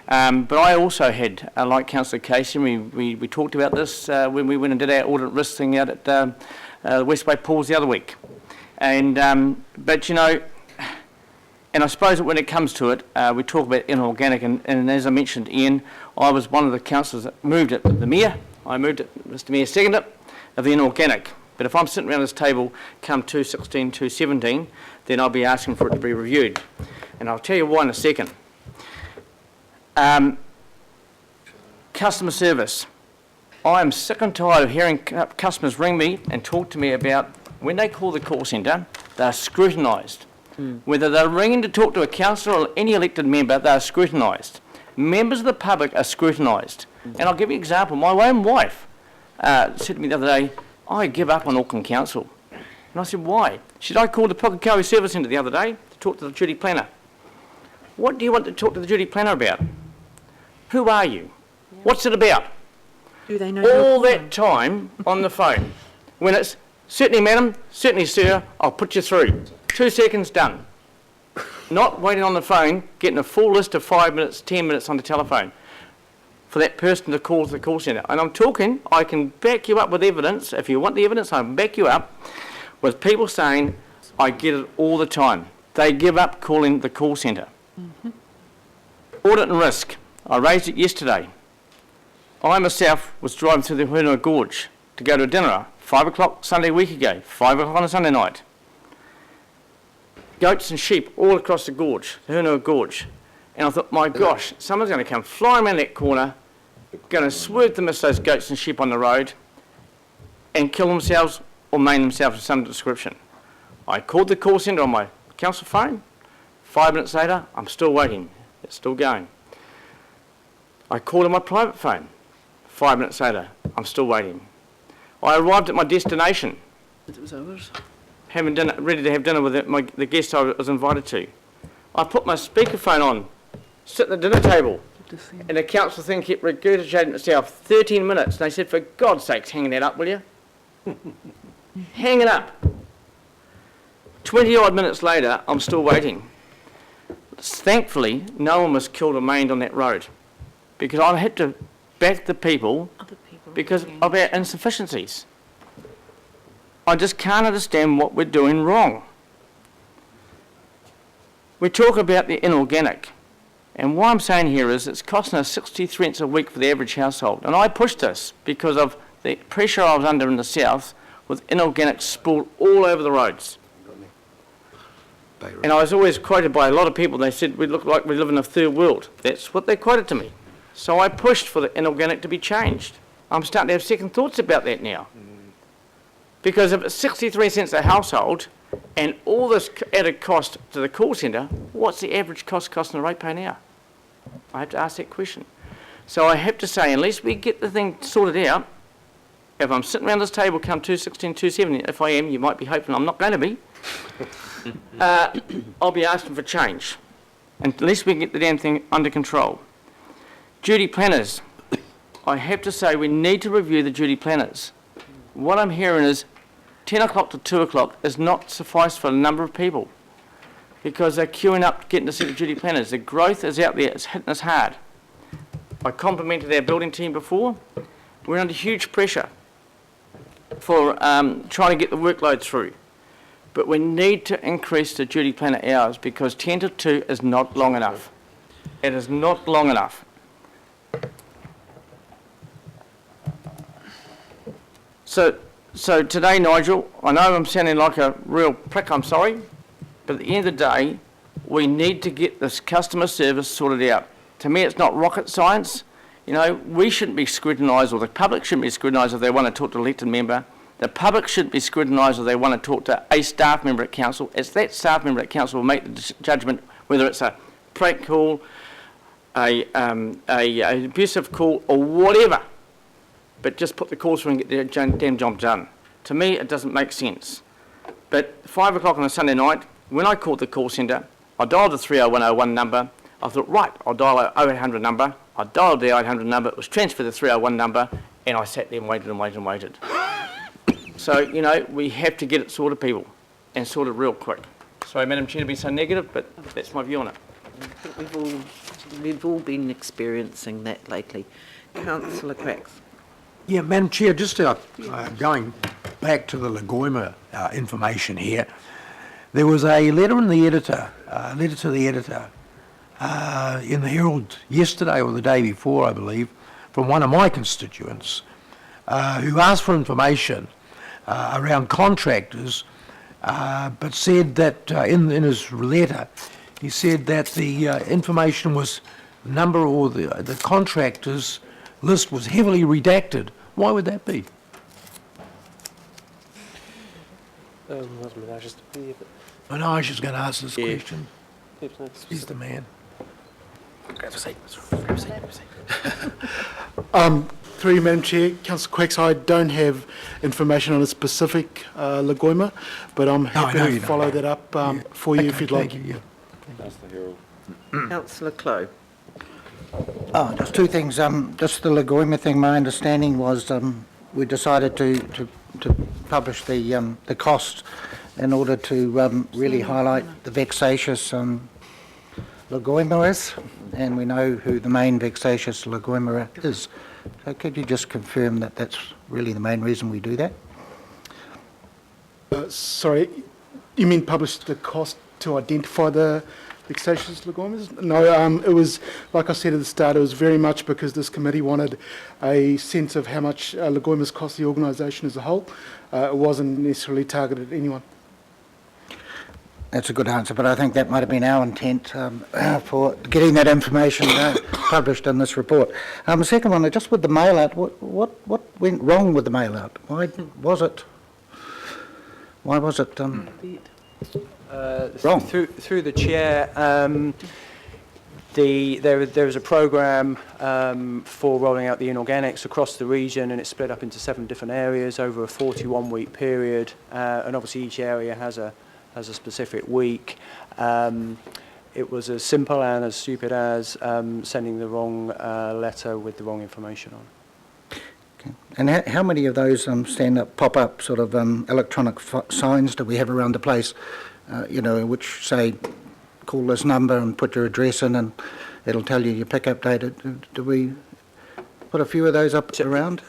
But I also had, like Councillor Casey, we talked about this when we went and did our audit risk thing out at the Westway Pools the other week. And but you know, and I suppose that when it comes to it, we talk about inorganic, and as I mentioned, Ian, I was one of the councillors that moved it. The Mayor, I moved it, Mr Mayor seconded it, of the inorganic. But if I'm sitting around this table come 2016, 2017, then I'll be asking for it to be reviewed. And I'll tell you why in a second. Customer service. I am sick and tired of hearing customers ring me and talk to me about when they call the call centre, they're scrutinised. Whether they're ringing to talk to a councillor or any elected member, they're scrutinised. Members of the public are scrutinised. And I'll give you an example. My own wife said to me the other day, I give up on Auckland Council. And I said, why? She said, I called the Pukekohe Service Centre the other day to talk to the duty planner. What do you want to talk to the duty planner about? Who are you? What's it about? Do they know all that time on the phone? When it's, certainly madam, certainly sir, I'll put you through. 2 seconds, done. Not waiting on the phone, getting a full list of 5 minutes, 10 minutes on the telephone for that person to call the call centre. And I'm talking, I can back you up with evidence. If you want the evidence, I can back you up with people saying, I get it all the time. They give up calling the call centre. Audit and risk. I raised it yesterday. I myself was driving through the Hunua Gorge to go to a dinner, 5 o'clock Sunday week ago, 5 o'clock on a Sunday night. Goats and sheep all across the gorge, the Hunua Gorge. And I thought, my gosh, someone's going to come flying around that corner, going to swerve to miss those goats and sheep on the road and kill themselves or maim themselves of some description. I called the call centre on my council phone. 5 minutes later, I'm still waiting. It's still going. I called on my private phone. 5 minutes later, I'm still waiting. I arrived at my destination. It was ours. Having dinner, ready to have dinner with the guest I was invited to. I put my speakerphone on, sit at the dinner table, and the council thing kept regurgitating itself 13 minutes. And they said, for God's sakes, hang that up, will you? Hang it up. 20 odd minutes later, I'm still waiting. Thankfully, no one was killed or maimed on that road because I had to back the people because of our insufficiencies. I just can't understand what we're doing wrong. We talk about the inorganic, and what I'm saying here is it's costing us 63 cents a week for the average household. And I pushed this because of the pressure I was under in the south with inorganic spilled all over the roads. And I was always quoted by a lot of people, they said we look like we live in a third world. That's what they quoted to me. So I pushed for the inorganic to be changed. I'm starting to have second thoughts about that now. Because if it's 63 cents a household and all this added cost to the call centre, what's the average cost costing the ratepayer now? I have to ask that question. So I have to say, unless we get the thing sorted out, if I'm sitting around this table come 216, 270, if I am, you might be hoping I'm not going to be, I'll be asking for change. Unless we can get the damn thing under control. Duty planners. I have to say we need to review the duty planners. What I'm hearing is 10 o'clock to 2 o'clock is not suffice for a number of people because they're queuing up getting to see the duty planners. The growth is out there, it's hitting us hard. I complimented our building team before. We're under huge pressure for trying to get the workload through. But we need to increase the duty planner hours because 10 to 2 is not long enough. It is not long enough. So today, Nigel, I know I'm sounding like a real prick, I'm sorry, but at the end of the day, we need to get this customer service sorted out. To me, it's not rocket science. You know, we shouldn't be scrutinised, or the public shouldn't be scrutinised if they want to talk to an elected member. The public shouldn't be scrutinised if they want to talk to a staff member at council. It's that staff member at council will make the judgment whether it's a prank call, a abusive call, or whatever. But just put the calls through and get their damn job done. To me, it doesn't make sense. But 5 o'clock on a Sunday night, when I called the call centre, I dialed the 30101 number. I thought, right, I'll dial a 0800 number. I dialed the 800 number. It was transferred to the 301 number, and I sat there and waited and waited and waited. So, you know, we have to get it sorted, people, and sorted real quick. Sorry, Madam Chair, to be so negative, but that's my view on it. I think we've all been experiencing that lately. Councillor Cracks. Yeah, Madam Chair, just going back to the Lagoima information here, there was a letter to the editor in the Herald yesterday or the day before, I believe, from one of my constituents who asked for information around contractors, but said that in his letter, he said that the information was number or the contractors list was heavily redacted. Why would that be? I know I was just going to ask this question. He's the man. Through you, Madam Chair, Councillor Quacks, I don't have information on a specific Lagoima, but I'm happy to follow that up for you if you'd like. Thank you. Councillor Clow. Oh, just two things. Just the Lagoima thing, my understanding was we decided to publish the cost in order to really highlight the vexatious Lagoima is, and we know who the main vexatious Lagoima is. So could you just confirm that that's really the main reason we do that? Sorry, you mean publish the cost to identify the vexatious Lagoimas? No, it was, like I said at the start, it was very much because this committee wanted a sense of how much Lagoimas cost the organisation as a whole. It wasn't necessarily targeted at anyone. That's a good answer, but I think that might have been our intent for getting that information published in this report. The second one, just with the mail-out, what went wrong with the mail-out? Why was it wrong? Through the chair, there was a programme for rolling out the inorganics across the region, and it's split up into 7 different areas over a 41-week period, and obviously each area has a specific week. It was as simple and as stupid as sending the wrong letter with the wrong information on. Okay. And how many of those stand-up, pop-up sort of electronic signs do we have around the place, which say, call this number and put your address in and it'll tell you your pickup date? Do we put a few of those up around?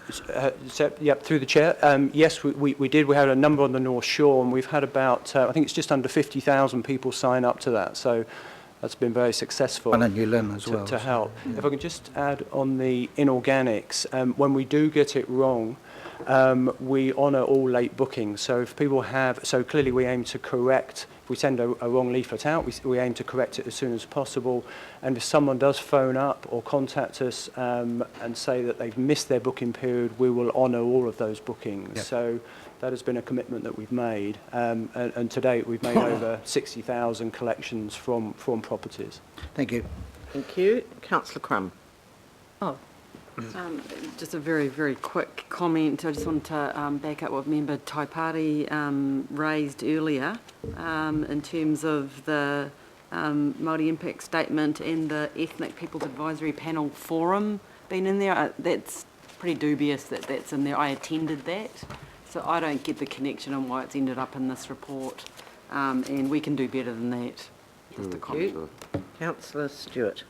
Yep, through the chair. Yes, we did. We had a number on the North Shore, and we've had about, I think it's just under 50,000 people sign up to that. So that's been very successful. And in New Lynn as well. To help. If I can just add on the inorganics, when we do get it wrong, we honour all late bookings. So if people have, so clearly we aim to correct, if we send a wrong leaflet out, we aim to correct it as soon as possible. And if someone does phone up or contact us and say that they've missed their booking period, we will honour all of those bookings. Yep. So that has been a commitment that we've made. And to date, we've made over 60,000 collections from properties. Thank you. Thank you. Councillor Crum. Oh. Just a very, very quick comment. I just wanted to back up what Member Taipari raised earlier in terms of the Māori Impact Statement and the Ethnic Peoples Advisory Panel Forum being in there. That's pretty dubious that that's in there. I attended that, so I don't get the connection on why it's ended up in this report, and we can do better than that. Just a comment. Councillor Stewart.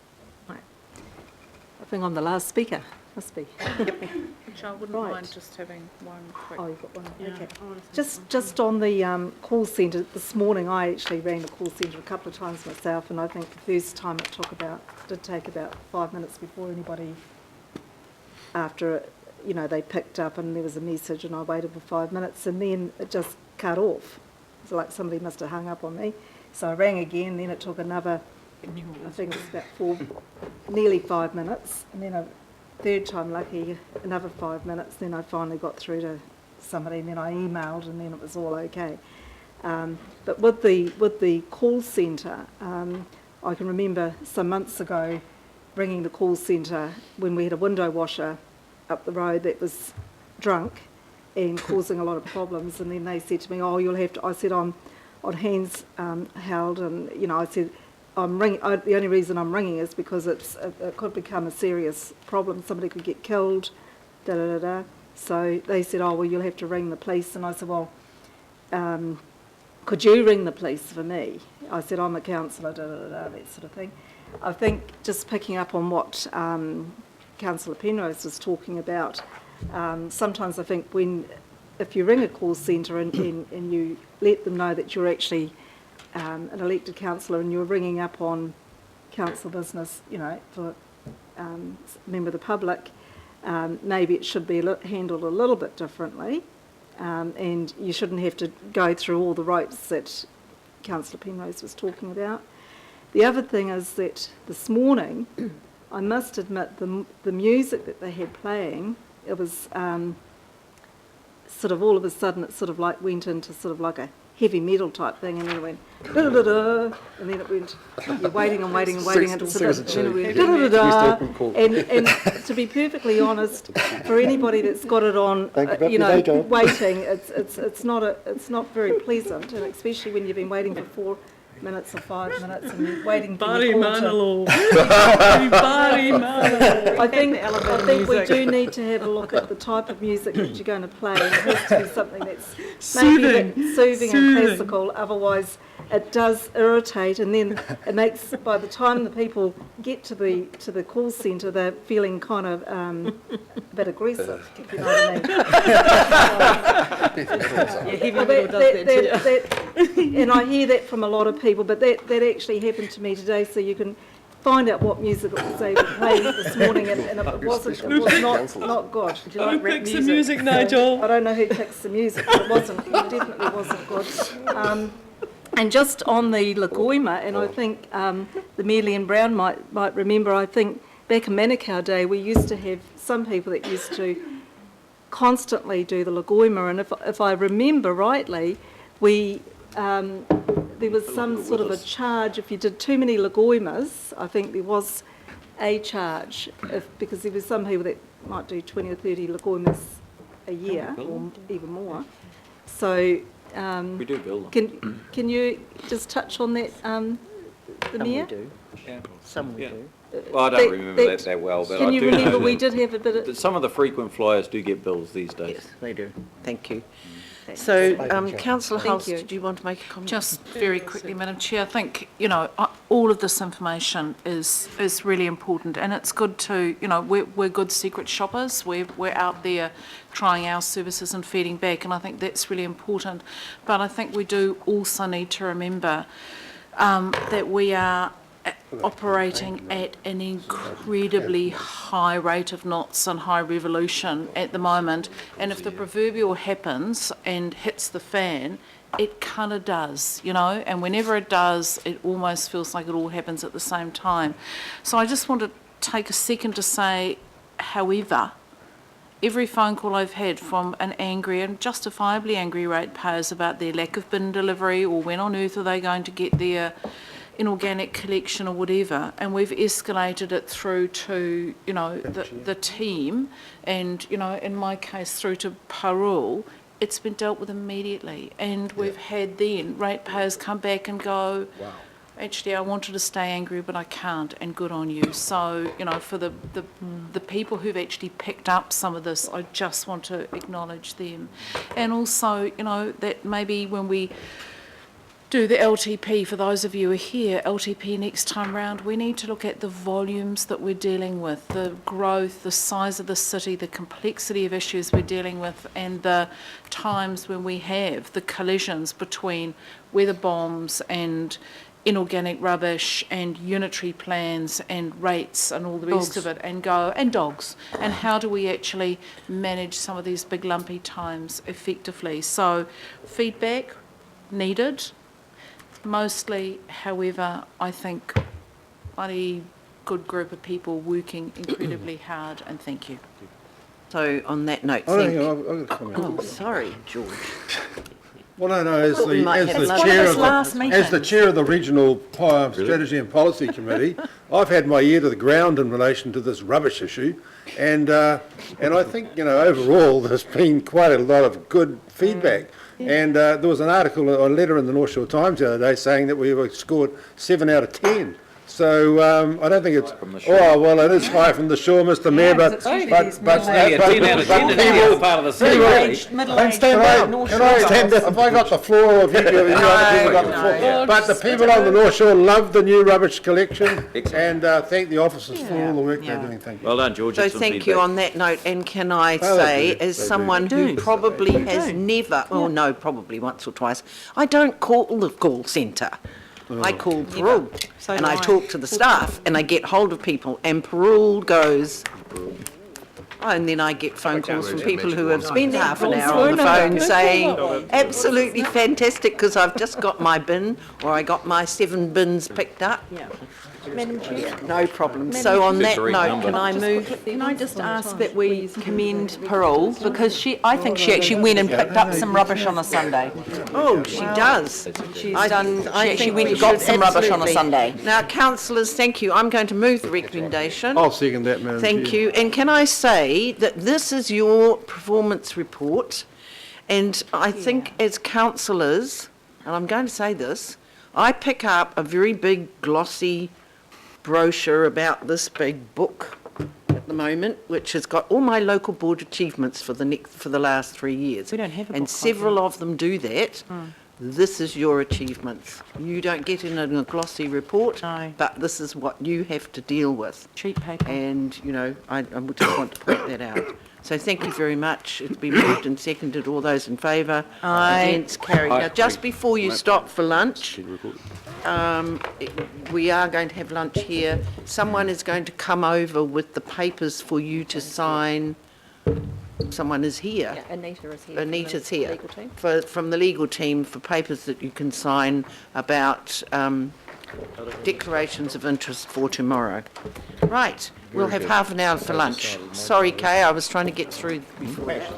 I think I'm the last speaker, must be. Which I wouldn't mind just having one quick. Oh, you've got one, Yeah. okay. Just on the call centre, this morning I actually rang the call centre a couple of times myself, and I think the first time it did take about 5 minutes before anybody, after they picked up and there was a message, and I waited for 5 minutes and then it just cut off. It's like somebody must have hung up on me. So I rang again, then it took another, I think it was about nearly 5 minutes, and then a third time lucky, another 5 minutes, then I finally got through to somebody, and then I emailed, and then it was all okay. But with the call centre, I can remember some months ago ringing the call centre when we had a window washer up the road that was drunk and causing a lot of problems, and then they said to me, oh, you'll have to, I said, I'm on hands held, and I said, I'm ringing. The only reason I'm ringing is because it could become a serious problem. Somebody could get killed, So they said, oh, well, you'll have to ring the police. And I said, well, could you ring the police for me? I said, I'm a councillor, that sort of thing. I think just picking up on what Councillor Penrose was talking about, sometimes I think if you ring a call centre and you let them know that you're actually an elected councillor and you're ringing up on council business, for a member of the public, maybe it should be handled a little bit differently, and you shouldn't have to go through all the ropes that Councillor Penrose was talking about. The other thing is that this morning, I must admit the music that they had playing, it was sort of all of a sudden it sort of like went into sort of like a heavy metal type thing, and then it went da da da, and then it went, you're waiting and waiting and waiting, and sort of, then it went da da da. And to be perfectly honest, for anybody that's got it on, waiting, it's not very pleasant, and especially when you've been waiting for 4 minutes or 5 minutes and you're waiting for the call I think we do need to have a look at the type of music that you're going to play. It has to be something that's soothing and classical, otherwise it does irritate, and then it makes, by the time the people get to the call centre, they're feeling kind of a bit aggressive, if you know what I mean. And I hear that from a lot of people, but that actually happened to me today, so you can find out what music it was they were playing this morning, and it was not good. Who picks the music, Nigel? I don't know who picks the music, but it definitely wasn't good. And just on the Lagoima, and I think the Mealy and Brown might remember, I think back in Manukau Day, we used to have some people that used to constantly do the Lagoima, and if I remember rightly, there was some sort of a charge if you did too many Lagoimas. I think there was a charge, because there were some people that might do 20 or 30 Lagoimas a year, or even more. So we do bill them. Can you just touch on that, the Mayor? Some we do. Yeah. Some we do. Well, I don't remember that well, but can I you do remember know we did have a bit of... some of the frequent flyers do get bills these days. Yes, they do. Thank you. So, Councillor Hulse, did you want to make a comment? Just very quickly, Madam Chair, I think, all of this information is really important, and it's good to, we're good secret shoppers. We're out there trying our services and feeding back, and I think that's really important. But I think we do also need to remember that we are operating at an incredibly high rate of knots and high revolution at the moment, and if the proverbial happens and hits the fan, it kind of does, and whenever it does, it almost feels like it all happens at the same time. So I just want to take a second to say, however, every phone call I've had from an angry and justifiably angry ratepayers about their lack of bin delivery, or when on earth are they going to get their inorganic collection or whatever, and we've escalated it through to, the team, and, in my case, through to Parole, it's been dealt with immediately. And we've had then ratepayers come back and go, wow, actually, I wanted to stay angry, but I can't, and good on you. So, for the people who've actually picked up some of this, I just want to acknowledge them. And also, that maybe when we do the LTP, for those of you who are here, LTP next time round, we need to look at the volumes that we're dealing with, the growth, the size of the city, the complexity of issues we're dealing with, and the times when we have the collisions between weather bombs and inorganic rubbish and unitary plans and rates and all the rest of it, and dogs, and how do we actually manage some of these big lumpy times effectively. So feedback needed. Mostly, however, I think bloody good group of people working incredibly hard, and thank you. So on that note, I've got a comment. Oh, sorry, George. Well, no, as the chair of the Regional Strategy and Policy Committee, I've had my ear to the ground in relation to this rubbish issue, and I think, overall, there's been quite a lot of good feedback. And there was an article, a letter in the North Shore Times the other day saying that we were scored 7 out of 10. So I don't think it's. Oh well, it is high from the shore, Mr. Mayor, but 10 out of 10 is part of the city. Can I stand up? Have I got the floor, or have you got the floor? But the people on the North Shore love the new rubbish collection, and thank the officers for all the work they're doing. Thank you. Well done, George. So thank you on that note. And can I say, as someone who probably has never, probably once or twice, I don't call the call centre. I call Parole, and I talk to the staff, and I get hold of people, and Parole goes, and then I get phone calls from people who have spent half an hour on the phone saying, absolutely fantastic, because I've just got my bin, or I got my 7 bins picked up. Madam Chair? No problem. So on that note, Can I just ask that we commend Parole, because I think she actually went and picked up some rubbish on a Sunday. Oh, she does. She actually went and we got should some rubbish on a absolutely- Sunday. Now, councillors, thank you. I'm going to move the recommendation. I'll second that, Madam Chair. Thank you. And can I say that this is your performance report, and I think as councillors, and I'm going to say this, I pick up a very big glossy brochure about this big book at the moment, which has got all my local board achievements for the last 3 years. We don't have a and book several of them do that. This is your achievements. You don't get it in a glossy report, but this is what you have to deal with. Cheap paper. And, you know, I just want to point that out. So thank you very much. It's been moved and seconded. All those in favour? Aye. Against? Carried. Now, just before you stop for lunch, we are going to have lunch here. Someone is going to come over with the papers for you to sign. Someone is here. Yeah, Anita is here. Anita's from the here. legal team. From the legal team for papers that you can sign about declarations of interest for tomorrow. Right, we'll have half an hour for lunch. Sorry, Kay, I was trying to get through before that.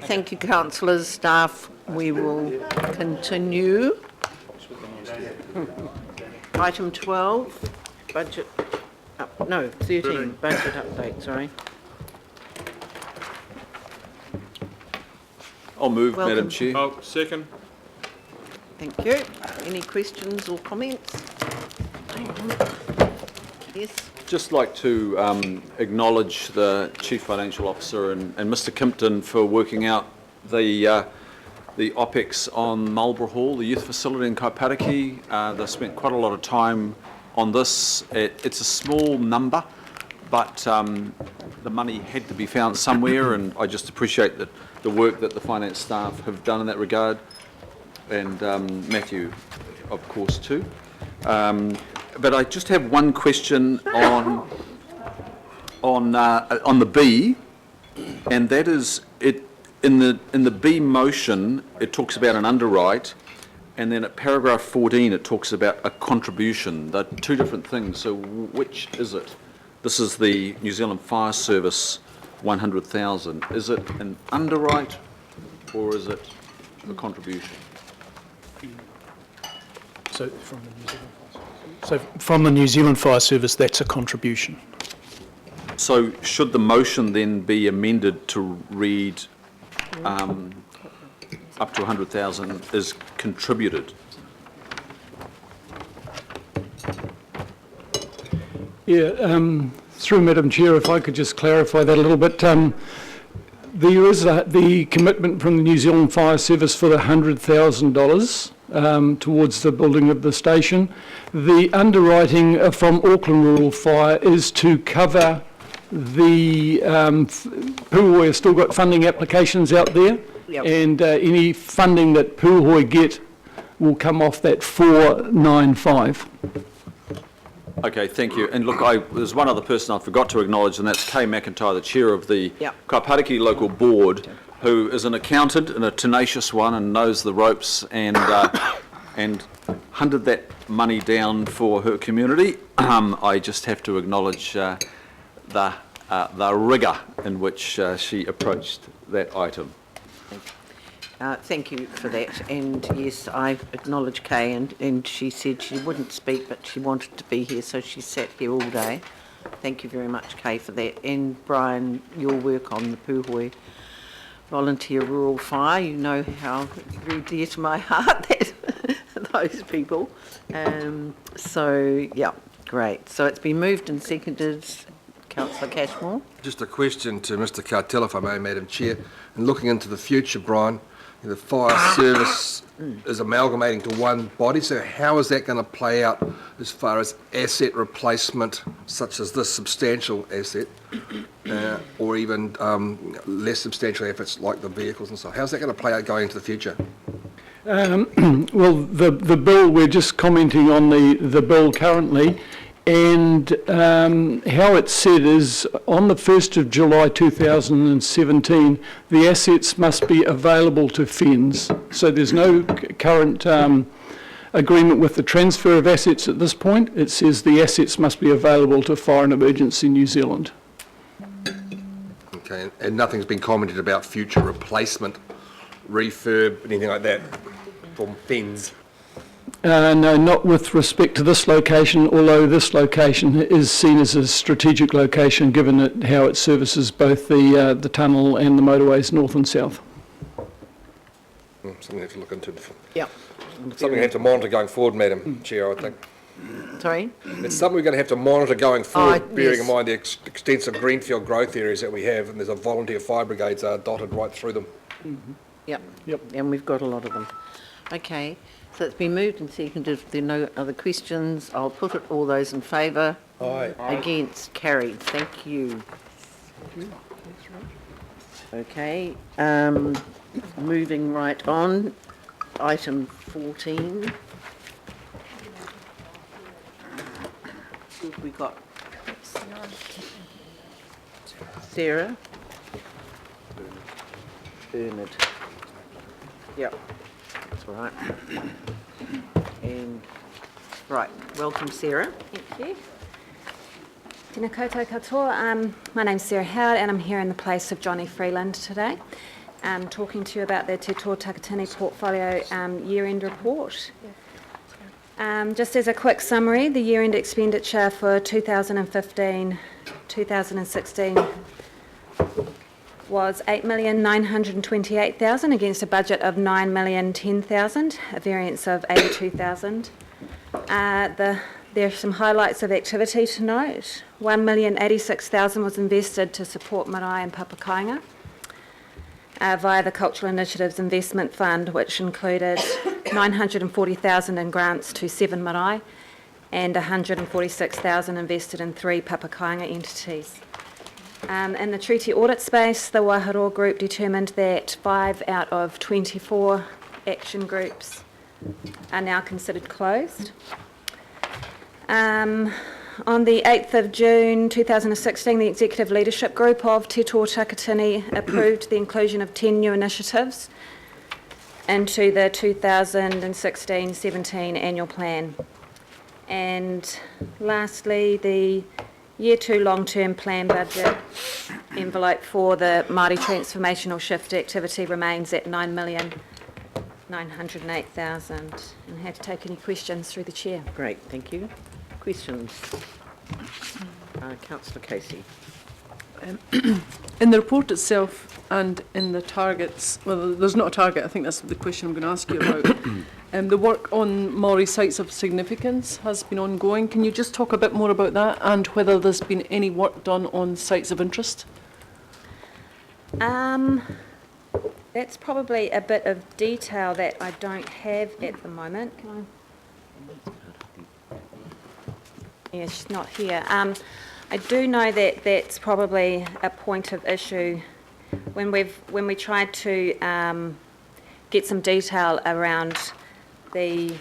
Thank you, councillors, staff. We will continue. Item 12, budget, no, 13, budget update, sorry. I'll move, Welcome. Madam Chair. Oh, second. Thank you. Any questions or comments? Yes. Just like to acknowledge the Chief Financial Officer and Mr Kimpton for working out the OPEX on Marlborough Hall, the youth facility in Kaipatiki. They spent quite a lot of time on this. It's a small number, but the money had to be found somewhere, and I just appreciate that the work that the finance staff have done in that regard, and Matthew, of course, too. But I just have one question on the B, and that is it. In the B motion, it talks about an underwrite, and then at paragraph 14, it talks about a contribution. They're two different things. So which is it? This is the New Zealand Fire Service 100,000. Is it an underwrite, or is it a contribution? So from the New Zealand Fire Service, that's a contribution. So should the motion then be amended to read up to 100,000 is contributed? Yeah, through Madam Chair, if I could just clarify that a little bit. There is the commitment from the New Zealand Fire Service for the $100,000 towards the building of the station. The underwriting from Auckland Rural Fire is to cover the Puhoi has still got funding applications out there, and any funding that Puhoi get will come off that 495. Okay, thank you. And look, there's one other person I forgot to acknowledge, and that's Kay McIntyre, the chair of the Kaipatiki local board, who is an accountant and a tenacious one and knows the ropes, and hunted that money down for her community. I just have to acknowledge the rigour in which she approached that item. Thank you for that. And yes, I acknowledge Kay, and she said she wouldn't speak, but she wanted to be here, so she sat here all day. Thank you very much, Kay, for that. And Brian, your work on the Puhoi Volunteer Rural Fire, you know how very dear to my heart that those people. So, yeah, great. So it's been moved and seconded. Councillor Cashmore. Just a question to Mr Cartell, if I may, Madam Chair. And looking into the future, Brian, the fire service is amalgamating to one body, so how is that going to play out as far as asset replacement, such as this substantial asset, or even less substantial efforts like the vehicles and so on? How's that going to play out going into the future? Well, the bill, we're just commenting on the bill currently, and how it's said is on the 1st of July 2017, the assets must be available to FENZ. So there's no current agreement with the transfer of assets at this point. It says the assets must be available to Fire and Emergency New Zealand. Okay, and nothing's been commented about future replacement, refurb, anything like that from FENZ? No, not with respect to this location, although this location is seen as a strategic location given how it services both the tunnel and the motorways north and south. Something we have to look into. Yeah. Something we have to monitor going forward, Madam Chair, I think. Sorry? It's something we're going to have to monitor going forward, bearing yes. in mind the extensive greenfield growth areas that we have, and there's a volunteer fire brigades dotted right through them. Mm-hmm. Yep. And we've got a lot of them. Okay. So it's been moved and seconded. If there are no other questions, I'll put it. All those in favour? Aye. Against? Carried. Thank you. Okay. Moving right on. Item 14. Who have we got? Sarah? Bernard. Yep. That's all right. And, right, welcome Sarah. Thank you. Tēnā koutou katoa. My name's Sarah Howard and I'm here in the place of Johnny Freeland today. talking to you about the Te Tō Takatini portfolio year-end report. Just as a quick summary, the year-end expenditure for 2015-2016 was $8,928,000 against a budget of $9,010,000, a variance of $82,000. There are some highlights of activity to note. $1,086,000 was invested to support marae and papakainga via the Cultural Initiatives Investment Fund, which included $940,000 in grants to 7 marae and $146,000 invested in 3 papakainga entities. In the treaty audit space, the Waharoa Group determined that 5 out of 24 action groups are now considered closed. On the 8th of June 2016, the Executive Leadership Group of Te Tō Takatini approved the inclusion of 10 new initiatives into the 2016-17 annual plan. And lastly, the Year 2 long-term plan budget envelope for the Māori Transformational Shift activity remains at $9,908,000. And happy to take any questions through the chair. Great, thank you. Questions? Councillor Casey. In the report itself and in the targets, well, there's not a target, I think that's the question I'm going to ask you about. The work on Māori sites of significance has been ongoing. Can you just talk a bit more about that and whether there's been any work done on sites of interest? That's probably a bit of detail that I don't have at the moment. Can I? Yeah, she's not here. I do know that that's probably a point of issue when we tried to get some detail around the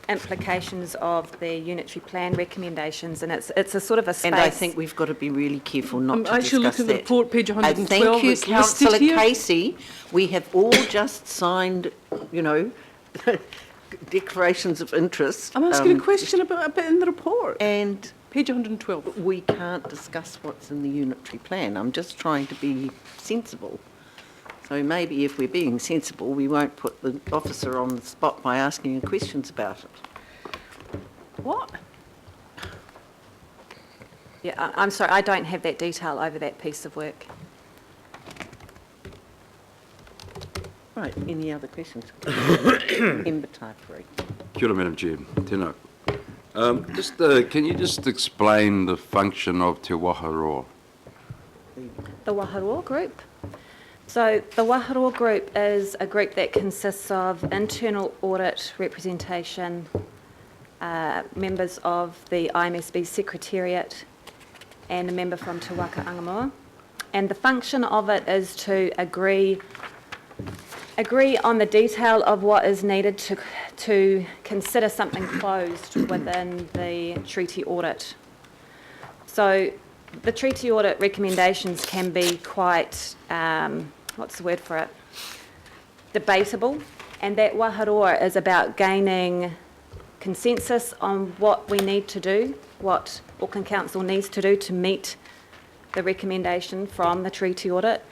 implications of the unitary plan recommendations, and it's a sort of a space. And I think we've got to be really careful not to discuss that. Actually, look at the report, page 112. Thank you, it's Councillor listed here. Casey. We have all just signed, declarations of interest. I'm asking a question about a bit in the report. And page 112. We can't discuss what's in the unitary plan. I'm just trying to be sensible. So maybe if we're being sensible, we won't put the officer on the spot by asking him questions about it. What? Yeah, I'm sorry, I don't have that detail over that piece of work. Right, any other questions? Member Taipuri. Kia ora, Madam Chair. Tēnā. Can you just explain the function of Te Waharoa? The Waharoa Group? So the Waharoa Group is a group that consists of internal audit representation, members of the IMSB Secretariat and a member from Te Waka Angamua. And the function of it is to agree on the detail of what is needed to consider something closed within the treaty audit. So the treaty audit recommendations can be quite, what's the word for it, debatable, and that Waharoa is about gaining consensus on what we need to do, what Auckland Council needs to do to meet the recommendation from the treaty audit,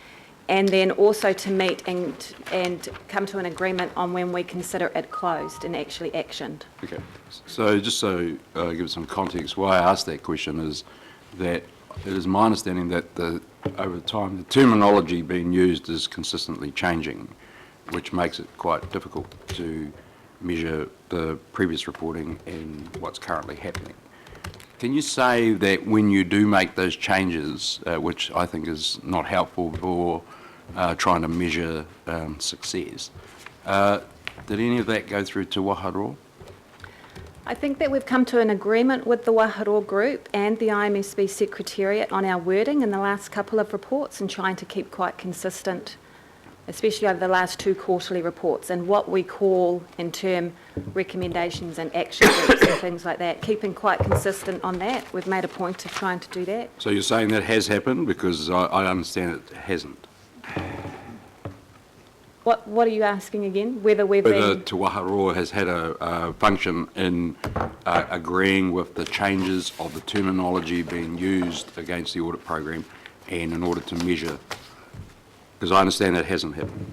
and then also to meet and come to an agreement on when we consider it closed and actually actioned. Okay, so just so give some context, why I asked that question is that it is my understanding that over time the terminology being used is consistently changing, which makes it quite difficult to measure the previous reporting and what's currently happening. Can you say that when you do make those changes, which I think is not helpful for trying to measure success, did any of that go through to Waharoa? I think that we've come to an agreement with the Waharoa Group and the IMSB Secretariat on our wording in the last couple of reports and trying to keep quite consistent, especially over the last 2 quarterly reports, and what we call in term recommendations and action groups and things like that, keeping quite consistent on that. We've made a point of trying to do that. So you're saying that has happened, because I understand it hasn't. What are you asking again? Whether we've been... Te Waharoa has had a function in agreeing with the changes of the terminology being used against the audit program and in order to measure Because I understand that hasn't happened.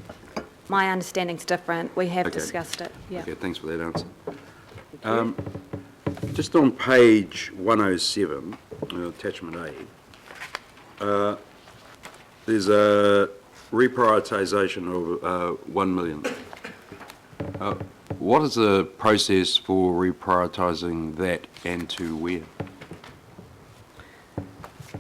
My understanding's different. We have Okay. discussed it, yeah. Okay, thanks for that answer. Just on page 107, attachment A, there's a reprioritisation of 1 million. What is the process for reprioritising that and to where?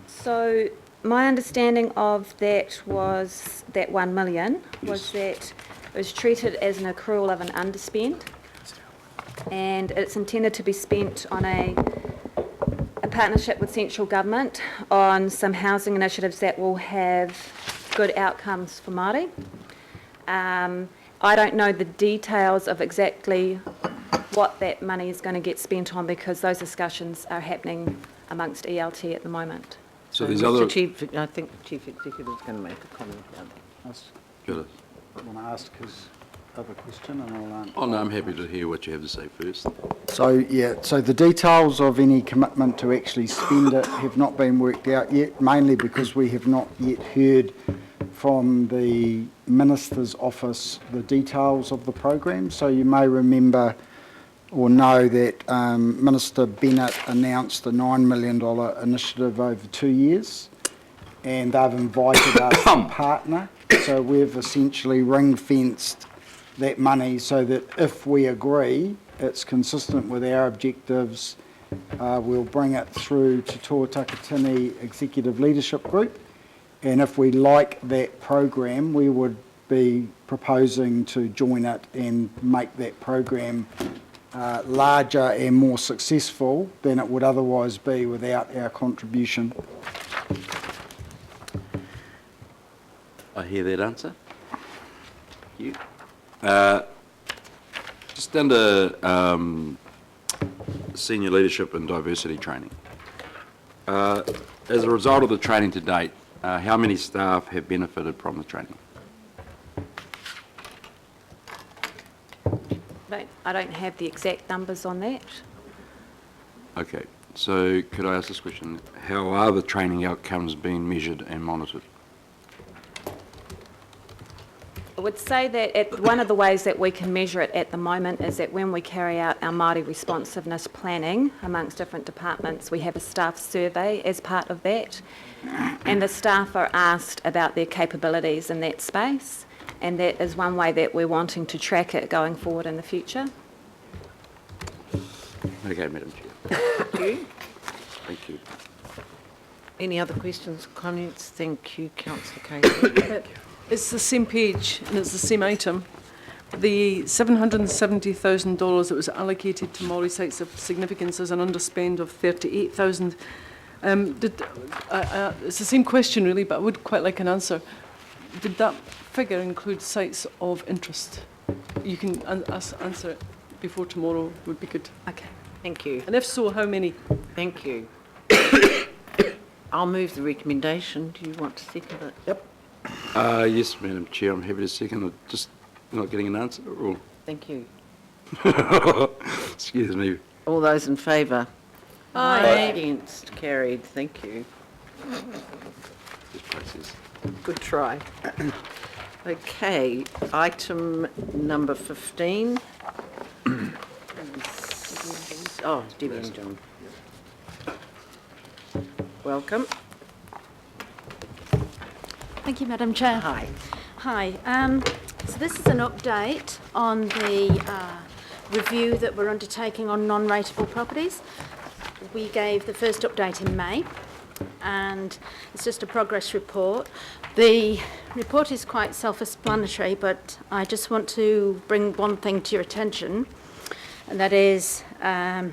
So my understanding of that was that 1 million was that it was treated as an accrual of an underspend, and it's intended to be spent on a partnership with central government on some housing initiatives that will have good outcomes for Māori. I don't know the details of exactly what that money is going to get spent on because those discussions are happening amongst ELT at the moment. So there's other... I think the Chief Executive is going to make a comment about that. Phyllis. I want to ask his other question and I'll answer. Oh, no, I'm happy to hear what you have to say first. So the details of any commitment to actually spend it have not been worked out yet, mainly because we have not yet heard from the Minister's office the details of the program. So you may remember or know that Minister Bennett announced a $9 million initiative over 2 years, and they've invited us to partner. So we've essentially ring-fenced that money so that if we agree it's consistent with our objectives, we'll bring it through to Tō Takatini Executive Leadership Group. And if we like that program, we would be proposing to join it and make that program larger and more successful than it would otherwise be without our contribution. I hear that answer. Thank you. Just under senior leadership and diversity training. As a result of the training to date, how many staff have benefited from the training? I don't have the exact numbers on that. Okay, so could I ask this question? How are the training outcomes being measured and monitored? I would say that one of the ways that we can measure it at the moment is that when we carry out our Māori responsiveness planning amongst different departments, we have a staff survey as part of that, and the staff are asked about their capabilities in that space, and that is one way that we're wanting to track it going forward in the future. Okay, Madam Chair. Thank you. Thank you. Any other questions, comments? Thank you, Councillor Casey. It's the same page and it's the same item. The $770,000 that was allocated to Māori sites of significance as an underspend of $38,000. It's the same question really, but I would quite like an answer. Did that figure include sites of interest? You can answer it before tomorrow, would be good. Okay, thank you. And if so, how many? Thank you. I'll move the recommendation. Do you want to second it? Yep. Yes, Madam Chair, I'm happy to second it. Just not getting an answer or... Thank you. Excuse me. All those in favour? Aye. Against? Carried. Thank you. This process. Good try. Okay, item number 15. Oh, Debbie and John. Welcome. Thank you, Madam Chair. Hi. Hi. So this is an update on the review that we're undertaking on non-rateable properties. We gave the first update in May, and it's just a progress report. The report is quite self-explanatory, but I just want to bring one thing to your attention, and that is that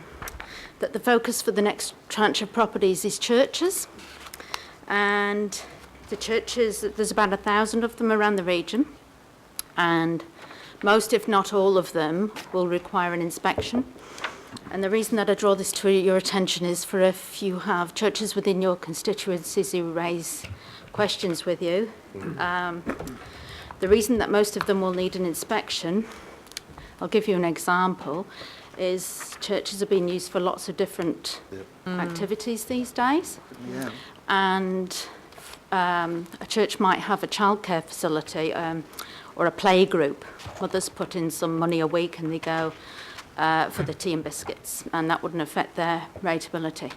the focus for the next tranche of properties is churches, and the churches, there's about 1,000 of them around the region, and most, if not all of them, will require an inspection. And the reason that I draw this to your attention is for if you have churches within your constituencies who raise questions with you, the reason that most of them will need an inspection, I'll give you an example, is churches are being used for lots of different activities these days. Yeah. And a church might have a childcare facility or a play group. Mothers put in some money a week and they go for the tea and biscuits, and that wouldn't affect their rateability.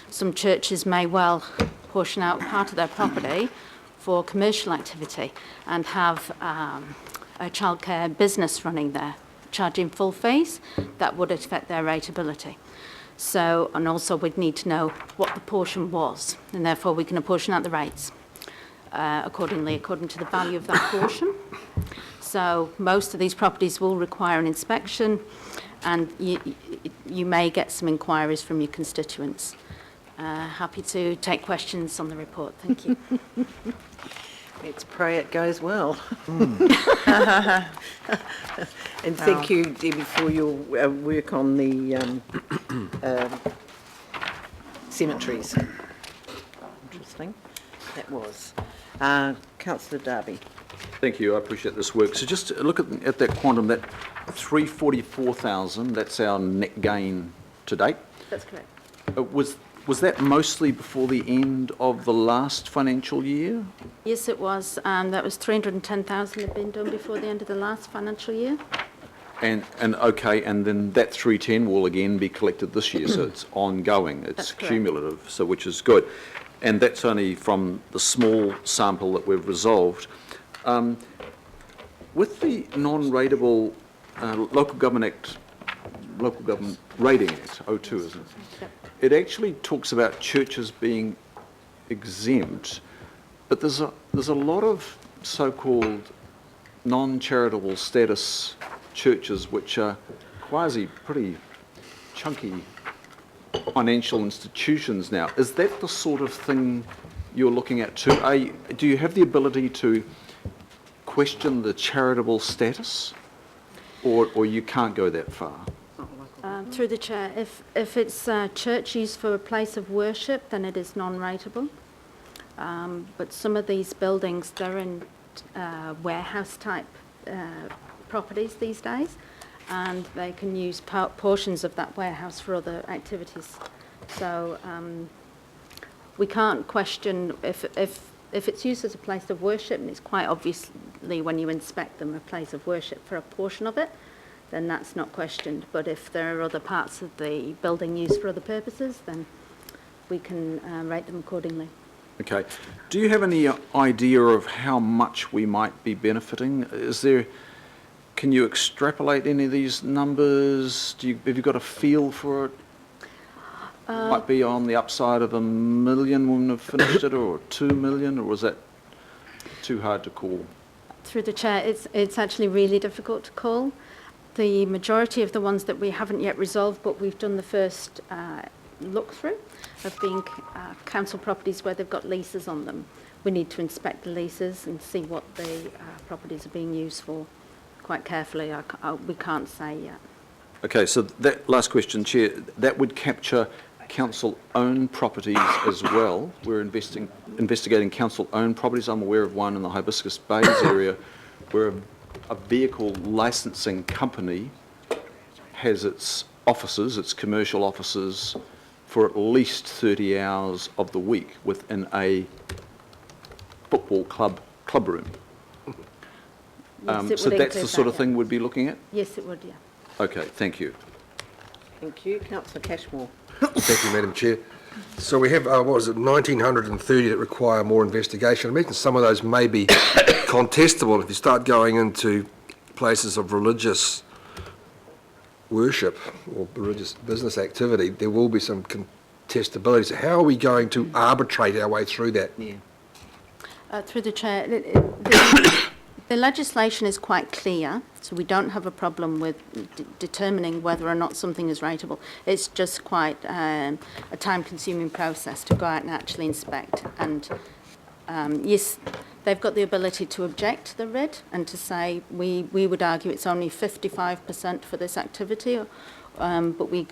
Some churches may well portion out part of their property for commercial activity and have a childcare business running there, charging full fees. That would affect their rateability. So, and also we'd need to know what the portion was, and therefore we can apportion out the rates accordingly, according to the value of that portion. So most of these properties will require an inspection, and you may get some inquiries from your constituents. Happy to take questions on the report. Thank you. Let's pray it goes well. And thank you, Debbie, for your work on the cemeteries. Interesting. That was. Councillor Darby. Thank you, I appreciate this work. So just look at that quantum, that 344,000, that's our net gain to date. That's correct. Was that mostly before the end of the last financial year? Yes, it was. That was 310,000 had been done before the end of the last financial year. And okay, and then that 310 will again be collected this year, so it's ongoing, it's cumulative, so which is good. And that's only from the small sample that we've resolved. With the non-rateable Local Government Rating Act, 02, isn't it? Yep. It actually talks about churches being exempt, but there's a lot of so-called non-charitable status churches which are pretty chunky financial institutions now. Is that the sort of thing you're looking at too? Do you have the ability to question the charitable status, or you can't go that far? Through the chair, if it's church used for a place of worship, then it is non-rateable. But some of these buildings, they're in warehouse type properties these days, and they can use portions of that warehouse for other activities. So we can't question if it's used as a place of worship, and it's quite obviously when you inspect them a place of worship for a portion of it, then that's not questioned. But if there are other parts of the building used for other purposes, then we can rate them accordingly. Okay. Do you have any idea of how much we might be benefiting? Can you extrapolate any of these numbers? Have you got a feel for it? Might be on the upside of $1 million when we've finished it, or 2 million, or was that too hard to call? Through the chair, it's actually really difficult to call. The majority of the ones that we haven't yet resolved, but we've done the first look through, have been council properties where they've got leases on them. We need to inspect the leases and see what the properties are being used for quite carefully. We can't say yet. Okay, so that last question, Chair, that would capture council-owned properties as well. We're investigating council-owned properties. I'm aware of one in the Hibiscus Bays area where a vehicle licensing company has its offices, its commercial offices, for at least 30 hours of the week within a football club room. Yes, so that's the sort of thing we'd be looking at? Yes, it would, yeah. Okay, thank you. Thank you. Councillor Cashmore. Thank you, Madam Chair. So we have, 1,930 that require more investigation. I imagine some of those may be contestable if you start going into places of religious worship or religious business activity. There will be some contestability. So how are we going to arbitrate our way through that? Yeah. Through the chair, the legislation is quite clear, so we don't have a problem with determining whether or not something is rateable. It's just quite a time-consuming process to go out and actually inspect. And yes, they've got the ability to object to the RID and to say we would argue it's only 55% for this activity, but we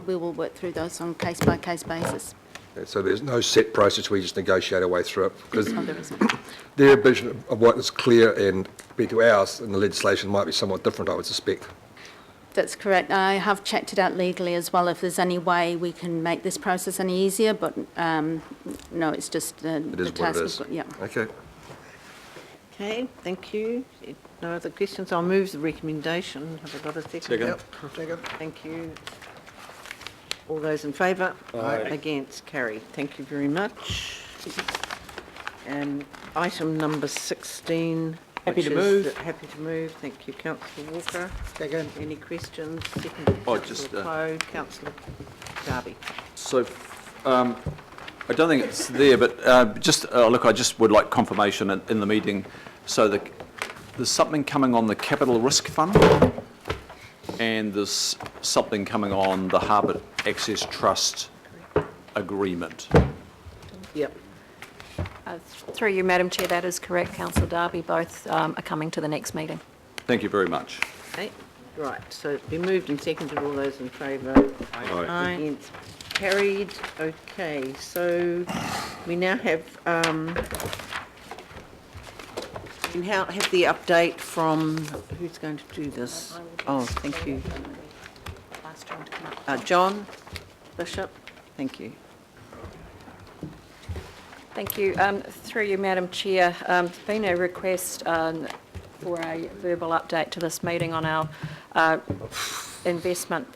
will work through those on case-by-case basis. So there's no set process, we just negotiate our way through it, because their vision of what is clear and compared to ours in the legislation might be somewhat different, I would suspect. That's correct. I have checked it out legally as well, if there's any way we can make this process any easier, but no, it's just the task. Yeah. Okay. Okay, thank you. No other questions? I'll move the recommendation. Have I got a second? Second. Yep, second. Thank you. All those in favour? Aye. Against? Carried. Thank you very much. And item number 16. Happy which to is move. Happy to move. Thank you, Councillor Walker. Second. Any questions? Second, Oh, Councillor just, Poe. Councillor Darby. So, I don't think it's there, but look, I just would like confirmation in the meeting. So there's something coming on the Capital Risk Fund, and there's something coming on the Harbour Access Trust agreement. Yep. Through you, Madam Chair, that is correct, Councillor Darby. Both are coming to the next meeting. Thank you very much. Okay, right, so it's been moved and seconded. All those in favour? Aye. Against? Carried. Okay, so we now have the update from, who's going to do this? Oh, thank you. John Bishop, thank you. Thank you. Through you, Madam Chair, there's been a request for a verbal update to this meeting on our investment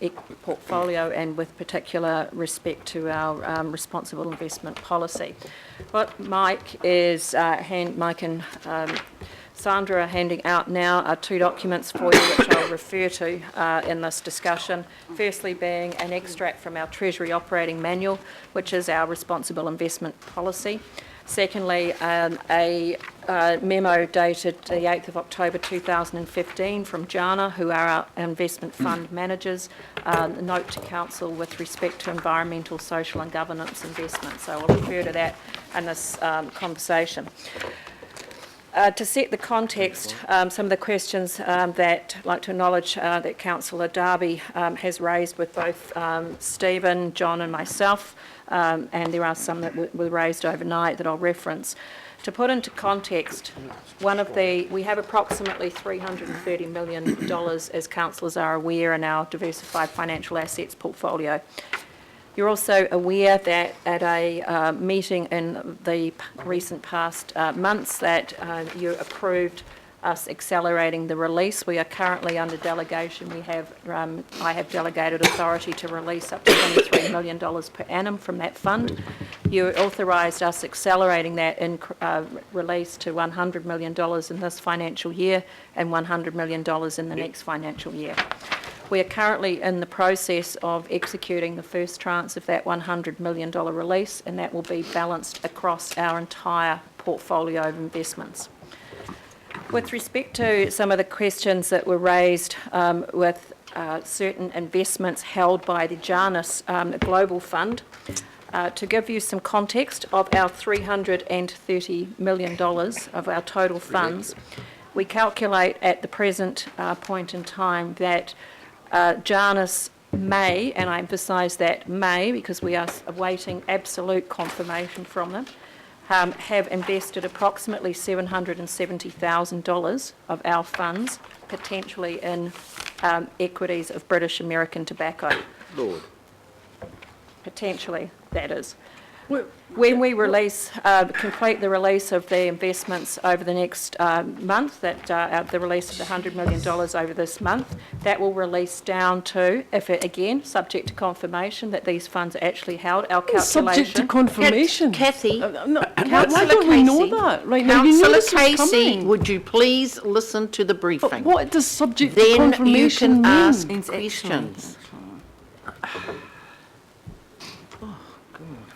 portfolio, and with particular respect to our responsible investment policy. What Mike and Sandra are handing out now are two documents for you which I'll refer to in this discussion. Firstly being an extract from our Treasury Operating Manual, which is our responsible investment policy. Secondly, a memo dated the 8th of October 2015 from JANA, who are our investment fund managers, a note to Council with respect to environmental, social and governance investment. So I'll refer to that in this conversation. To set the context, some of the questions that I'd like to acknowledge that Councillor Darby has raised with both Stephen, John and myself, and there are some that were raised overnight that I'll reference. To put into context, we have approximately $330 million, as councillors are aware, in our diversified financial assets portfolio. You're also aware that at a meeting in the recent past months that you approved us accelerating the release. We are currently under delegation. I have delegated authority to release up to $23 million per annum from that fund. You authorised us accelerating that release to $100 million in this financial year and $100 million in the next financial year. We are currently in the process of executing the first tranche of that $100 million release, and that will be balanced across our entire portfolio of investments. With respect to some of the questions that were raised with certain investments held by the Janus Global Fund, to give you some context, of our $330 million of our total funds, we calculate at the present point in time that Janus may, and I emphasise that may because we are awaiting absolute confirmation from them, have invested approximately $770,000 of our funds, potentially in equities of British American Tobacco. Lord. Potentially, that is. When we complete the release of the investments over the next month, the release of the $100 million over this month, that will release down to, again, subject to confirmation that these funds are actually held, our calculation... Subject to confirmation? Kathy, why don't we know that right now? You know this is coming. Would you please listen to the briefing? But what does subject to confirmation mean? Then you can ask questions.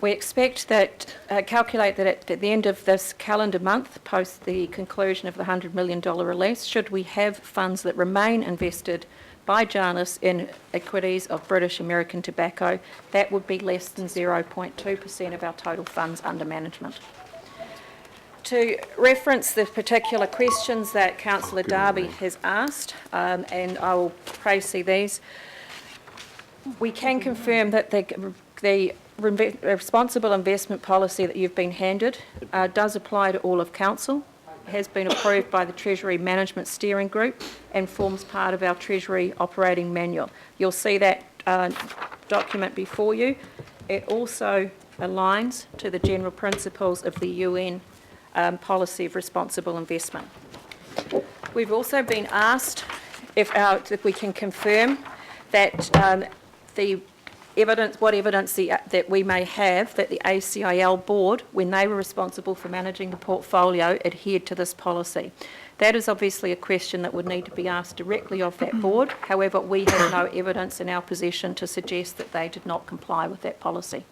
We expect that, calculate that at the end of this calendar month, post the conclusion of the $100 million release, should we have funds that remain invested by Janus in equities of British American Tobacco, that would be less than 0.2% of our total funds under management. To reference the particular questions that Councillor Darby has asked, and I will précis these, we can confirm that the responsible investment policy that you've been handed does apply to all of Council. has been approved by the Treasury Management Steering Group and forms part of our Treasury Operating Manual. You'll see that document before you. It also aligns to the general principles of the UN policy of responsible investment. We've also been asked if we can confirm that what evidence that we may have that the ACIL board, when they were responsible for managing the portfolio, adhered to this policy. That is obviously a question that would need to be asked directly of that board. However, we have no evidence in our possession to suggest that they did not comply with that policy.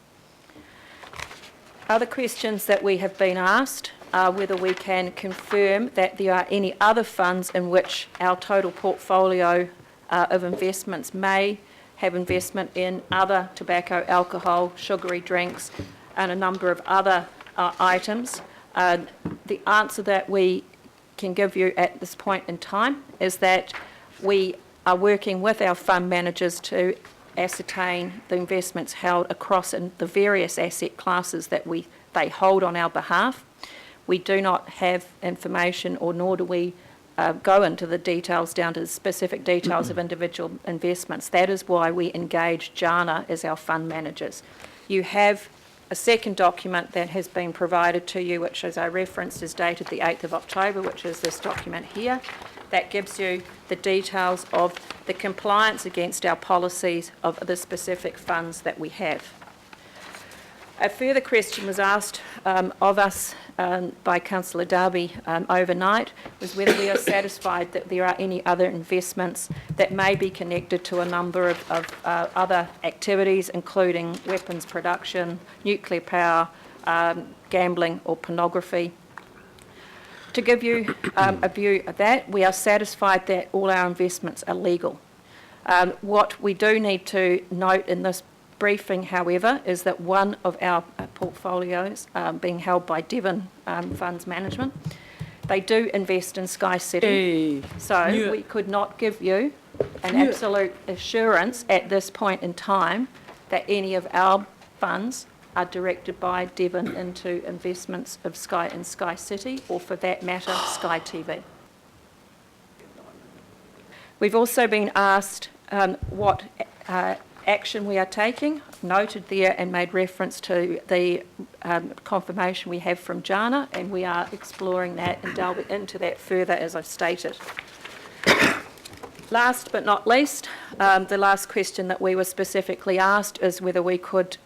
Other questions that we have been asked are whether we can confirm that there are any other funds in which our total portfolio of investments may have investment in other tobacco, alcohol, sugary drinks, and a number of other items. The answer that we can give you at this point in time is that we are working with our fund managers to ascertain the investments held across in the various asset classes that they hold on our behalf. We do not have information, or nor do we go into the details, down to the specific details of individual investments. That is why we engage JANA as our fund managers. You have a second document that has been provided to you, which, as I referenced, is dated the 8th of October, which is this document here. That gives you the details of the compliance against our policies of the specific funds that we have. A further question was asked of us by Councillor Darby overnight, was whether we are satisfied that there are any other investments that may be connected to a number of other activities, including weapons production, nuclear power, gambling or pornography. To give you a view of that, we are satisfied that all our investments are legal. What we do need to note in this briefing, however, is that one of our portfolios being held by Devon Funds Management, they do invest in Sky City. So we could not give you an absolute assurance at this point in time that any of our funds are directed by Devon into investments of Sky in Sky City, or for that matter, Sky TV. We've also been asked what action we are taking, noted there and made reference to the confirmation we have from JANA, and we are exploring that and delving into that further, as I've stated. Last but not least, the last question that we were specifically asked is whether we could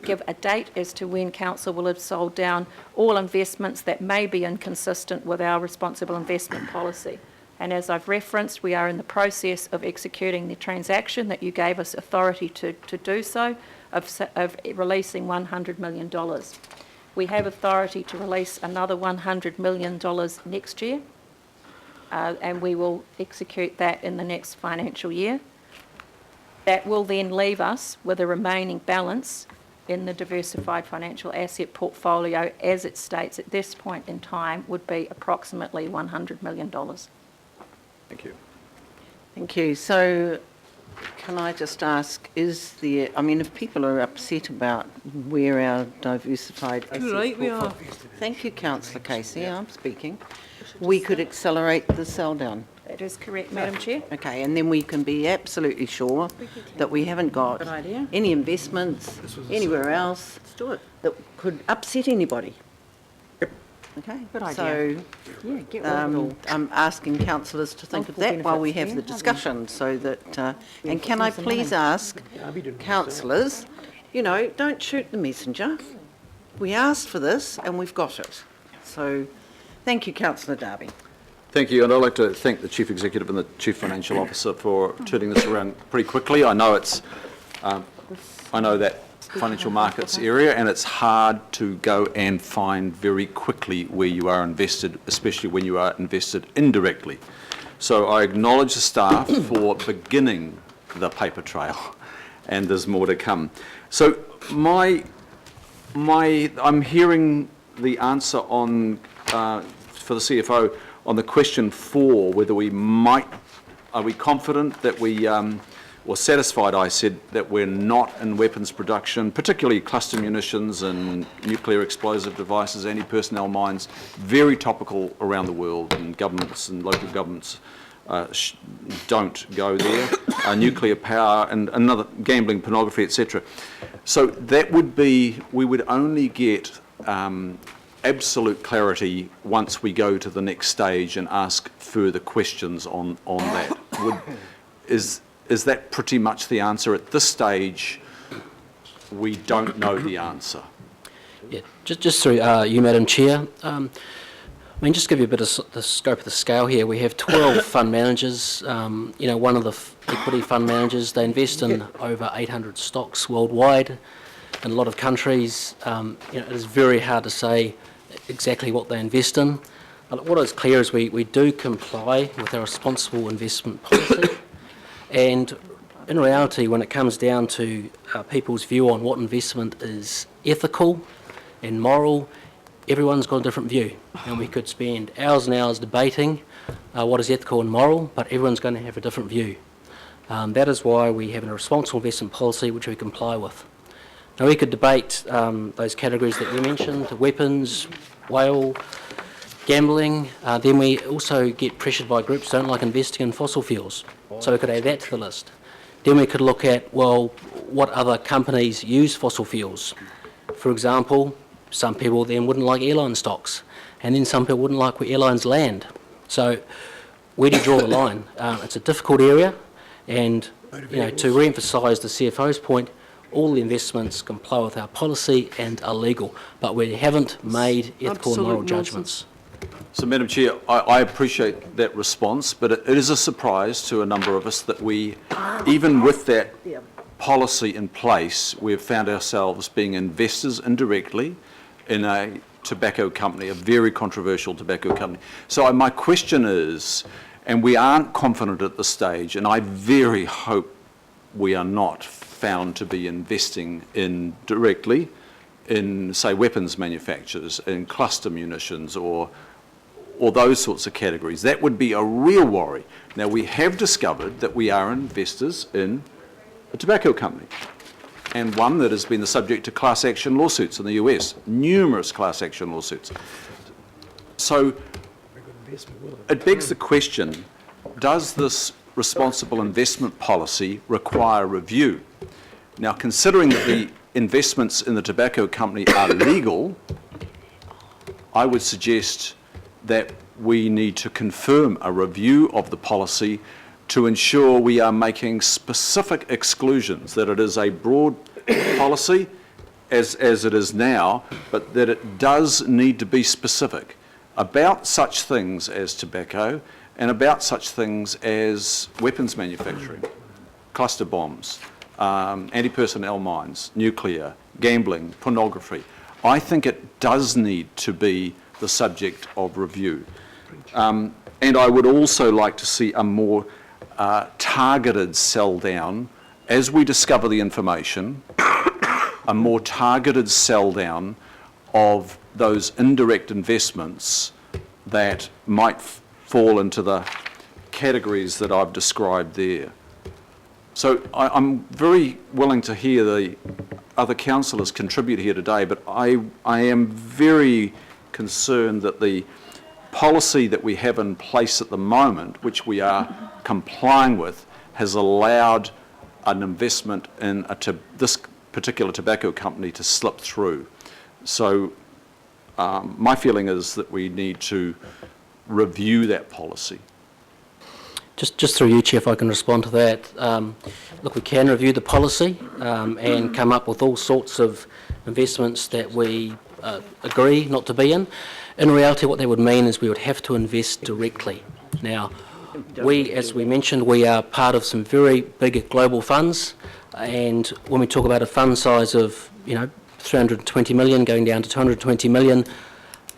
give a date as to when Council will have sold down all investments that may be inconsistent with our responsible investment policy. And as I've referenced, we are in the process of executing the transaction that you gave us authority to do so, of releasing $100 million. We have authority to release another $100 million next year, and we will execute that in the next financial year. That will then leave us with a remaining balance in the diversified financial asset portfolio, as it states at this point in time, would be approximately $100 million. Thank you. Thank you. So can I just ask, if people are upset about where our diversified asset portfolio... Thank you, Councillor Casey, I'm speaking. We could accelerate the sell down. That is correct, Madam Chair. Okay, and then we can be absolutely sure that we haven't got any investments anywhere else that could upset anybody. Okay, good idea. So I'm asking councillors to think of that while we have the discussion, so that, and can I please ask councillors, don't shoot the messenger. We asked for this and we've got it. So thank you, Councillor Darby. Thank you, and I'd like to thank the Chief Executive and the Chief Financial Officer for turning this around pretty quickly. I know that financial markets area, and it's hard to go and find very quickly where you are invested, especially when you are invested indirectly. So I acknowledge the staff for beginning the paper trail, and there's more to come. So I'm hearing the answer on for the CFO on the question 4, whether are we confident that we or satisfied, I said, that we're not in weapons production, particularly cluster munitions and nuclear explosive devices, anti-personnel mines, very topical around the world, and governments and local governments don't go there. Nuclear power and another gambling, pornography, etc. So that would be, we would only get absolute clarity once we go to the next stage and ask further questions on that. Is that pretty much the answer? At this stage, we don't know the answer. Yeah, just through you, Madam Chair. I mean, just to give you a bit of the scope of the scale here, we have 12 fund managers. One of the equity fund managers, they invest in over 800 stocks worldwide in a lot of countries. It is very hard to say exactly what they invest in. But what is clear is we do comply with our responsible investment policy. And in reality, when it comes down to people's view on what investment is ethical and moral, everyone's got a different view. And we could spend hours and hours debating what is ethical and moral, but everyone's going to have a different view. That is why we have a responsible investment policy which we comply with. Now, we could debate those categories that you mentioned, weapons, whale, gambling. Then we also get pressured by groups who don't like investing in fossil fuels. So we could add that to the list. Then we could look at, well, what other companies use fossil fuels. For example, some people then wouldn't like airline stocks, and then some people wouldn't like where airlines land. So where do you draw the line? It's a difficult area, and to re-emphasise the CFO's point, all the investments comply with our policy and are legal, but we haven't made ethical and moral judgments. So, Madam Chair, I appreciate that response, but it is a surprise to a number of us that we, even with that policy in place, we've found ourselves being investors indirectly in a tobacco company, a very controversial tobacco company. So my question is, and we aren't confident at this stage, and I very hope we are not found to be investing in directly in, say, weapons manufacturers, in cluster munitions or those sorts of categories. That would be a real worry. Now, we have discovered that we are investors in a tobacco company, and one that has been the subject of class action lawsuits in the US, numerous class action lawsuits. So it begs the question, does this responsible investment policy require review? Now, considering that the investments in the tobacco company are legal, I would suggest that we need to confirm a review of the policy to ensure we are making specific exclusions, that it is a broad policy as it is now, but that it does need to be specific about such things as tobacco and about such things as weapons manufacturing, cluster bombs, anti-personnel mines, nuclear, gambling, pornography. I think it does need to be the subject of review. And I would also like to see a more targeted sell down, as we discover the information, a more targeted sell down of those indirect investments that might fall into the categories that I've described there. So I'm very willing to hear the other councillors contribute here today, but I am very concerned that the policy that we have in place at the moment, which we are complying with, has allowed an investment in this particular tobacco company to slip through. So my feeling is that we need to review that policy. Just through you, Chair, if I can respond to that. Look, we can review the policy and come up with all sorts of investments that we agree not to be in. In reality, what that would mean is we would have to invest directly. Now, as we mentioned, we are part of some very big global funds, and when we talk about a fund size of 320 million going down to 220 million,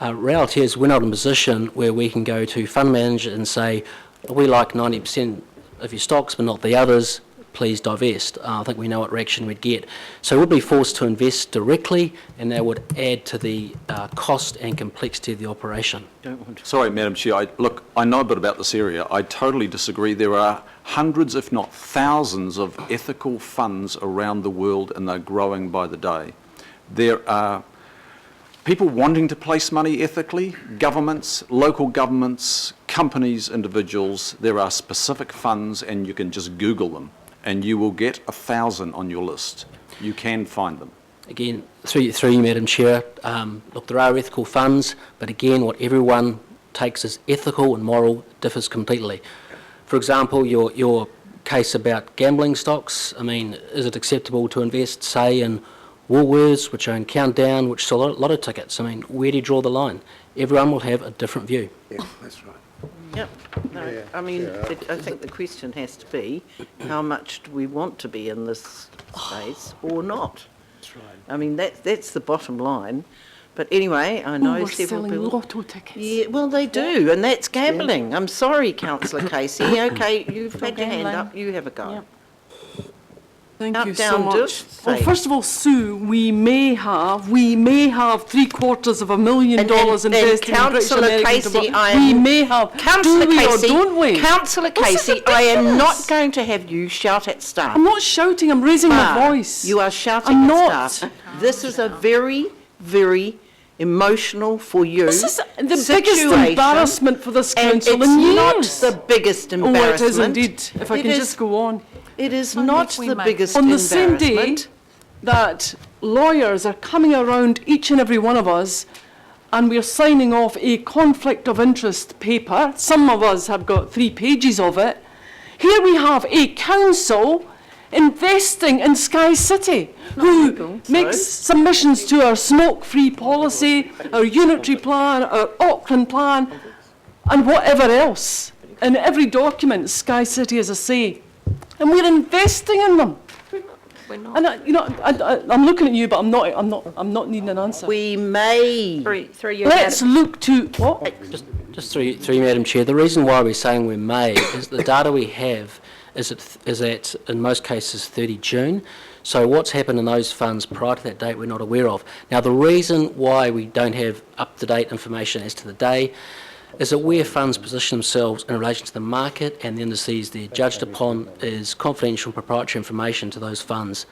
reality is we're not in a position where we can go to fund managers and say, we like 90% of your stocks but not the others, please divest. I think we know what reaction we'd get. So we'd be forced to invest directly, and that would add to the cost and complexity of the operation. Sorry, Madam Chair. Look, I know a bit about this area. I totally disagree. There are hundreds, if not thousands, of ethical funds around the world, and they're growing by the day. There are people wanting to place money ethically, governments, local governments, companies, individuals. There are specific funds, and you can just Google them, and you will get 1,000 on your list. You can find them. Again, through you, Madam Chair, look, there are ethical funds, but again, what everyone takes as ethical and moral differs completely. For example, your case about gambling stocks, I mean, is it acceptable to invest, say, in Woolworths, which own Countdown, which sell lotto tickets? I mean, where do you draw the line? Everyone will have a different view. Yeah, that's right. Yep. No, I mean, I think the question has to be, how much do we want to be in this space or not? That's right. I mean, that's the bottom line. But anyway, I know several people... lotto tickets. Yeah, well, they do, and that's gambling. I'm sorry, Councillor Casey. Okay, you've had your hand up. You have a go. Yep. Thank Up, you down, so much. just Well, say. first of all, Sue, we may have $750,000 invested in British Councillor American Casey, tobacco. I am... We may have. Councillor Do we or Casey, don't we? Councillor Casey, I am not going to have you shout at staff. I'm not shouting, I'm raising my voice. You are shouting I'm at not. staff. This is a very, very emotional for you. This is the biggest embarrassment for this council and in years. it's not the biggest embarrassment. Oh, it is indeed, if I can just go on. It is not the biggest On the embarrassment. same day that lawyers are coming around each and every one of us and we're signing off a conflict of interest paper, some of us have got 3 pages of it, here we have a council investing in Sky City, who makes submissions to our smoke-free policy, our unitary plan, our Auckland plan, and whatever else. In every document, Sky City has a say. And we're investing in them. And I'm looking at you, but I'm not needing an answer. We may. Through you, Let's look to what? Just through you, Madam Chair. The reason why we're saying we may is the data we have is at in most cases 30 June. So what's happened in those funds prior to that date we're not aware of. Now the reason why we don't have up-to-date information as to the day is that where funds position themselves in relation to the market and the indices they're judged upon is confidential proprietary information to those funds.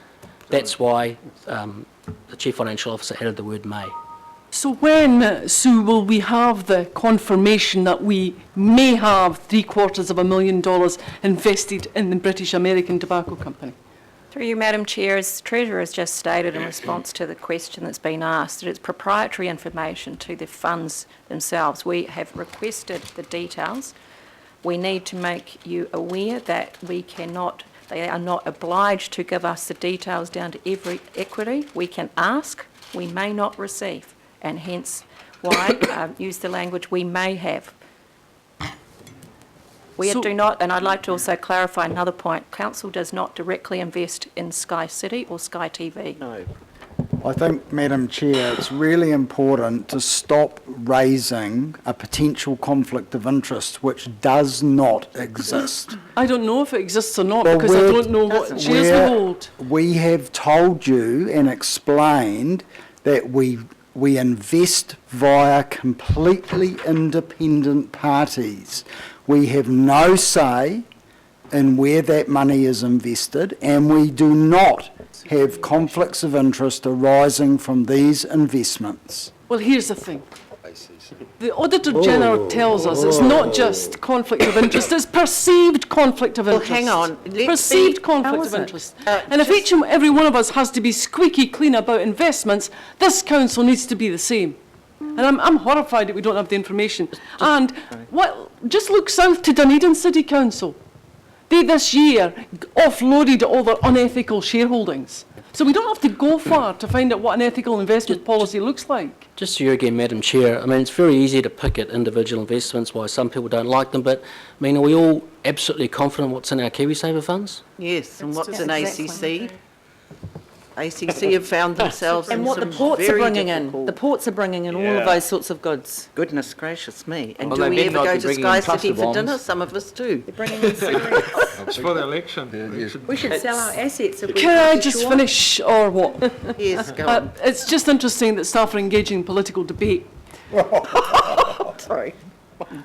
That's why the Chief Financial Officer added the word may. So when, Sue, will we have the confirmation that we may have $750,000 invested in the British American Tobacco Company? Through you, Madam Chair, as Treasurer has just stated in response to the question that's been asked, that it's proprietary information to the funds themselves. We have requested the details. We need to make you aware that we cannot, they are not obliged to give us the details down to every equity. We can ask, we may not receive, and hence why use the language we may have. We do not, and I'd like to also clarify another point, Council does not directly invest in Sky City or Sky TV. No. I think, Madam Chair, it's really important to stop raising a potential conflict of interest which does not exist. I don't know if it exists or not because I don't know what shares we hold. We have told you and explained that we invest via completely independent parties. We have no say in where that money is invested, and we do not have conflicts of interest arising from these investments. Well, here's the thing. The Auditor General tells us it's not just conflict of interest, it's perceived conflict of interest. Well, hang on. Perceived conflict of interest. And if each and every one of us has to be squeaky clean about investments, this council needs to be the same. And I'm horrified that we don't have the information. And just look south to Dunedin City Council. They this year offloaded all their unethical shareholdings. So we don't have to go far to find out what an ethical investment policy looks like. Just to you again, Madam Chair, I mean, it's very easy to pick at individual investments, why some people don't like them, but I mean, are we all absolutely confident what's in our KiwiSaver funds? Yes, and what's an ACC? ACC have found themselves in And what the some ports are very bringing difficult- in, the ports are bringing in all of those sorts of goods. Goodness gracious me. And Well, do they we better ever not go be to bringing Sky in City cluster for dinner? bombs. Some of us do. They're bringing in cigarettes. It's for the election. We should sell our assets if we Can I go to just Shaw. finish, or what? Yes, go on. It's just interesting that staff are engaging in political debate. Sorry.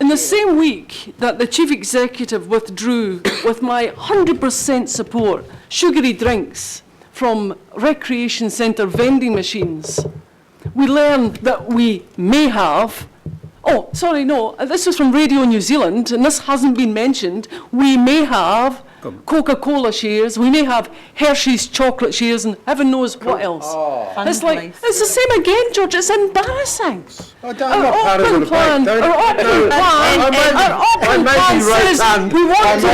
In the same week that the chief executive withdrew, with my 100% support, sugary drinks from recreation centre vending machines, we learned that we may have, oh, sorry, no, this was from Radio New Zealand, and this hasn't been mentioned, we may have Coca-Cola shares, we may have Hershey's chocolate shares, and heaven knows what else. It's like, it's the same again, George, it's embarrassing. I'm not part of the debate. Our Auckland plan says we want to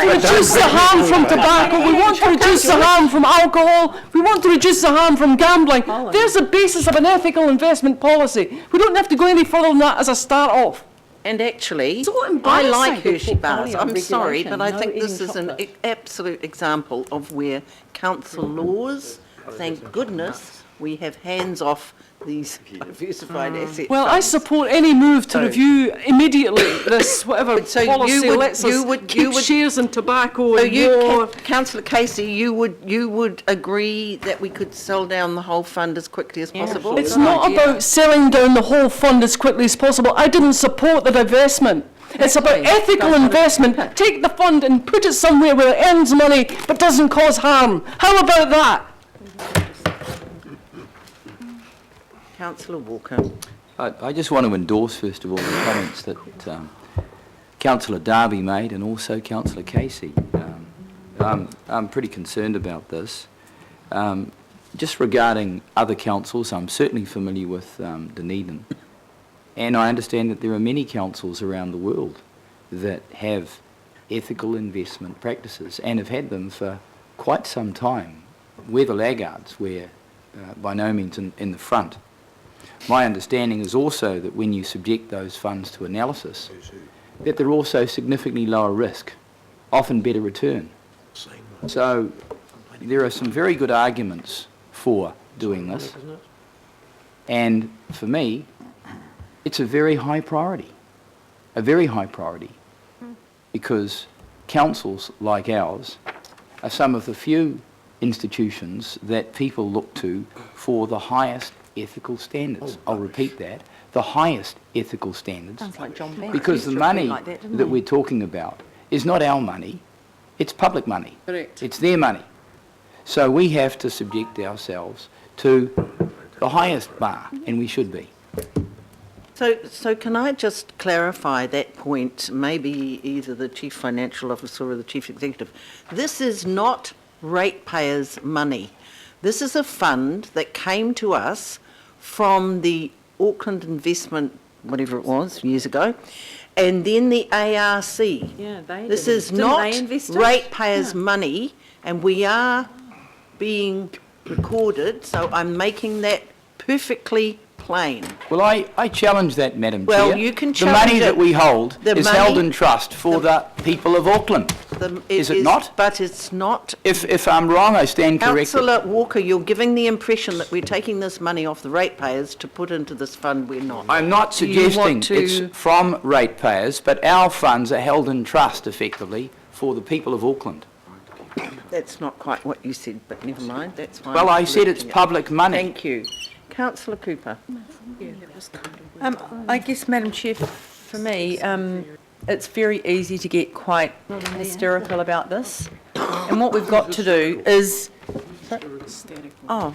reduce the harm from tobacco, we want to reduce the harm from alcohol, we want to reduce the harm from gambling. There's the basis of an ethical investment policy. We don't have to go any further than that as a start off. And actually, So I embarrassing. like Hershey bars. Portfolio I'm sorry, regulation, but I no think this eating is an chocolate. absolute example of where council laws, thank goodness, we have hands off these diversified asset Well, I funds. support any move to So- review immediately this whatever So you policy would- lets you us would- keep you would- shares in tobacco So and you, war. Councillor Casey, you would agree that we could sell down the whole fund as quickly as possible? It's not about selling down the whole fund as quickly as possible. I didn't support the divestment. It's about ethical investment. Take the fund and put it somewhere where it earns money but doesn't cause harm. How about that? Councillor Walker. I just want to endorse, first of all, the comments that Councillor Darby made and also Councillor Casey. I'm pretty concerned about this. Just regarding other councils, I'm certainly familiar with Dunedin. And I understand that there are many councils around the world that have ethical investment practices and have had them for quite some time. We're the laggards, we're by no means in the front. My understanding is also that when you subject those funds to analysis, that they're also significantly lower risk, often better return. So there are some very good arguments for doing this. And for me, it's a very high priority, because councils like ours are some of the few institutions that people look to for the highest ethical standards. I'll repeat that, the highest ethical standards. Sounds like John Banks. Because the Used to repeat money like that, didn't that he? we're talking about is not our money, it's public money. Correct. It's their money. So we have to subject ourselves to the highest bar, and we should be. So can I just clarify that point, maybe either the Chief Financial Officer or the Chief Executive? This is not ratepayers' money. This is a fund that came to us from the Auckland investment, whatever it was, years ago, and then the ARC. Yeah, they This did. is Didn't not they invest it? ratepayers' money, and we are being recorded, so I'm making that perfectly plain. Well, I challenge that, Madam Well, Chair. you can The money challenge that it. we hold The is held money- in trust for the people of Auckland. Is it not? But it's not. If I'm wrong, I stand corrected. Councillor Walker, you're giving the impression that we're taking this money off the ratepayers to put into this fund. We're not. I'm not Do you suggesting want to- it's from ratepayers, but our funds are held in trust, effectively, for the people of Auckland. That's not quite what you said, but never mind. That's why. Well, I'm I said it's correcting it. public money. Thank you. Councillor Cooper. I guess, Madam Chair, for me, it's very easy to get quite hysterical about this. And what we've got to do is... Oh.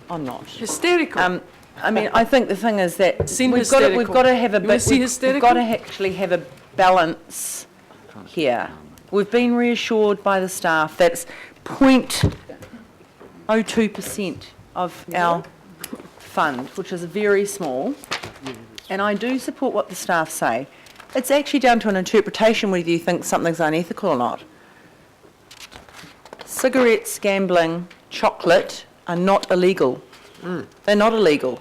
I'm not. Hysterical. I mean, I think the thing is that Seem we've got hysterical. to have a You wanna bit, see we've got to actually have a balance here. We've been reassured by the staff that it's 0.02% of our fund, which is very small, and I do support what the staff say. It's actually down to an interpretation whether you think something's unethical or not. Cigarettes, gambling, chocolate are not illegal. They're not illegal.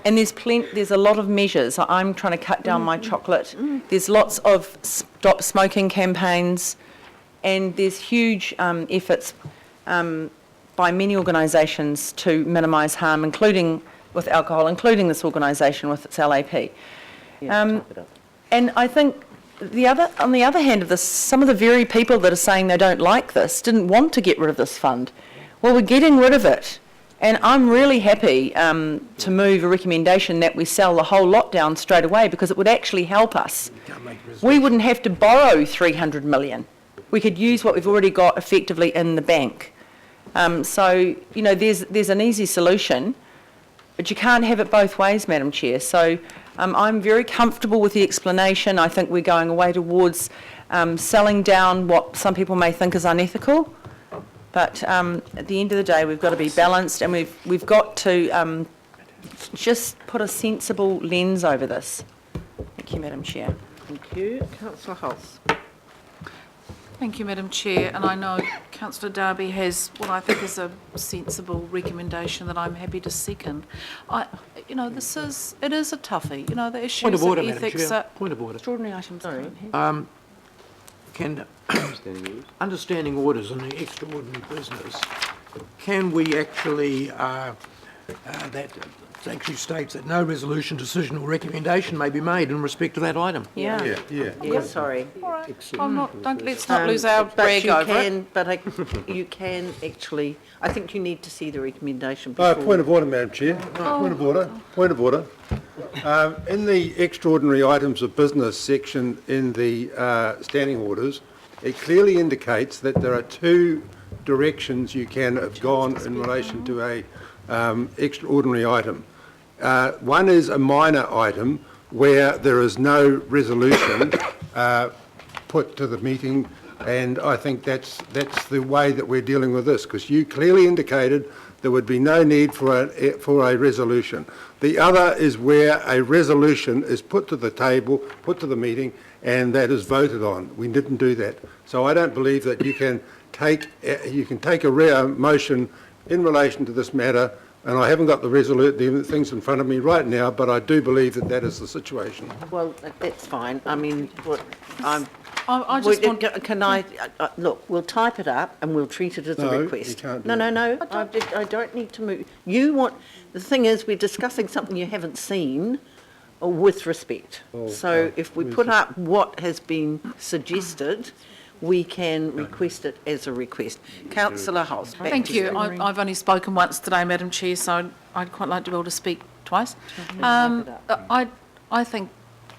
And there's a lot of measures. I'm trying to cut down my chocolate. There's lots of stop smoking campaigns. and there's huge efforts by many organisations to minimise harm, including with alcohol, including this organisation with its LAP. And I think on the other hand of this, some of the very people that are saying they don't like this didn't want to get rid of this fund. Well, we're getting rid of it. And I'm really happy to move a recommendation that we sell the whole lot down straight away, because it would actually help us. We wouldn't have to borrow 300 million. We could use what we've already got effectively in the bank. So, you know, there's an easy solution, but you can't have it both ways, Madam Chair. So I'm very comfortable with the explanation. I think we're going away towards selling down what some people may think is unethical. But at the end of the day, we've got to be balanced, and we've got to just put a sensible lens over this. Thank you, Madam Chair. Thank you. Councillor Hulse. Thank you, Madam Chair, and I know Councillor Darby has what I think is a sensible recommendation that I'm happy to second. You know, it is a toughie. You know, the issues of ethics are... Point of order. Extraordinary items. Sorry. Can understanding orders in the extraordinary business, can we actually, that actually states that no resolution, decision or recommendation may be made in respect to that item? Yeah. Sorry. All right. Let's not lose our brag over it. But you can actually, I think you need to see the recommendation before. Point of order, Madam Chair. Point of order. Point of order. In the extraordinary items of business section in the standing orders, it clearly indicates that there are two directions you can have gone in relation to a extraordinary item. One is a minor item where there is no resolution put to the meeting, and I think that's the way that we're dealing with this, because you clearly indicated there would be no need for a resolution. The other is where a resolution is put to the table, put to the meeting, and that is voted on. We didn't do that. So I don't believe that you can take a motion in relation to this matter, and I haven't got the things in front of me right now, but I do believe that that is the situation. Well, that's fine. I mean, I just want... Can I... look, we'll type it up and we'll treat it as a request. You can't do No. I don't need to move. You want... The thing is, we're discussing something you haven't seen, with respect. So if we put up what has been suggested, we can request it as a request. Councillor Hulse. Thank you. I've only spoken once today, Madam Chair, so I'd quite like to be able to speak twice. I think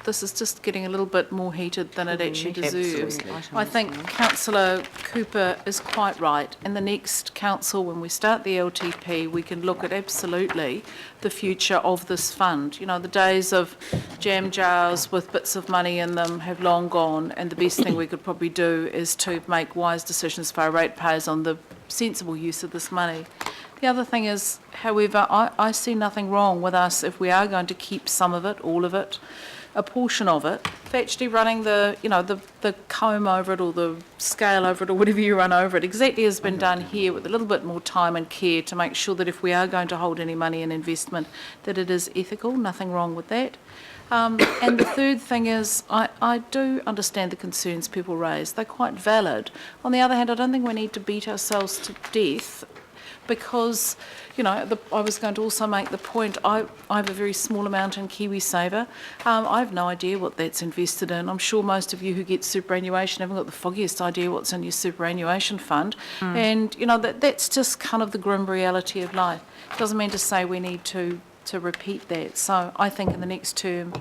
this is just getting a little bit more heated than it actually deserves. I think Councillor Cooper is quite right. In the next council, when we start the LTP, we can look at absolutely the future of this fund. You know, the days of jam jars with bits of money in them have long gone, and the best thing we could probably do is to make wise decisions for our ratepayers on the sensible use of this money. The other thing is, however, I see nothing wrong with us if we are going to keep some of it, all of it, a portion of it, for actually running the comb over it or the scale over it or whatever you run over it, exactly as has been done here, with a little bit more time and care to make sure that if we are going to hold any money in investment, that it is ethical. Nothing wrong with that. And the third thing is, I do understand the concerns people raise. They're quite valid. On the other hand, I don't think we need to beat ourselves to death, because, you know, I was going to also make the point, I have a very small amount in KiwiSaver. I have no idea what that's invested in. I'm sure most of you who get superannuation haven't got the foggiest idea what's in your superannuation fund. And, you know, that's just kind of the grim reality of life. Doesn't mean to say we need to repeat that. So I think in the next term,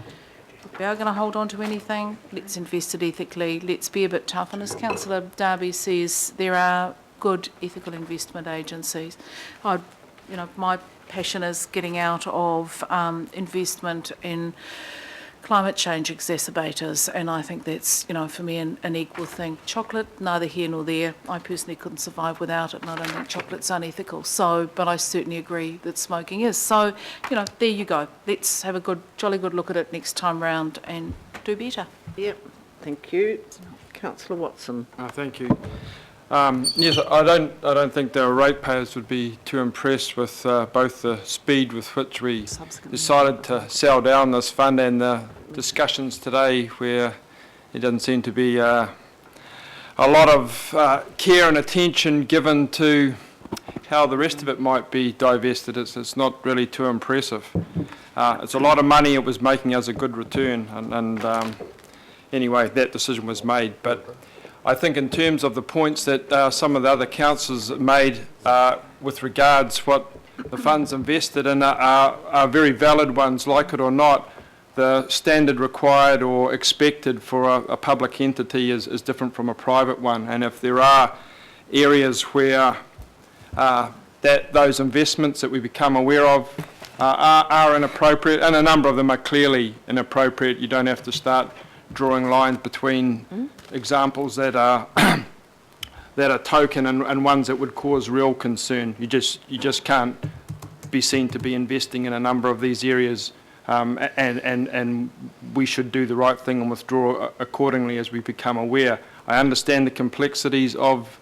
if we are going to hold on to anything, let's invest it ethically. Let's be a bit tough. And as Councillor Darby says, there are good ethical investment agencies. My passion is getting out of investment in climate change exacerbators, and I think that's, for me, an equal thing. Chocolate, neither here nor there. I personally couldn't survive without it, and I don't think chocolate's unethical. But I certainly agree that smoking is. So, there you go. Let's have a jolly good look at it next time round and do better. Yep. Thank you. Councillor Watson. Thank you. Yes, I don't think the ratepayers would be too impressed with both the speed with which we decided to sell down this fund and the discussions today, where there doesn't seem to be a a lot of care and attention given to how the rest of it might be divested. It's not really too impressive. It's a lot of money. It was making us a good return, and anyway, that decision was made. But I think in terms of the points that some of the other councillors made with regards what the funds invested in are very valid ones, like it or not. The standard required or expected for a public entity is different from a private one, and if there are areas where those investments that we become aware of are inappropriate, and a number of them are clearly inappropriate, you don't have to start drawing lines between examples that are that are token and ones that would cause real concern. You just can't be seen to be investing in a number of these areas. And we should do the right thing and withdraw accordingly as we become aware. I understand the complexities of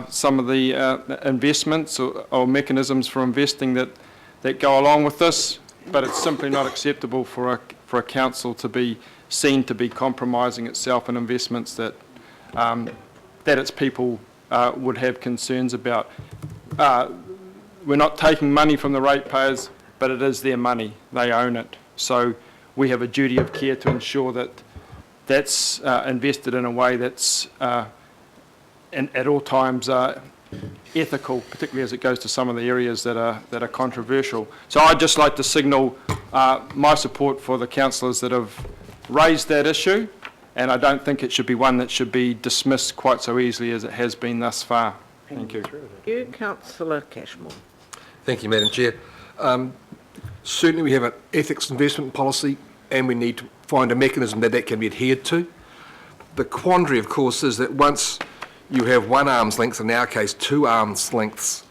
some of the investments or mechanisms for investing that go along with this, but it's simply not acceptable for a council to be seen to be compromising itself in investments that its people would have concerns about. We're not taking money from the ratepayers, but it is their money. They own it. So we have a duty of care to ensure that that's invested in a way that's at all times ethical, particularly as it goes to some of the areas that are controversial. So I'd just like to signal my support for the councillors that have raised that issue, and I don't think it should be one that should be dismissed quite so easily as it has been thus far. Thank you. Thank you. Councillor Cashmore. Thank you, Madam Chair. Certainly we have an ethics investment policy, and we need to find a mechanism that can be adhered to. The quandary, of course, is that once you have 1 arm's length, in our case 2 arm's lengths,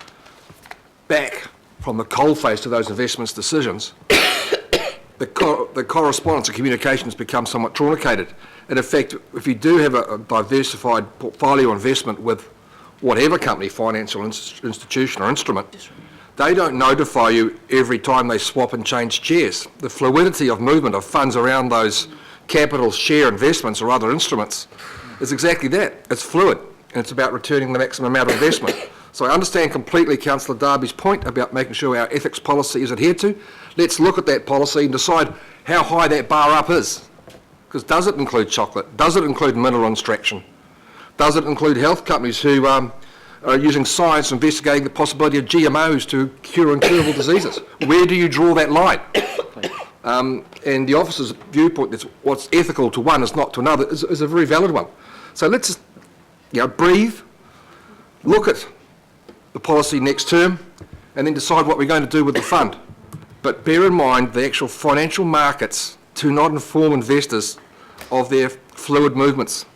back from the coalface to those investments decisions, the correspondence and communications become somewhat truncated. And in fact, if you do have a diversified portfolio investment with whatever company, financial institution or instrument, they don't notify you every time they swap and change chairs. The fluidity of movement of funds around those capital share investments or other instruments is exactly that. It's fluid, and it's about returning the maximum amount of investment. So I understand completely Councillor Darby's point about making sure our ethics policy is adhered to. Let's look at that policy and decide how high that bar up is. Because does it include chocolate? Does it include mineral extraction? Does it include health companies who are using science investigating the possibility of GMOs to cure incurable diseases? Where do you draw that line? And the officer's viewpoint that's what's ethical to one is not to another is a very valid one. So let's breathe, look at the policy next term, and then decide what we're going to do with the fund. But bear in mind the actual financial markets do not inform investors of their fluid movements.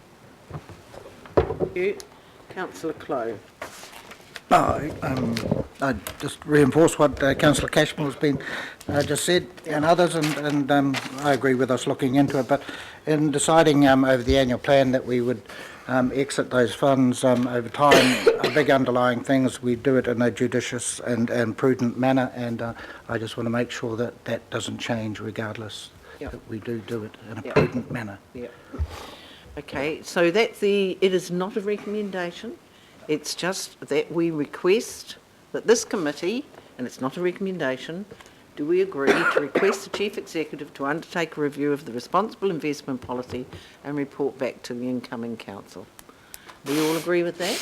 Thank you. Councillor Clow. I just reinforce what Councillor Cashmore has been just said, and others, and I agree with us looking into it. But in deciding over the annual plan that we would exit those funds over time, a big underlying thing is we do it in a judicious and prudent manner, and I just want to make sure that that doesn't change regardless, that we do it in a prudent manner. Yeah. Okay, so it is not a recommendation. It's just that we request that this committee, and it's not a recommendation, do we agree to request the Chief Executive to undertake a review of the responsible investment policy and report back to the incoming council? We all agree with that?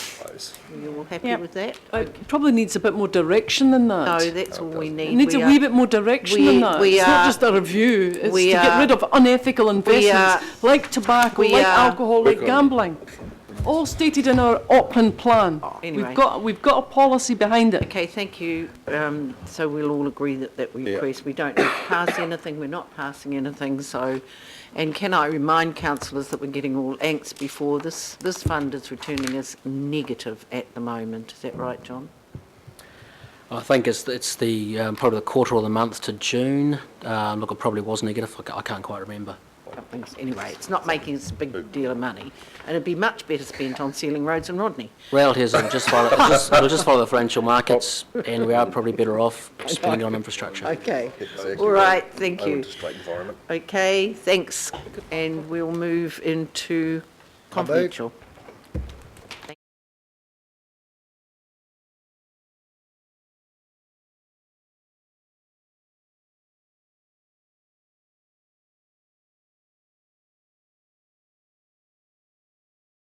Are you all happy with that? It probably needs a bit more direction than that. No, that's all we need. It needs a wee bit more direction than that. It's not just a review. It's to get rid of unethical investments like tobacco, like alcohol, like gambling. All stated in our Auckland plan. Anyway. We've got a policy behind it. Okay, thank you. So we'll all agree that we request. We don't need to pass anything. We're not passing anything. So, and can I remind councillors that we're getting all angst before this fund is returning as negative at the moment. Is that right, John? I think it's the probably the quarter of the month to June. Look, it probably was negative. I can't quite remember. Anyway, it's not making us a big deal of money, and it'd be much better spent on sealing roads in Rodney. Well, it is. It'll just follow the financial markets, and we are probably better off spending on infrastructure. Okay. All right. Thank you. Okay. Thanks. And we'll move into confidential.